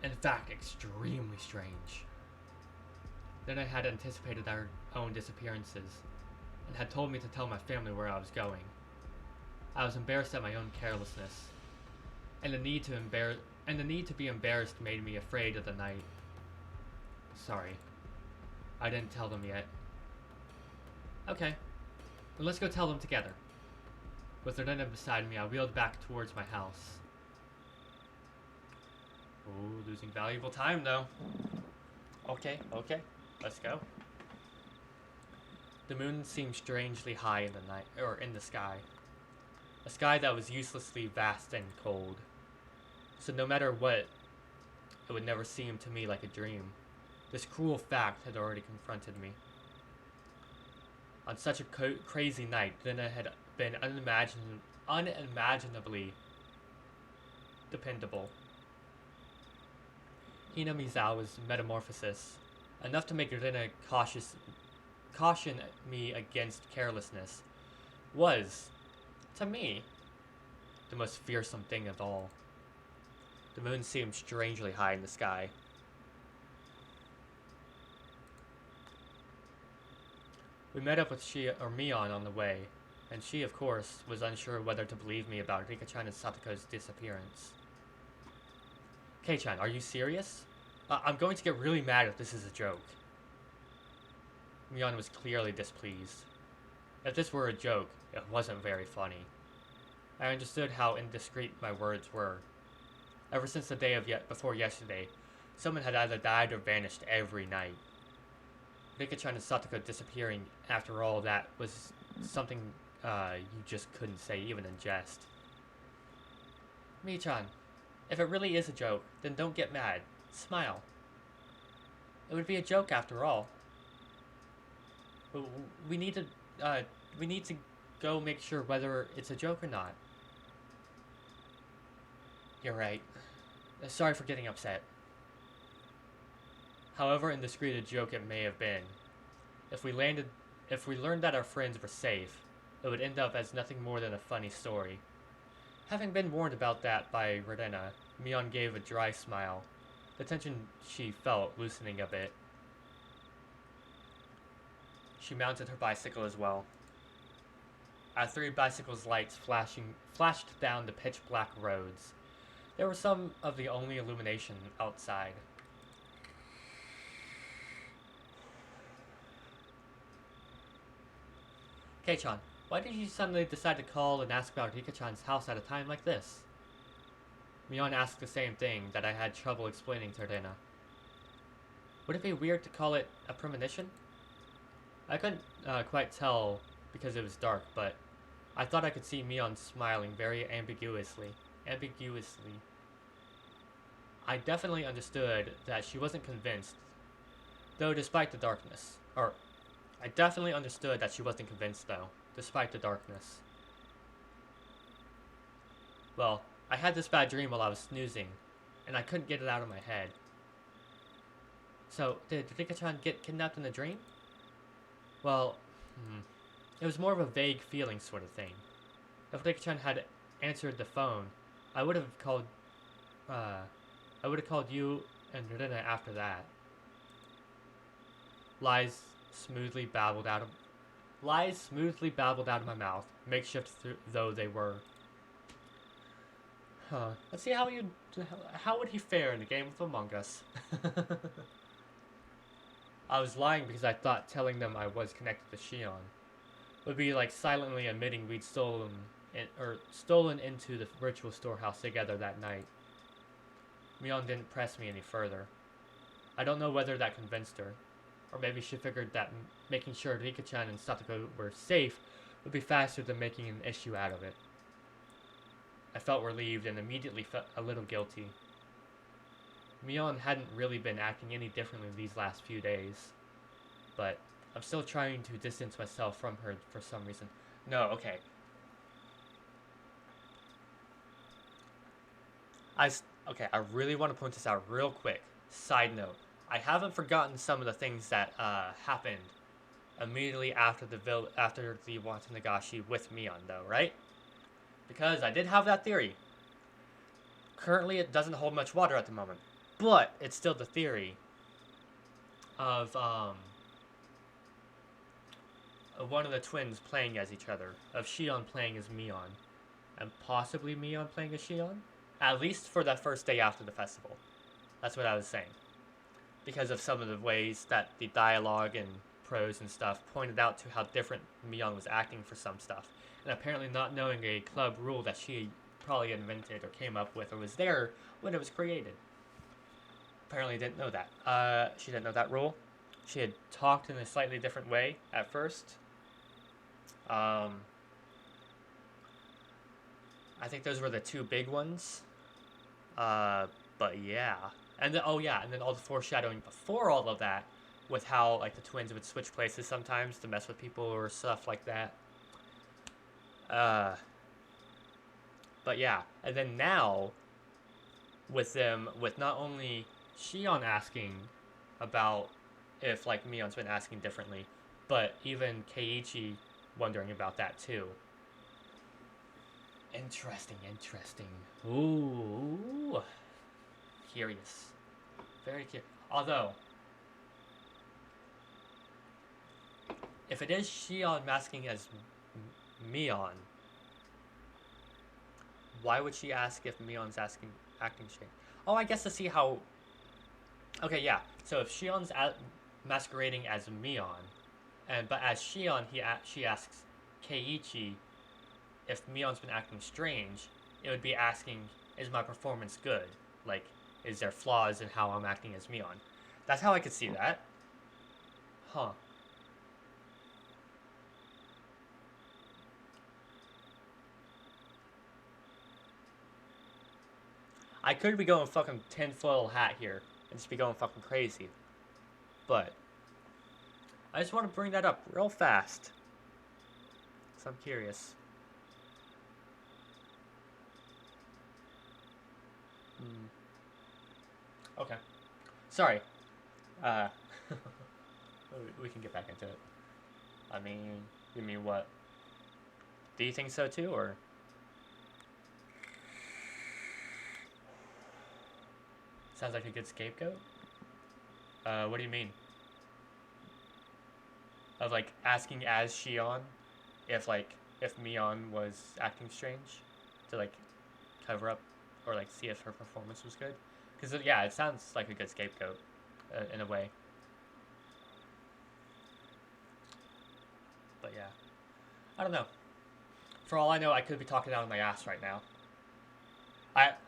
in fact, extremely strange. Then I had anticipated our own disappearances, and had told me to tell my family where I was going. I was embarrassed at my own carelessness, and the need to be embarrassed made me afraid of the night. Sorry. I didn't tell them yet. Okay. Then let's go tell them together. With Rena beside me, I wheeled back towards my house. Ooh, losing valuable time though. Okay. Let's go. The moon seemed strangely high in the night, or in the sky. A sky that was uselessly vast and cold. So no matter what, it would never seem to me like a dream. This cruel fact had already confronted me. On such a crazy night, Rena had been unimaginably dependable. Hinamizawa's metamorphosis, enough to make Rena caution me against carelessness, was, to me, the most fearsome thing of all. The moon seemed strangely high in the sky. We met up with Mion on the way, and she, of course, was unsure whether to believe me about Rika-chan and Satoko's disappearance. Kei-chan, are you serious? I'm going to get really mad if this is a joke. Mion was clearly displeased. If this were a joke, it wasn't very funny. I understood how indiscreet my words were. Ever since the day of before yesterday, someone had either died or vanished every night. Rika-chan and Satoko disappearing after all that was something you just couldn't say even in jest. Mi-chan, if it really is a joke, then don't get mad. Smile. It would be a joke after all. We need to go make sure whether it's a joke or not. You're right. Sorry for getting upset. However indiscreet a joke it may have been, if we learned that our friends were safe, it would end up as nothing more than a funny story. Having been warned about that by Rena, Mion gave a dry smile, the tension she felt loosening a bit. She mounted her bicycle as well. Our three bicycles' lights flashed down the pitch-black roads. They were some of the only illumination outside. Kei-chan, why did you suddenly decide to call and ask about Rika-chan's house at a time like this? Mion asked the same thing that I had trouble explaining to Rena. Would it be weird to call it a premonition? I couldn't quite tell because it was dark, but I thought I could see Mion smiling very ambiguously. I definitely understood that she wasn't convinced, though despite the darkness. I definitely understood that she wasn't convinced, though, despite the darkness. Well, I had this bad dream while I was snoozing, and I couldn't get it out of my head. So, did Rika-chan get kidnapped in a dream? Well, it was more of a vague feeling sort of thing. If Rika-chan had answered the phone, I would have called. I would have called you and Rina after that. Lies smoothly babbled out of my mouth, makeshift though they were. Huh. Let's see how would he fare in a game of Among Us. I was lying because I thought telling them I was connected to Shion would be like silently admitting we'd stolen into the virtual storehouse together that night. Mion didn't press me any further. I don't know whether that convinced her, or maybe she figured that making sure Rika-chan and Satoko were safe would be faster than making an issue out of it. I felt relieved and immediately felt a little guilty. Mion hadn't really been acting any differently these last few days, but I'm still trying to distance myself from her for some reason. No, okay. Okay, I really want to point this out real quick. Side note, I haven't forgotten some of the things that happened immediately after the Watanagashi with Mion, though, right? Because I did have that theory. Currently, it doesn't hold much water at the moment, but it's still the theory of one of the twins playing as each other, of Shion playing as Mion, and possibly Mion playing as Shion, at least for that first day after the festival. That's what I was saying. Because of some of the ways that the dialogue and prose and stuff pointed out to how different Mion was acting for some stuff. And apparently not knowing a club rule that she probably invented or came up with or was there when it was created. Apparently didn't know that. She didn't know that rule. She had talked in a slightly different way at first. I think those were the two big ones. But yeah. And then, and then all the foreshadowing before all of that with how, like, the twins would switch places sometimes to mess with people or stuff like that. But yeah. And then now, with not only Shion asking about if, like, Mion's been asking differently, but even Keiichi wondering about that too. Interesting. Ooh. Curious. Very curious. Although, if it is Shion masking as Mion, why would she ask if Mion's acting straight? Oh, I guess to see how... Okay, yeah. So if Shion's masquerading as Mion, but as Shion, she asks Keiichi if Mion's been acting strange, it would be asking, is my performance good? Like, is there flaws in how I'm acting as Mion? That's how I could see that. Huh. I could be going fucking tinfoil hat here and just be going fucking crazy. But I just want to bring that up real fast. So I'm curious. Okay. Sorry. We can get back into it. I mean, you mean what? Do you think so too, or? Sounds like a good scapegoat? What do you mean? Of, like, asking as Shion if Mion was acting strange to, like, cover up or, like, see if her performance was good? Because, yeah, it sounds like a good scapegoat in a way. But, yeah. I don't know. For all I know, I could be talking out of my ass right now.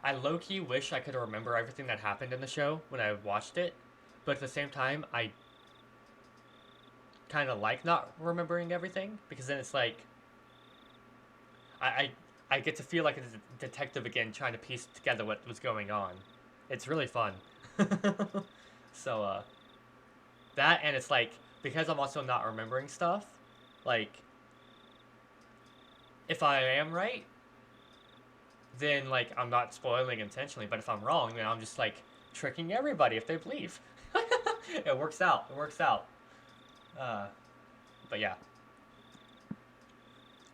I low-key wish I could remember everything that happened in the show when I watched it, but at the same time, I kind of like not remembering everything, because then it's like, I get to feel like a detective again, trying to piece together what was going on. It's really fun. So, that, and it's like, because I'm also not remembering stuff, like, if I am right, then, like, I'm not spoiling intentionally, but if I'm wrong, then I'm just, like, tricking everybody if they believe. It works out. But yeah.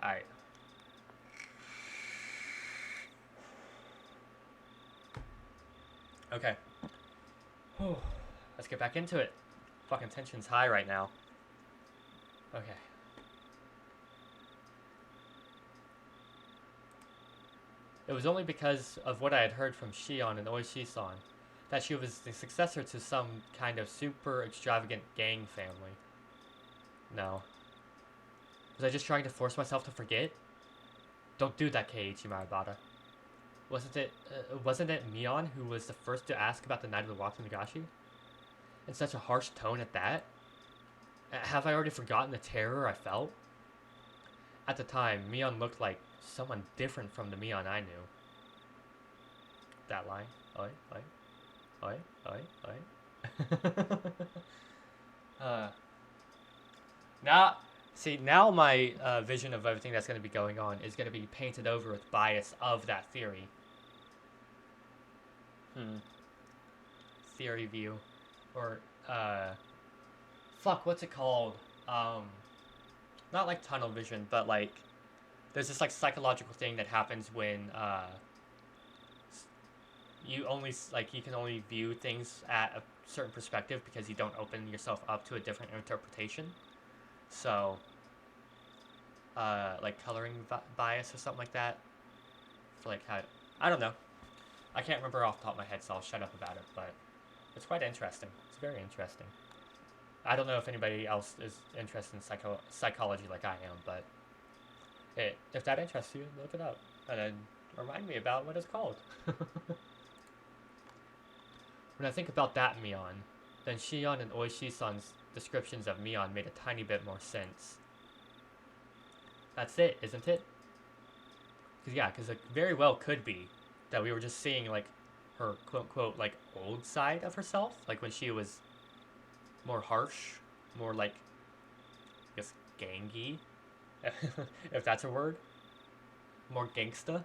Alright. Okay. Whew. Let's get back into it. Fucking tension's high right now. Okay. It was only because of what I had heard from Shion and Oishi-san that she was the successor to some kind of super extravagant gang family. No. Was I just trying to force myself to forget? Don't do that, Keiichi Maribata. Wasn't it Mion who was the first to ask about the Night of the Walking Nagashi? In such a harsh tone at that? Have I already forgotten the terror I felt? At the time, Mion looked like someone different from the Mion I knew. That line. Oi, oi. Oi, oi, oi. Now my vision of everything that's going to be going on is going to be painted over with bias of that theory. Theory view. Or, fuck, what's it called? Not like tunnel vision, but like, there's this like psychological thing that happens when, you can only view things at a certain perspective because you don't open yourself up to a different interpretation. So, like coloring bias or something like that. For like how, I don't know. I can't remember off the top of my head, so I'll shut up about it, but it's quite interesting. It's very interesting. I don't know if anybody else is interested in psychology like I am, but if that interests you, look it up. And then remind me about what it's called. When I think about that Mion, then Shion and Oishi-san's descriptions of Mion made a tiny bit more sense. That's it, isn't it? Because it very well could be that we were just seeing, like, her quote-unquote, like, old side of herself. Like, when she was more harsh, more, like, I guess, gangy, if that's a word. More gangsta.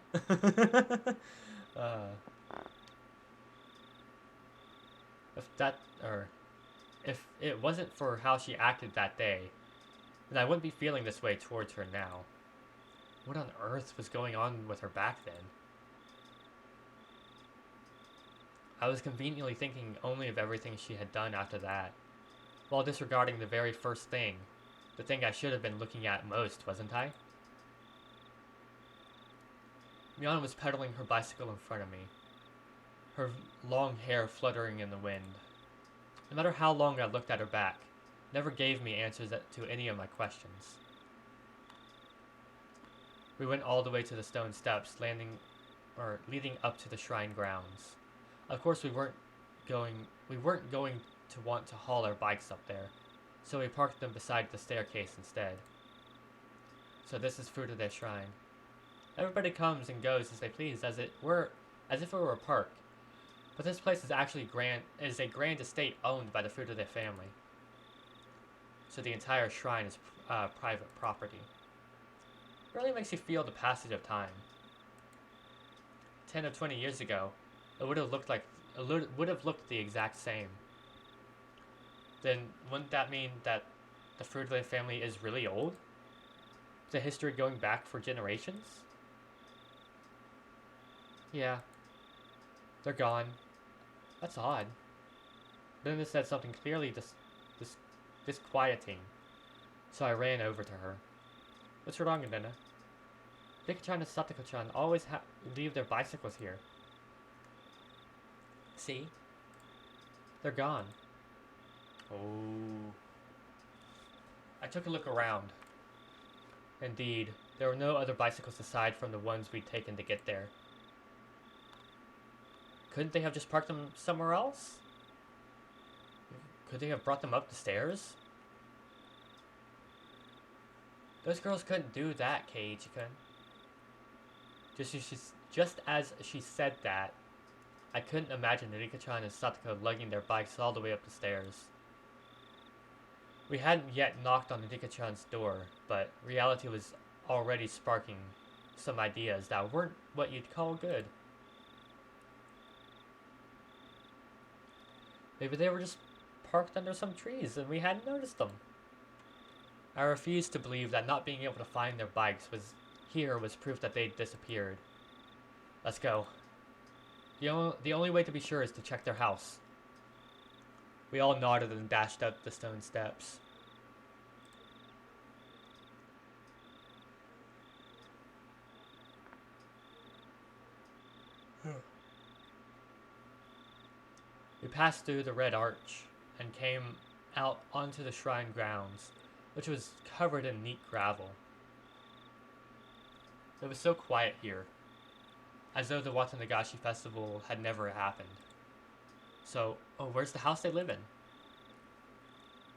If it wasn't for how she acted that day, then I wouldn't be feeling this way towards her now. What on earth was going on with her back then? I was conveniently thinking only of everything she had done after that, while disregarding the very first thing, the thing I should have been looking at most, wasn't I? Mion was pedaling her bicycle in front of me, her long hair fluttering in the wind. No matter how long I looked at her back, never gave me answers to any of my questions. We went all the way to the stone steps, leading up to the shrine grounds. Of course, we weren't going to want to haul our bikes up there, so we parked them beside the staircase instead. So this is Furude Shrine. Everybody comes and goes as they please, as if it were a park. But this place is actually a grand estate owned by the Furude family. So the entire shrine is private property. It really makes you feel the passage of time. 10 or 20 years ago, it would have looked the exact same. Then wouldn't that mean that the Furude family is really old? The history going back for generations? Yeah. They're gone. That's odd. Then this said something clearly disquieting. So I ran over to her. What's wrong, Nina? Dika-chan and Satoko-chan always leave their bicycles here. See? They're gone. Oh. I took a look around. Indeed, there were no other bicycles aside from the ones we'd taken to get there. Couldn't they have just parked them somewhere else? Could they have brought them up the stairs? Those girls couldn't do that, Keiichi-kun. Just as she said that, I couldn't imagine Rika-chan and Satoko lugging their bikes all the way up the stairs. We hadn't yet knocked on Rika-chan's door, but reality was already sparking some ideas that weren't what you'd call good. Maybe they were just parked under some trees and we hadn't noticed them. I refused to believe that not being able to find their bikes was proof that they'd disappeared. Let's go. The only way to be sure is to check their house. We all nodded and dashed up the stone steps. We passed through the red arch and came out onto the shrine grounds, which was covered in neat gravel. It was so quiet here, as though the Watanagashi festival had never happened. So, where's the house they live in?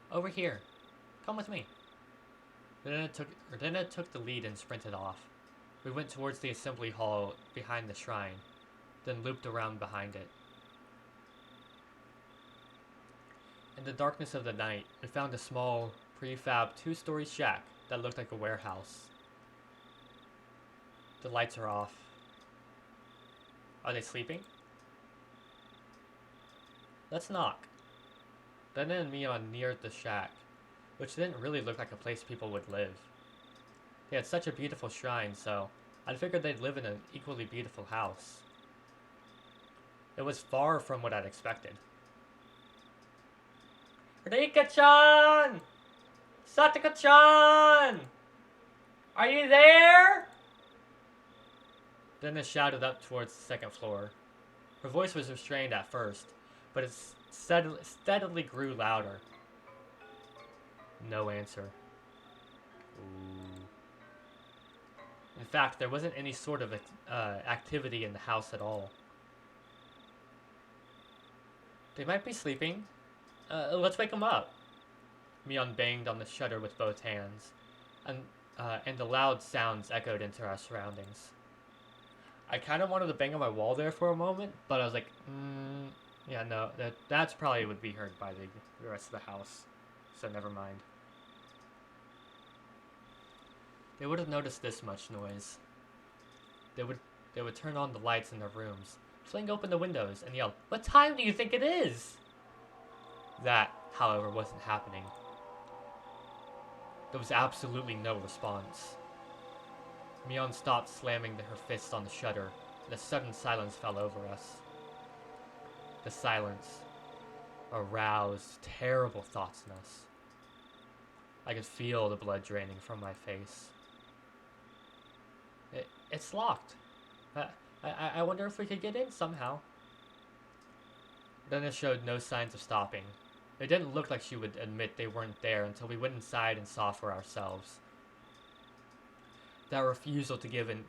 Over here. Come with me. Then it took the lead and sprinted off. We went towards the assembly hall behind the shrine, then looped around behind it. In the darkness of the night, we found a small, prefab 2-story shack that looked like a warehouse. The lights are off. Are they sleeping? Let's knock. Then and Mion neared the shack, which didn't really look like a place people would live. They had such a beautiful shrine, so I figured they'd live in an equally beautiful house. It was far from what I'd expected. Rika-chan! Sataka-chan! Are you there? Dennis shouted up towards the second floor. Her voice was restrained at first, but it steadily grew louder. No answer. Ooh. In fact, there wasn't any sort of activity in the house at all. They might be sleeping. Let's wake them up. Mion banged on the shutter with both hands, and the loud sounds echoed into our surroundings. I kind of wanted to bang on my wall there for a moment, but I was like, yeah, no, that's probably would be heard by the rest of the house, so never mind. They would have noticed this much noise. They would turn on the lights in their rooms, fling open the windows, and yell, "What time do you think it is?" That, however, wasn't happening. There was absolutely no response. Mion stopped slamming her fist on the shutter, and a sudden silence fell over us. The silence aroused terrible thoughts in us. I could feel the blood draining from my face. It's locked. I wonder if we could get in somehow. Dennis showed no signs of stopping. It didn't look like she would admit they weren't there until we went inside and saw for ourselves. That refusal to give in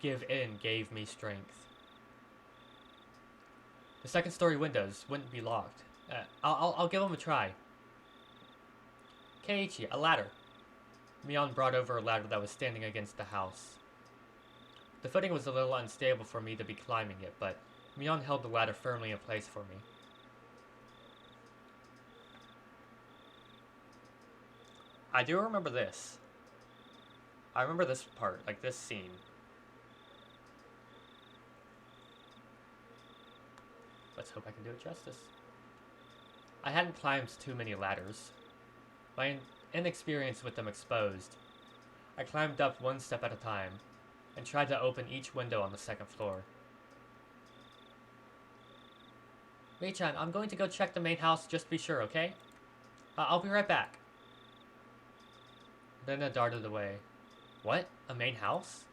gave me strength. The second-story windows wouldn't be locked. I'll give them a try. Keiichi, a ladder. Mion brought over a ladder that was standing against the house. The footing was a little unstable for me to be climbing it, but Mion held the ladder firmly in place for me. I do remember this. I remember this part, like this scene. Let's hope I can do it justice. I hadn't climbed too many ladders. My inexperience with them exposed, I climbed up one step at a time, and tried to open each window on the second floor. Rei-chan, I'm going to go check the main house just to be sure, okay? I'll be right back. Then I darted away. What? A main house?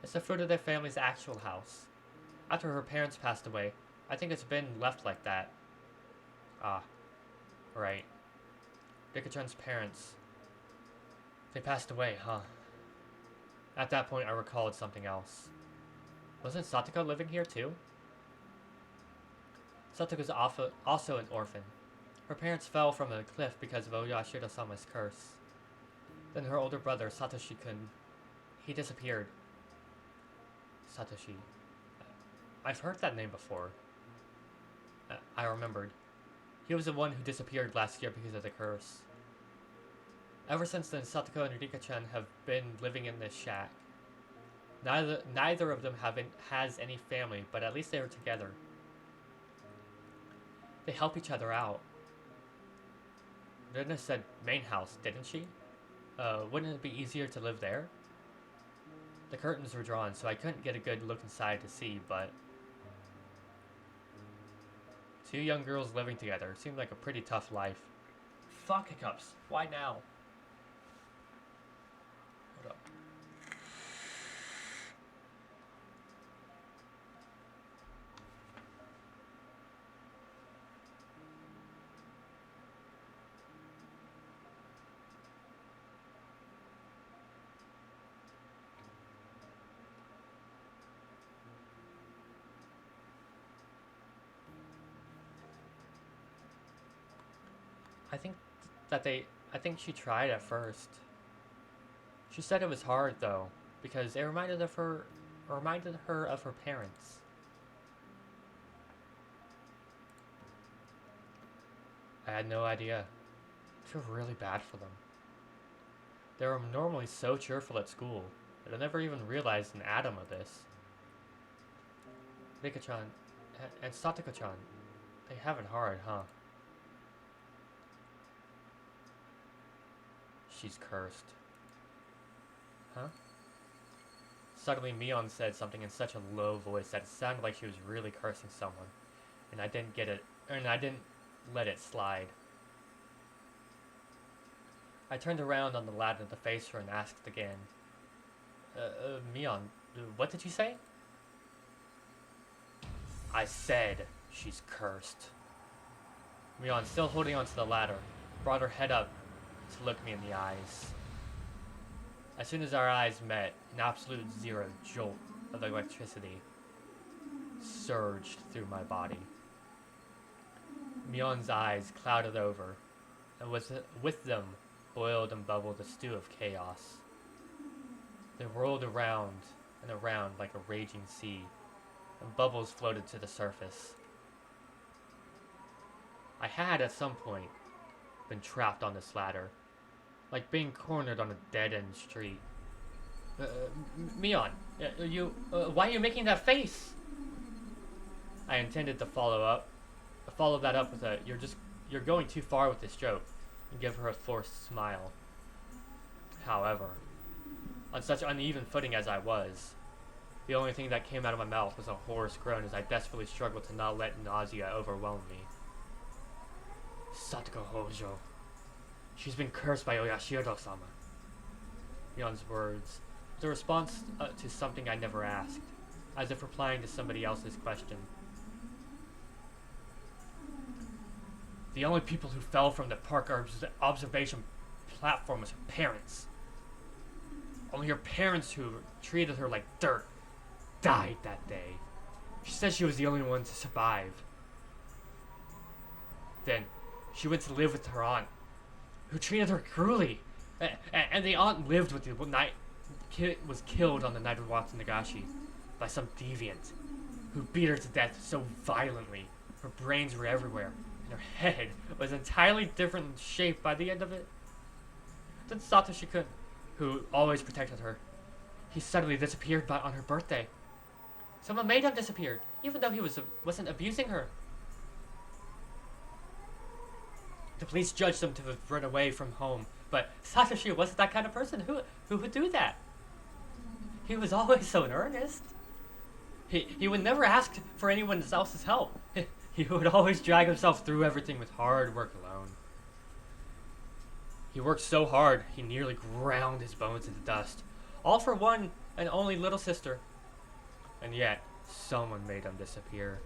It's the fruit of their family's actual house. After her parents passed away, I think it's been left like that. Ah. Right. Rika-chan's parents. They passed away, huh? At that point, I recalled something else. Wasn't Satoko living here, too? Satoko's also an orphan. Her parents fell from a cliff because of Oyashiro-sama's curse. Then her older brother, Satoshi-kun, he disappeared. Satoshi. I've heard that name before. I remembered. He was the one who disappeared last year because of the curse. Ever since then, Satoko and Rika-chan have been living in this shack. Neither of them has any family, but at least they are together. They help each other out. Rina said main house, didn't she? Wouldn't it be easier to live there? The curtains were drawn, so I couldn't get a good look inside to see, but... Two young girls living together seemed like a pretty tough life. Fuck hiccups. Why now? Hold up. I think she tried at first. She said it was hard though, because it reminded her of her parents. I had no idea. I feel really bad for them. They were normally so cheerful at school, that I never even realized an atom of this. Rika-chan and Satoko-chan, they have it hard, huh? She's cursed. Huh? Suddenly Mion said something in such a low voice that it sounded like she was really cursing someone. And I didn't get it, and I didn't let it slide. I turned around on the ladder to face her and asked again. Mion, what did you say? I said she's cursed. Mion, still holding onto the ladder, brought her head up to look me in the eyes. As soon as our eyes met, an absolute zero jolt of electricity surged through my body. Mion's eyes clouded over, and with them boiled and bubbled a stew of chaos. They rolled around and around like a raging sea, and bubbles floated to the surface. I had, at some point, been trapped on this ladder, like being cornered on a dead-end street. Mion, why are you making that face? I intended to follow that up with a, you're going too far with this joke, and give her a forced smile. However, on such uneven footing as I was, the only thing that came out of my mouth was a hoarse groan as I desperately struggled to not let nausea overwhelm me. Satoko Hojo. She's been cursed by Oyashiro-sama. Mion's words. The response to something I never asked, as if replying to somebody else's question. The only people who fell from the park observation platform was her parents. Only her parents, who treated her like dirt, died that day. She said she was the only one to survive. Then, she went to live with her aunt, who treated her cruelly. And the aunt lived with the night was killed on the night of Watsunagashi by some deviant who beat her to death so violently. Her brains were everywhere, and her head was entirely different in shape by the end of it. Then Satoshi-kun, who always protected her, he suddenly disappeared on her birthday. Someone made him disappear, even though he wasn't abusing her. The police judged him to have run away from home, but Satoshi wasn't that kind of person. Who would do that? He was always so in earnest. He would never ask for anyone else's help. He would always drag himself through everything with hard work alone. He worked so hard, he nearly ground his bones into dust. All for one and only little sister. And yet, someone made him disappear.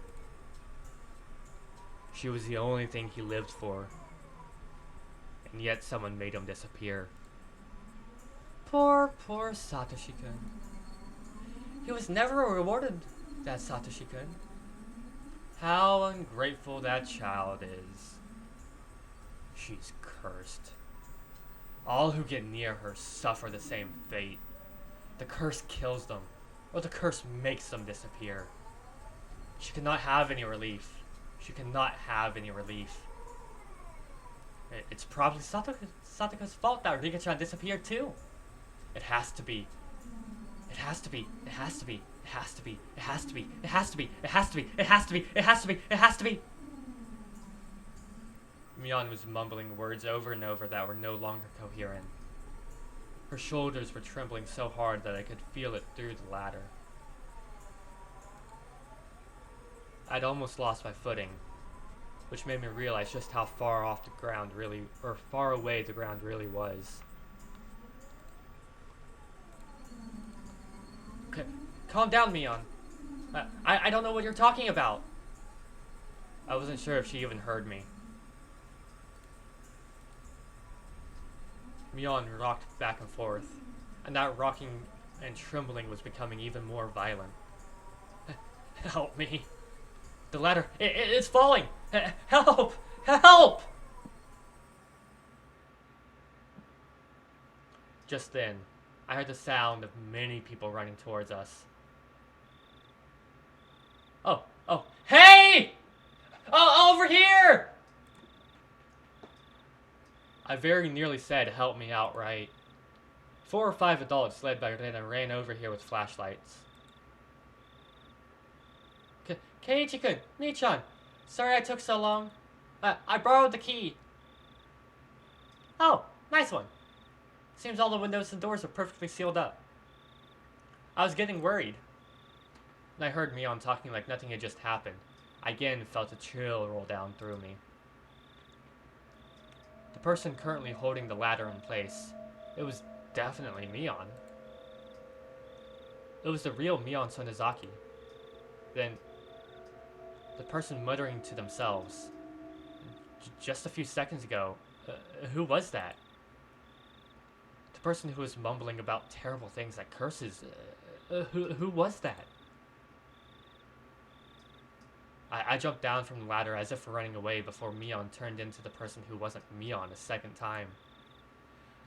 She was the only thing he lived for. And yet someone made him disappear. Poor Satoshi-kun. He was never rewarded, that Satoshi-kun. How ungrateful that child is. She's cursed. All who get near her suffer the same fate. The curse kills them, or the curse makes them disappear. She cannot have any relief. She cannot have any relief. It's probably Satoko's fault that Rika-chan disappeared too. It has to be. It has to be. It has to be. It has to be. It has to be. It has to be. It has to be. It has to be. It has to be. It has to be. Mion was mumbling words over and over that were no longer coherent. Her shoulders were trembling so hard that I could feel it through the ladder. I'd almost lost my footing, which made me realize just how far off the ground really, or far away the ground really was. Okay, calm down, Mion. I don't know what you're talking about. I wasn't sure if she even heard me. Mion rocked back and forth, and that rocking and trembling was becoming even more violent. Help me. The ladder, it's falling! Help! Help! Just then, I heard the sound of many people running towards us. Oh, hey! Oh, over here! I very nearly said, help me outright. 4 or 5 adults led by Rena ran over here with flashlights. Keiichi-kun, Nii-chan, sorry I took so long. I borrowed the key. Oh, nice one. Seems all the windows and doors are perfectly sealed up. I was getting worried. And I heard Mion talking like nothing had just happened. I again felt a chill roll down through me. The person currently holding the ladder in place, it was definitely Mion. It was the real Mion Sonozaki. Then, the person muttering to themselves. Just a few seconds ago, who was that? The person who was mumbling about terrible things like curses. Who was that? I jumped down from the ladder as if running away before Mion turned into the person who wasn't Mion a second time.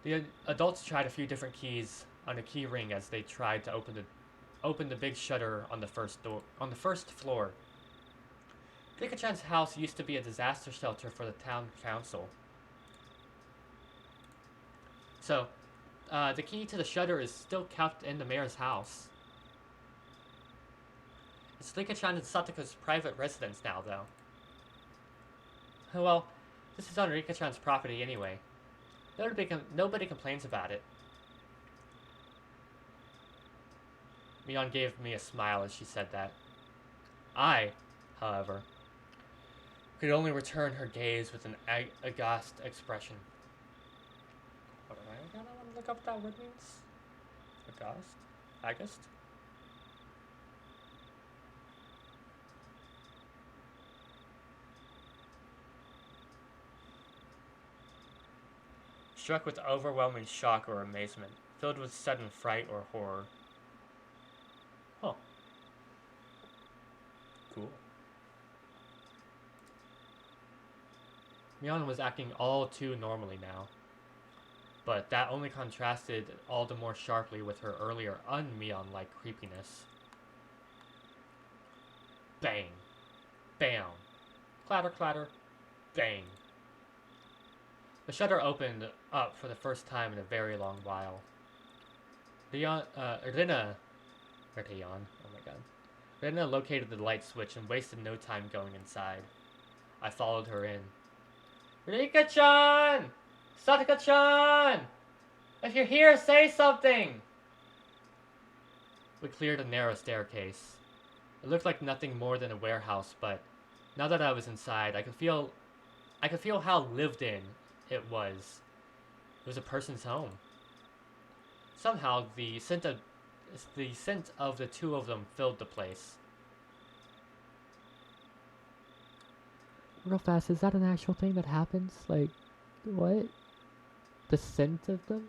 The adults tried a few different keys on a key ring as they tried to open the big shutter on the first floor. Rika-chan's house used to be a disaster shelter for the town council. So, the key to the shutter is still kept in the mayor's house. It's Rika-chan and Satoka's private residence now, though. Well, this is on Rika-chan's property anyway. Nobody complains about it. Mion gave me a smile as she said that. I, however, could only return her gaze with an aghast expression. What am I gonna look up what that word means? Aghast? Aghast? Struck with overwhelming shock or amazement, filled with sudden fright or horror. Huh. Cool. Mion was acting all too normally now, but that only contrasted all the more sharply with her earlier un-Mion-like creepiness. Bang. Bam. Clatter, clatter. Bang. The shutter opened up for the first time in a very long while. Rena, oh my god. Rena located the light switch and wasted no time going inside. I followed her in. Rika-chan! Sataka-chan! If you're here, say something! We cleared a narrow staircase. It looked like nothing more than a warehouse, but now that I was inside, I could feel how lived in it was. It was a person's home. Somehow, the scent of the two of them filled the place. Real fast, is that an actual thing that happens? Like, what? The scent of them?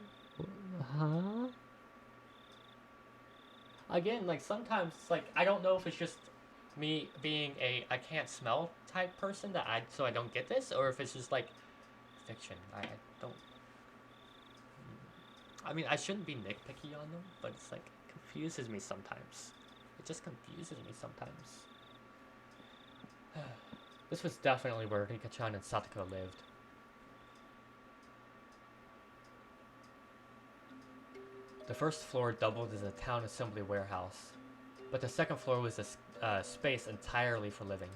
Huh? Again, like, sometimes, like, I don't know if it's just me being I can't smell type person so I don't get this, or if it's just, like, fiction. I don't... I mean, I shouldn't be nitpicky on them, but it's, like, it confuses me sometimes. It just confuses me sometimes. This was definitely where Rika-chan and Satoko lived. The first floor doubled as a town assembly warehouse, but the second floor was a space entirely for living.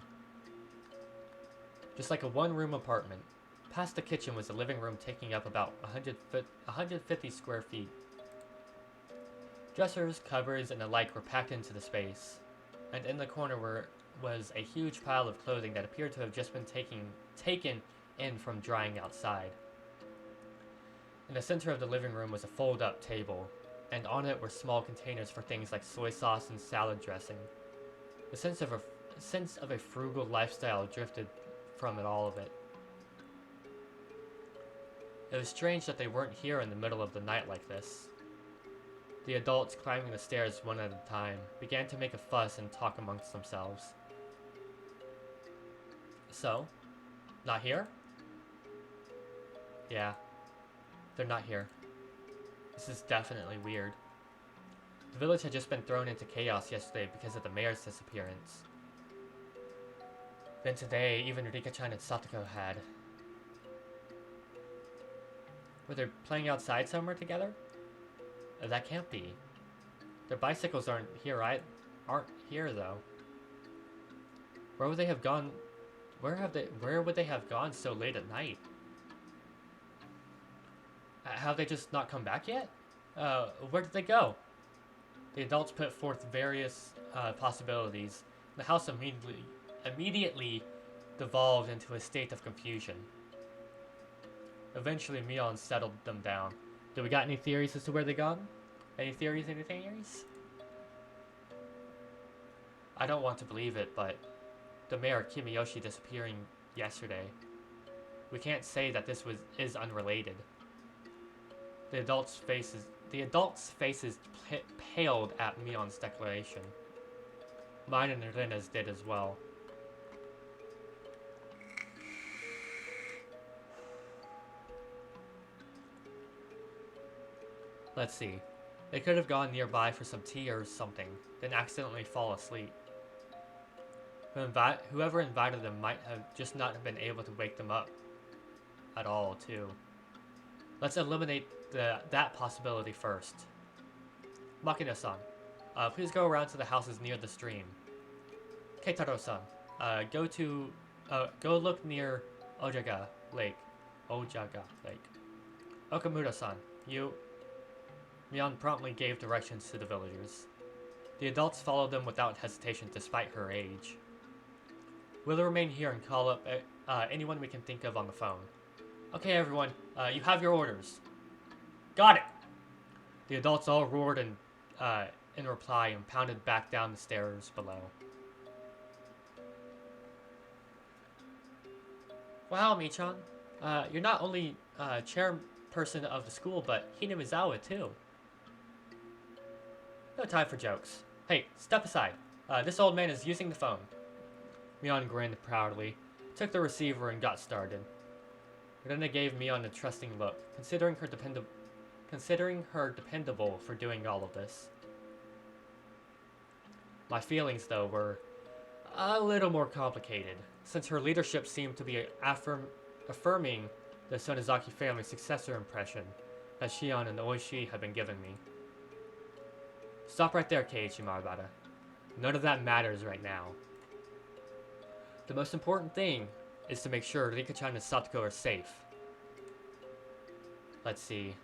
Just like a one-room apartment, past the kitchen was a living room taking up about 150 square feet. Dressers, cupboards, and the like were packed into the space, and in the corner was a huge pile of clothing that appeared to have just been taken in from drying outside. In the center of the living room was a fold-up table, and on it were small containers for things like soy sauce and salad dressing. The sense of a frugal lifestyle drifted from all of it. It was strange that they weren't here in the middle of the night like this. The adults, climbing the stairs one at a time, began to make a fuss and talk amongst themselves. So, not here? Yeah, they're not here. This is definitely weird. The village had just been thrown into chaos yesterday because of the mayor's disappearance. Then today, even Rika-chan and Satoko had. Were they playing outside somewhere together? That can't be. Their bicycles aren't here though. Where would they have gone? Where would they have gone so late at night? Have they just not come back yet? Where did they go? The adults put forth various possibilities. The house immediately devolved into a state of confusion. Eventually, Mion settled them down. Do we got any theories as to where they gone? Any theories? I don't want to believe it, but the mayor Kimiyoshi disappearing yesterday. We can't say that this is unrelated. The adults' faces paled at Mion's declaration. Mine and Rena's did as well. Let's see. They could have gone nearby for some tea or something, then accidentally fall asleep. Whoever invited them might have just not been able to wake them up at all, too. Let's eliminate that possibility first. Makino-san, please go around to the houses near the stream. Keitaro-san, go look near Ojaga Lake. Okamura-san, Mion promptly gave directions to the villagers. The adults followed them without hesitation despite her age. We'll remain here and call up anyone we can think of on the phone. Okay, everyone, you have your orders. Got it! The adults all roared in reply and pounded back down the stairs below. Wow, Michan. You're not only chairperson of the school, but Hinamizawa, too. No time for jokes. Hey, step aside. This old man is using the phone. Mion grinned proudly, took the receiver, and got started. Rena gave Mion a trusting look, considering her dependable for doing all of this. My feelings, though, were a little more complicated, since her leadership seemed to be affirming the Sonozaki family successor impression that Shion and Oishi had been giving me. Stop right there, Keiichi Marabata. None of that matters right now. The most important thing is to make sure Rika-chan and Satoko are safe. Let's see.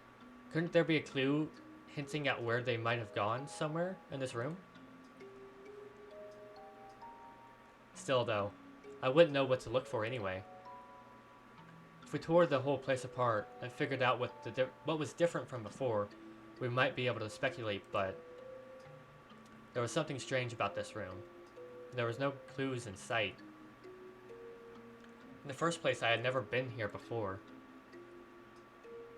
Couldn't there be a clue hinting at where they might have gone somewhere in this room? Still, though, I wouldn't know what to look for anyway. If we tore the whole place apart and figured out what was different from before, we might be able to speculate, but there was something strange about this room. There was no clues in sight. In the first place, I had never been here before.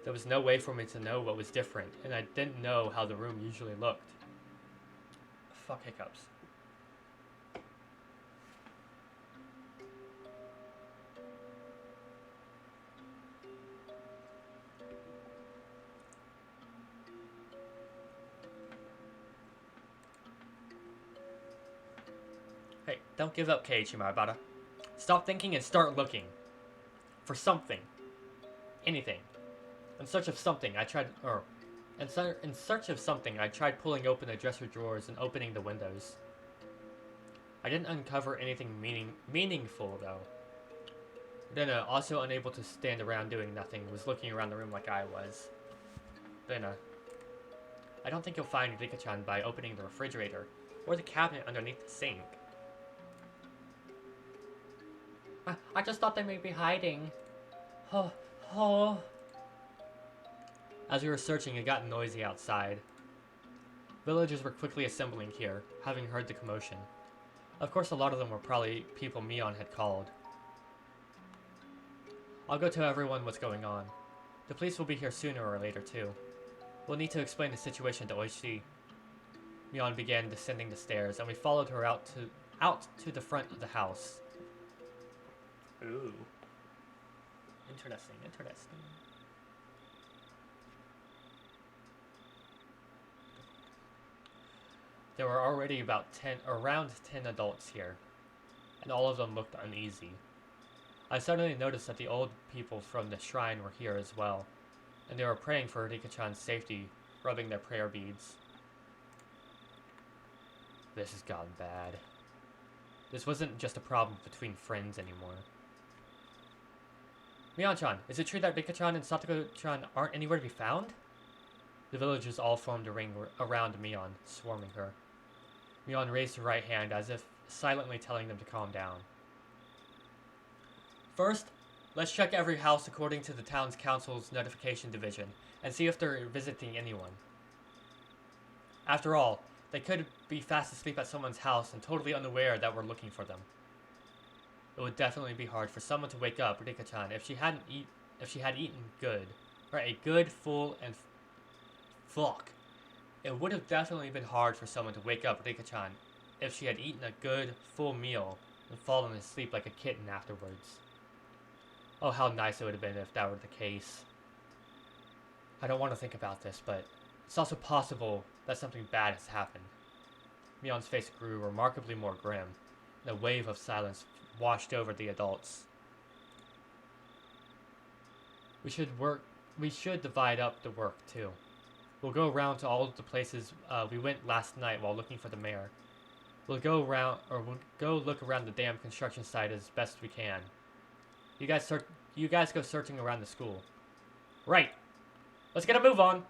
There was no way for me to know what was different, and I didn't know how the room usually looked. Fuck hiccups. Hey, don't give up, Keiichi Marabata. Stop thinking and start looking. For something. Anything. In search of something, I tried pulling open the dresser drawers and opening the windows. I didn't uncover anything meaningful, though. Rena, also unable to stand around doing nothing, was looking around the room like I was. Rena, I don't think you'll find Rika-chan by opening the refrigerator or the cabinet underneath the sink. I just thought they may be hiding. Oh, oh. As we were searching, it got noisy outside. Villagers were quickly assembling here, having heard the commotion. Of course, a lot of them were probably people Mion had called. I'll go tell everyone what's going on. The police will be here sooner or later, too. We'll need to explain the situation to Oishi. Mion began descending the stairs, and we followed her out to the front of the house. Ooh. Interesting, interesting. There were already around 10 adults here, and all of them looked uneasy. I suddenly noticed that the old people from the shrine were here as well, and they were praying for Rika-chan's safety, rubbing their prayer beads. This has gotten bad. This wasn't just a problem between friends anymore. Mion-chan, is it true that Rika-chan and Satoko-chan aren't anywhere to be found? The villagers all formed a ring around Mion, swarming her. Mion raised her right hand as if silently telling them to calm down. First, let's check every house according to the town's council's notification division and see if they're visiting anyone. After all, they could be fast asleep at someone's house and totally unaware that we're looking for them. It would definitely be hard for someone to wake up Rika-chan if she had eaten good, or a good, full, and fuck. It would have definitely been hard for someone to wake up Rika-chan if she had eaten a good, full meal and fallen asleep like a kitten afterwards. Oh, how nice it would have been if that were the case. I don't want to think about this, but it's also possible that something bad has happened. Mion's face grew remarkably more grim, and a wave of silence washed over the adults. We should divide up the work, too. We'll go around to all of the places we went last night while looking for the mayor. We'll go look around the damn construction site as best we can. You guys go searching around the school. Right. Let's get a move on.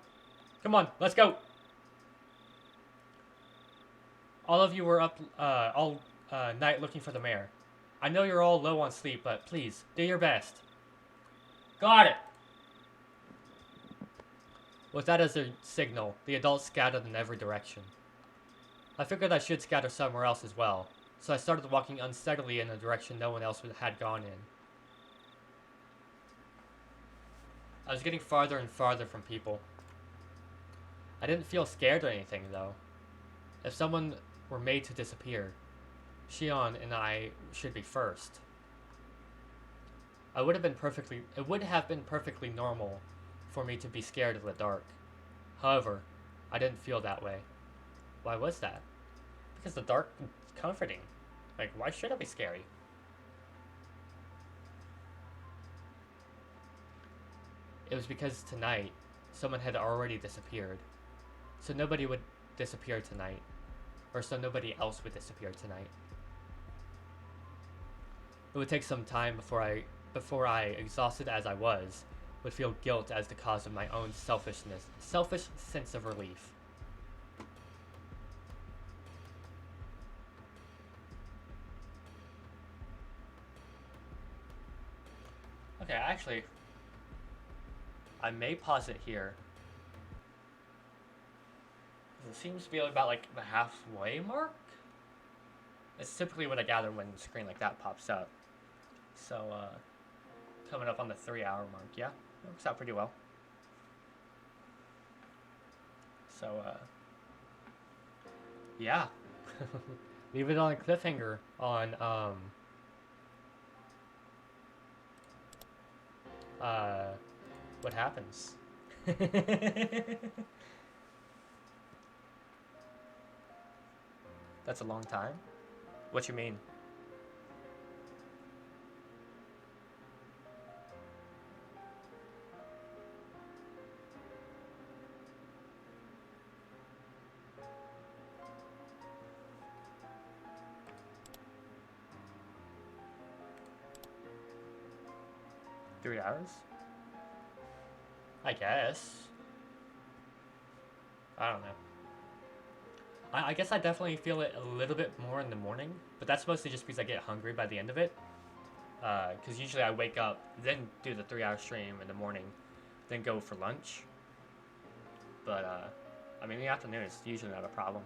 Come on, let's go. All of you were up all night looking for the mayor. I know you're all low on sleep, but please, do your best. Got it. With that as a signal, the adults scattered in every direction. I figured I should scatter somewhere else as well, so I started walking unsteadily in a direction no one else had gone in. I was getting farther and farther from people. I didn't feel scared or anything, though. If someone were made to disappear, Shion and I should be first. It would have been perfectly normal for me to be scared of the dark. However, I didn't feel that way. Why was that? Because the dark is comforting. Like, why should it be scary? It was because tonight, someone had already disappeared. So nobody would disappear tonight. Or so nobody else would disappear tonight. It would take some time before I, exhausted as I was, would feel guilt as the cause of my own selfish sense of relief. Okay, actually, I may pause it here. It seems to be about like the halfway mark. It's typically what I gather when the screen like that pops up. So, coming up on the 3-hour mark, yeah, it works out pretty well. So, yeah. Leave it on a cliffhanger on, what happens? That's a long time? What you mean? $3? I guess. I don't know. I guess I definitely feel it a little bit more in the morning, but that's mostly just because I get hungry by the end of it. Because usually I wake up, then do the 3-hour stream in the morning, then go for lunch. But I mean, in the afternoon it's usually not a problem.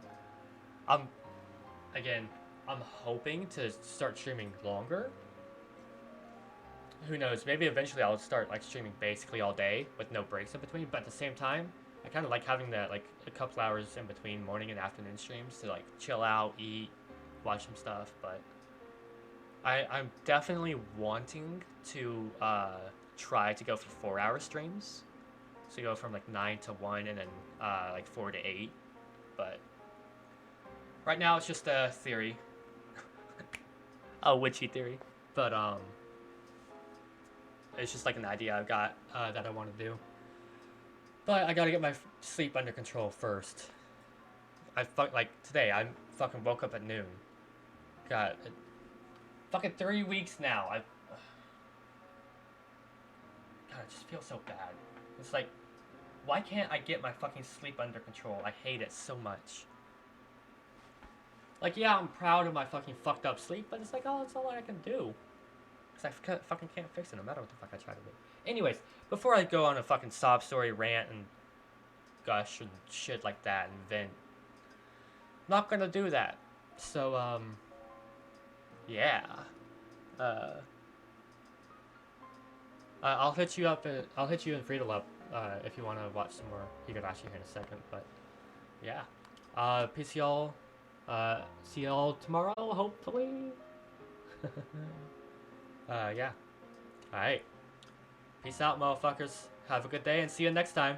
Again, I'm hoping to start streaming longer. Who knows? Maybe eventually I'll start like streaming basically all day with no breaks in between. But at the same time, I kind of like having that like a couple hours in between morning and afternoon streams to like chill out, eat, watch some stuff. But I'm definitely wanting to try to go for 4-hour streams. So you go from like 9 to 1 and then like 4 to 8. But right now it's just a theory. A witchy theory. But it's just like an idea I've got that I want to do. But I gotta get my sleep under control first. Like today, I fucking woke up at noon. God, fucking 3 weeks now. God, it just feels so bad. It's like, why can't I get my fucking sleep under control? I hate it so much. Like, yeah, I'm proud of my fucking fucked up sleep, but it's like, oh, that's all I can do. Because I fucking can't fix it no matter what the fuck I try to do. Anyways, before I go on a fucking sob story rant and gush and shit like that and vent, not gonna do that. So, yeah. I'll hit you up. I'll hit you in Friedel up if you want to watch some more Higurashi here in a second. But yeah, peace y'all. See y'all tomorrow, hopefully. Yeah. Alright. Peace out, motherfuckers. Have a good day and see you next time.